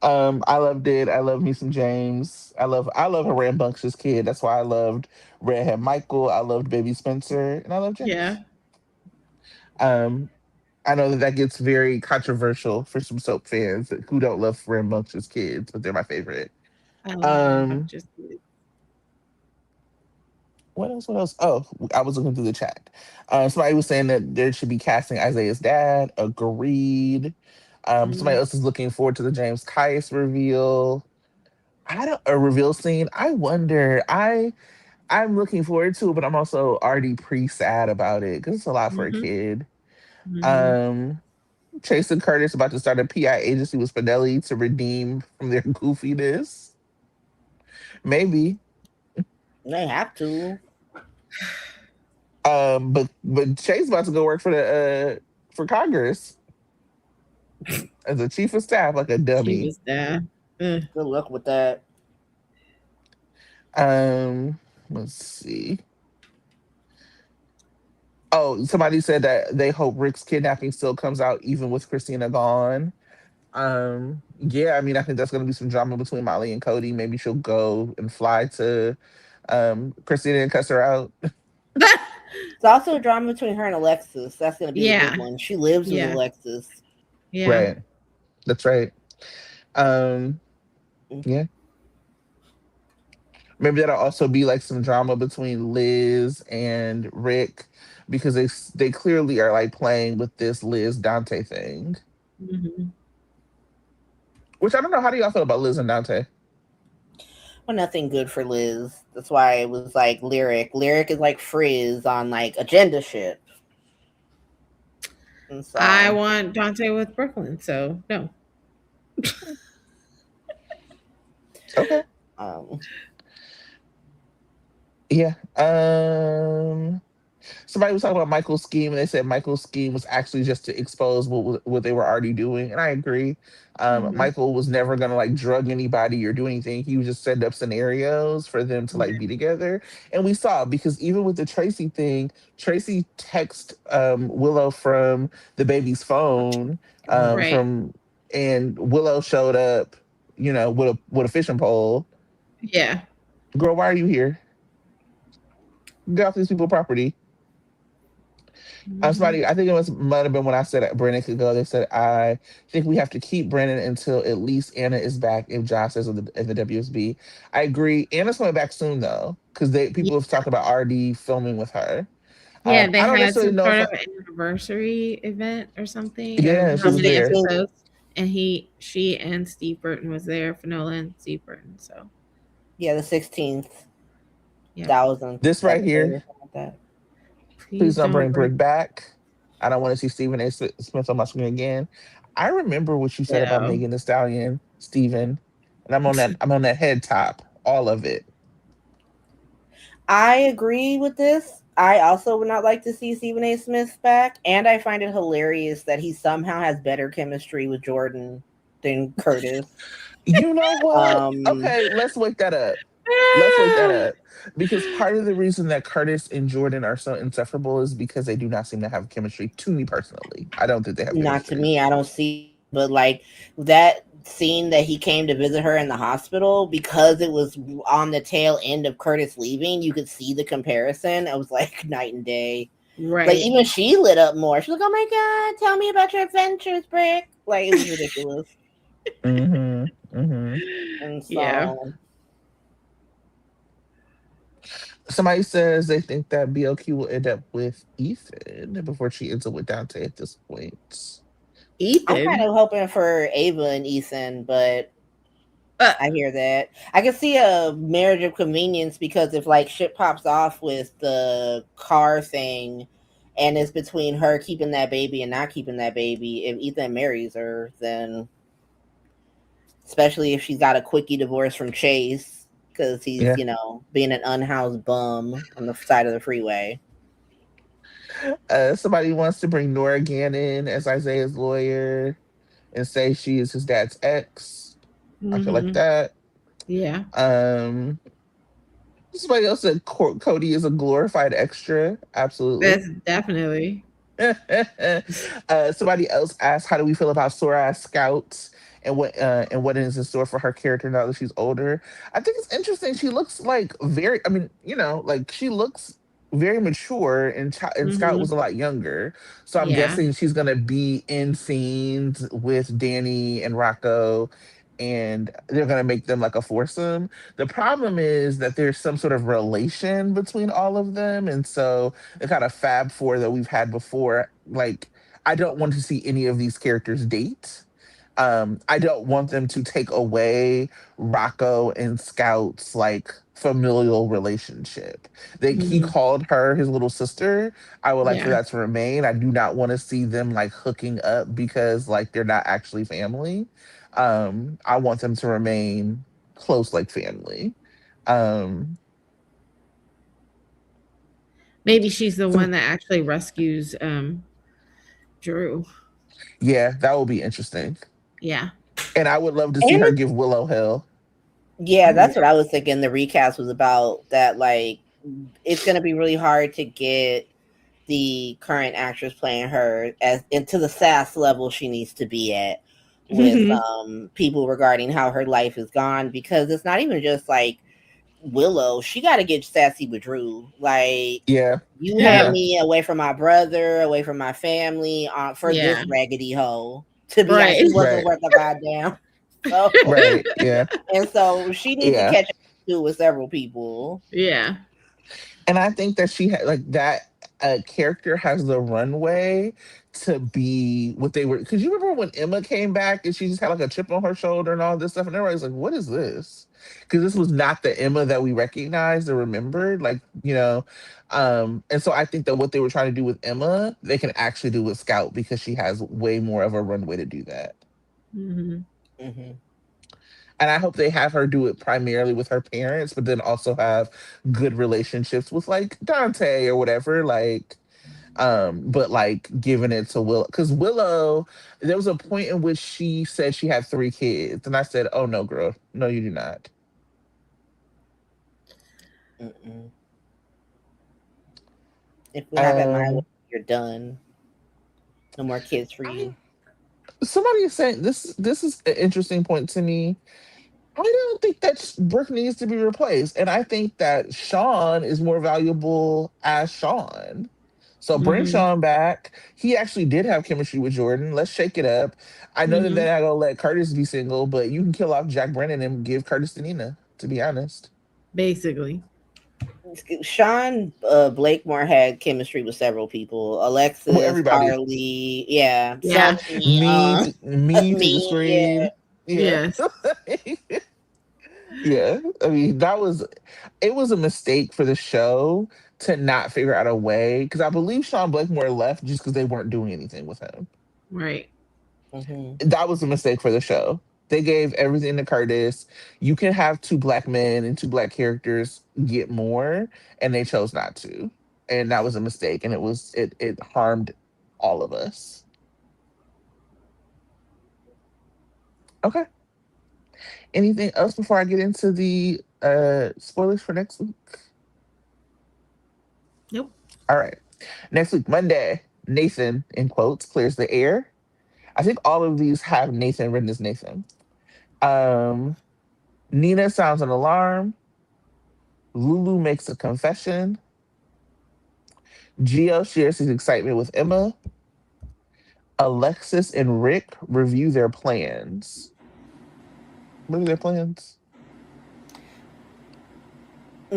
I loved it. I love me some James. I love a rambunctious kid. That's why I loved Redhead Michael. I loved Baby Spencer, and I love Yeah. James. Um, I know that gets very controversial for some soap fans who don't love rambunctious kids, but they're my favorite. I love Um, rambunctious kids. what else? What else? Oh, I was looking through the chat. Somebody was saying that there should be casting Isaiah's dad. Agreed. Somebody Mm, else is looking forward to the James Caius reveal. I don't a reveal scene. I wonder. I'm looking forward to it, but I'm also already pre sad about it because it's a lot for a mhm, kid. mhm. Um, Chase and Curtis about to start a PI agency with Spinelli to redeem from their goofiness. Maybe. They have to. But Chase about to go work for Congress as a chief of staff, like a She dummy. was there. Ugh. Good luck with that. Let's see. Oh, somebody said that they hope Rick's kidnapping still comes out even with Christina gone. Yeah, I mean, I think that's gonna be some drama between Molly and Cody. Maybe she'll go and fly to Christina and cuss her out. It's also a drama between her and Alexis. That's going to be the big Yeah. one. She lives with Yeah. Alexis. Yeah. Right. That's right. Um, yeah. Maybe that'll also be like some drama between Liz and Rick because they clearly are like playing with this Liz Dante thing. Mhm. Which I don't know. How do y'all feel about Liz and Dante? Well, nothing good for Liz. That's why it was like Lyric. Lyric is like Frizz on like agenda ship. And I so, want Dante with Brooklyn, so no. Okay. um, Yeah. Somebody was talking about Michael's scheme, and they said Michael's scheme was actually just to expose what they were already doing, and I agree. Mhm. Michael was never gonna like drug anybody or do anything. He was just setting up scenarios for them to like Yeah. be together, and we saw because even with the Tracy thing, Tracy text Willow from the baby's phone, Right. from and Willow showed up, with a fishing pole. Yeah. Girl, why are you here? Get off these people's property. Mhm. Somebody, I think it might have been when I said that Brandon could go. They said I think we have to keep Brandon until at least Anna is back. If Josh is in the WSB, I agree. Anna's coming back soon though, because Yeah. people have talked about RD filming with her. Yeah, they I don't had necessarily some know sort if of anniversary event or something, or yeah, one she of was the there. 16th. episodes, and she and Steve Burton was there, Finola and Steve Burton. So Yeah, the 16th. yeah, 1000th This right episode here. or something like that. Please please don't don't bring bring Brick back. I don't want to see Stephen A. Smith on my screen again. I remember what you said about Widow. Megan Thee Stallion, Stephen, and I'm on that. I'm on that head top. All of it. I agree with this. I also would not like to see Stephen A. Smith back, and I find it hilarious that he somehow has better chemistry with Jordan than Curtis. You know what? Um, Okay, let's wake that up. Let's wake that up. Because part of the reason that Curtis and Jordan are so insufferable is because they do not seem to have chemistry. To me personally, I don't think they have not to chemistry. me, I don't see, but like that scene that he came to visit her in the hospital because it was on the tail end of Curtis leaving, you could see the comparison. It was like night and day. Like Right. even she lit up more. She's like, "Oh my god, tell me about your adventures, Brick!" Like it was ridiculous. Mm-hmm. Mm-hmm. And Yeah. so Somebody says they think that BLQ will end up with Ethan before she ends up with Dante at this point. I'm kind Ethan. of hoping for Ava and Ethan, but Uh, I hear that. I can see a marriage of convenience because if like shit pops off with the car thing and it's between her keeping that baby and not keeping that baby, if Ethan marries her, then especially if she's got a quickie divorce from Chase because he's, Yeah. being an unhoused bum on the side of the freeway. Somebody wants to bring Nora Gannon as Isaiah's lawyer and say she is his dad's ex. I feel like mm-hmm. that. Yeah. Um, Somebody else said Cody is a glorified extra. Absolutely. That's definitely. Somebody else asked, "How do we feel about Sora as Scout and what is in store for her character now that she's older?" I think it's interesting. She looks like very. I mean, like she looks very mature, and Scout Mm-hmm. was a lot younger. So I'm Yeah. guessing she's gonna be in scenes with Danny and Rocco. And they're gonna make them like a foursome. The problem is that there's some sort of relation between all of them, and so the kind of Fab Four that we've had before. Like, I don't want to see any of these characters date. I don't want them to take away Rocco and Scout's like familial relationship. He Mm-hmm. called her his little sister. I would like for Yeah. that to remain. I do not want to see them like hooking up because like they're not actually family. I want them to remain close like family. Um, Maybe she's the so one that actually rescues Drew. yeah, that will be interesting. Yeah. And I would love to see And her give Willow hell. yeah, Oh that's yeah. what I was thinking. The recast was about that. Like, it's gonna be really hard to get the current actress playing her as into the sass level she needs to be at with Mm-hmm. people regarding how her life is gone because it's not even just like Willow. She got to get sassy with Drew. Like, Yeah, you had yeah, me away from my brother, away from my family, for Yeah. this raggedy hoe. To be honest, Right. he wasn't right, worth a goddamn. So, right, yeah, and so she needs to yeah. catch up to with several people. Yeah. And I think that she had like that character has the runway to be what they were. Because you remember when Emma came back and she just had like a chip on her shoulder and all this stuff, and everybody's like, "What is this?" Because this was not the Emma that we recognized or remembered. And so I think that what they were trying to do with Emma, they can actually do with Scout because she has way more of a runway to do that. Mm-hmm. Hmm. And I hope they have her do it primarily with her parents, but then also have good relationships with like Dante or whatever. But like giving it to Willow because Willow, there was a point in which she said she had 3 kids, and I said, "Oh no, girl, no, you do not." Mm-mm. If we have it my way, Um, you're done. No more kids for I, you. somebody is saying this. This is an interesting point to me. I don't think that Brooke needs to be replaced. And I think that Sean is more valuable as Sean. So bring Mm-hmm. Sean back. He actually did have chemistry with Jordan. Let's shake it up. I know that Mm-hmm. they're not gonna let Curtis be single, but you can kill off Jack Brennan and give Curtis to Nina, to be honest. Basically. Sean Blakemore had chemistry with several people. Well, Alexis, everybody. Carly, yeah, Yeah. Sonny, Me through the me, yeah. screen. Yeah. Yes. Yeah. I mean, it was a mistake for the show to not figure out a way because I believe Sean Blakemore left just because they weren't doing anything with him. Right. Hmm. That was a mistake for the show. They gave everything to Curtis. You can have 2 black men and 2 black characters get more, and they chose not to. And that was a mistake, and it harmed all of us. Okay. Anything else before I get into the spoilers for next week? Nope. All right. Next week, Monday, Nathan, in quotes, clears the air. I think all of these have Nathan written as Nathan. Um, Nina sounds an alarm. Lulu makes a confession. Gio shares his excitement with Emma. Alexis and Rick review their plans. What are their plans?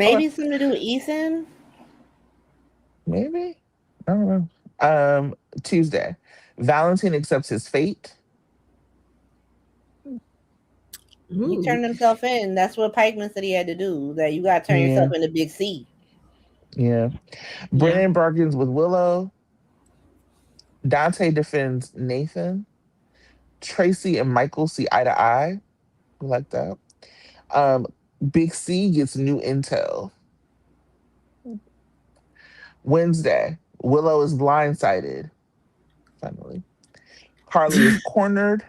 Okay, Maybe something to do with Ethan. maybe. I don't know. Tuesday. Valentine accepts his fate. He Ooh, turned himself in. That's what Pikeman said he had to do. That you got to turn yourself Yeah, into Big C. yeah. yeah. Brennan bargains with Willow. Dante defends Nathan. Tracy and Michael see eye to eye. We like that. Um, Big C gets new intel. Wednesday, Willow is blindsided. Finally, Carly is cornered.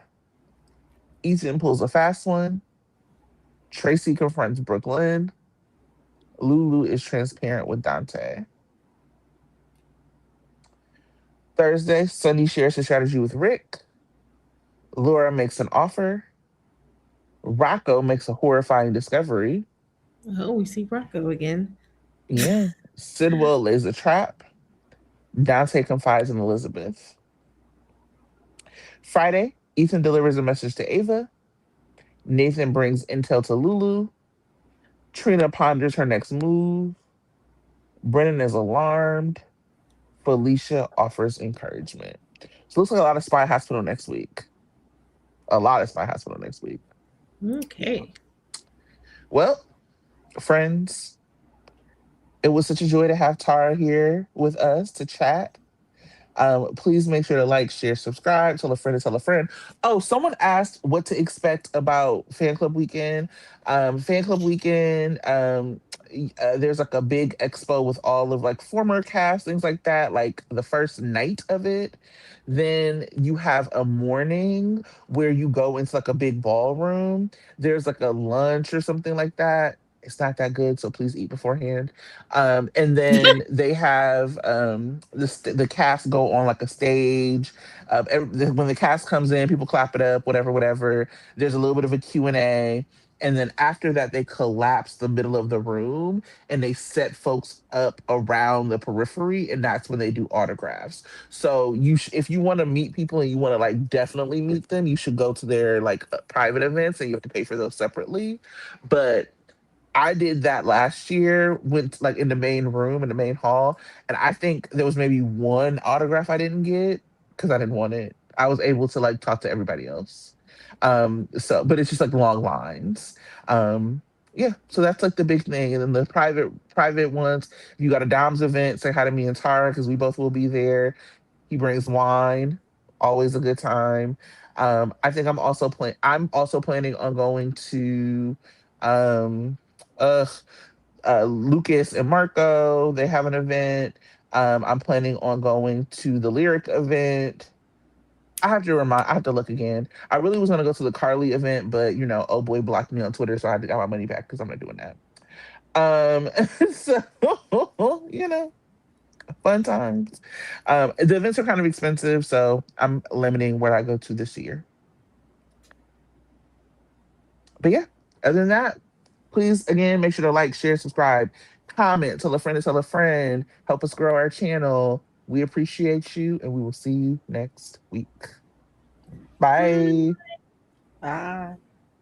Ethan pulls a fast one. Tracy confronts Brooklyn. Lulu is transparent with Dante. Thursday, Sunny shares his strategy with Rick. Laura makes an offer. Rocco makes a horrifying discovery. Oh, we see Rocco again. Yeah. Sidwell lays a trap. Dante confides in Elizabeth. Friday, Ethan delivers a message to Ava. Nathan brings intel to Lulu. Trina ponders her next move. Brennan is alarmed. Felicia offers encouragement. So it looks like a lot of Spy Hospital next week. A lot of Spy Hospital next week. Okay. Well, friends, it was such a joy to have Tara here with us to chat. Please make sure to like, share, subscribe, tell a friend to tell a friend. Oh, someone asked what to expect about Fan Club Weekend. Fan Club Weekend, there's like a big expo with all of like former cast, things like that, like the first night of it. Then you have a morning where you go into like a big ballroom. There's like a lunch or something like that. It's not that good, so please eat beforehand. And then they have the cast go on like a stage. When the cast comes in, people clap it up, whatever, whatever. There's a little bit of a Q&A. And then after that, they collapse the middle of the room and they set folks up around the periphery, and that's when they do autographs. So if you want to meet people and you want to like definitely meet them, you should go to their like private events, and you have to pay for those separately. But I did that last year, went like in the main room, in the main hall, and I think there was maybe one autograph I didn't get because I didn't want it. I was able to like talk to everybody else. So but it's just like long lines. Um, yeah, so that's like the big thing. And then the private ones, you got a Dom's event, say hi to me and Tara because we both will be there. He brings wine, always a good time. I think I'm also planning on going to um uh Lucas and Marco. They have an event. I'm planning on going to the Lyric event. I have to look again. I really was gonna go to the Carly event, but oh boy blocked me on Twitter, so I had to get my money back because I'm not doing that. Um, so you know, fun times. The events are kind of expensive, so I'm limiting where I go to this year. But yeah, other than that, please again make sure to like, share, subscribe, comment, tell a friend to tell a friend, help us grow our channel. We appreciate you, and we will see you next week. Bye. Bye. Bye.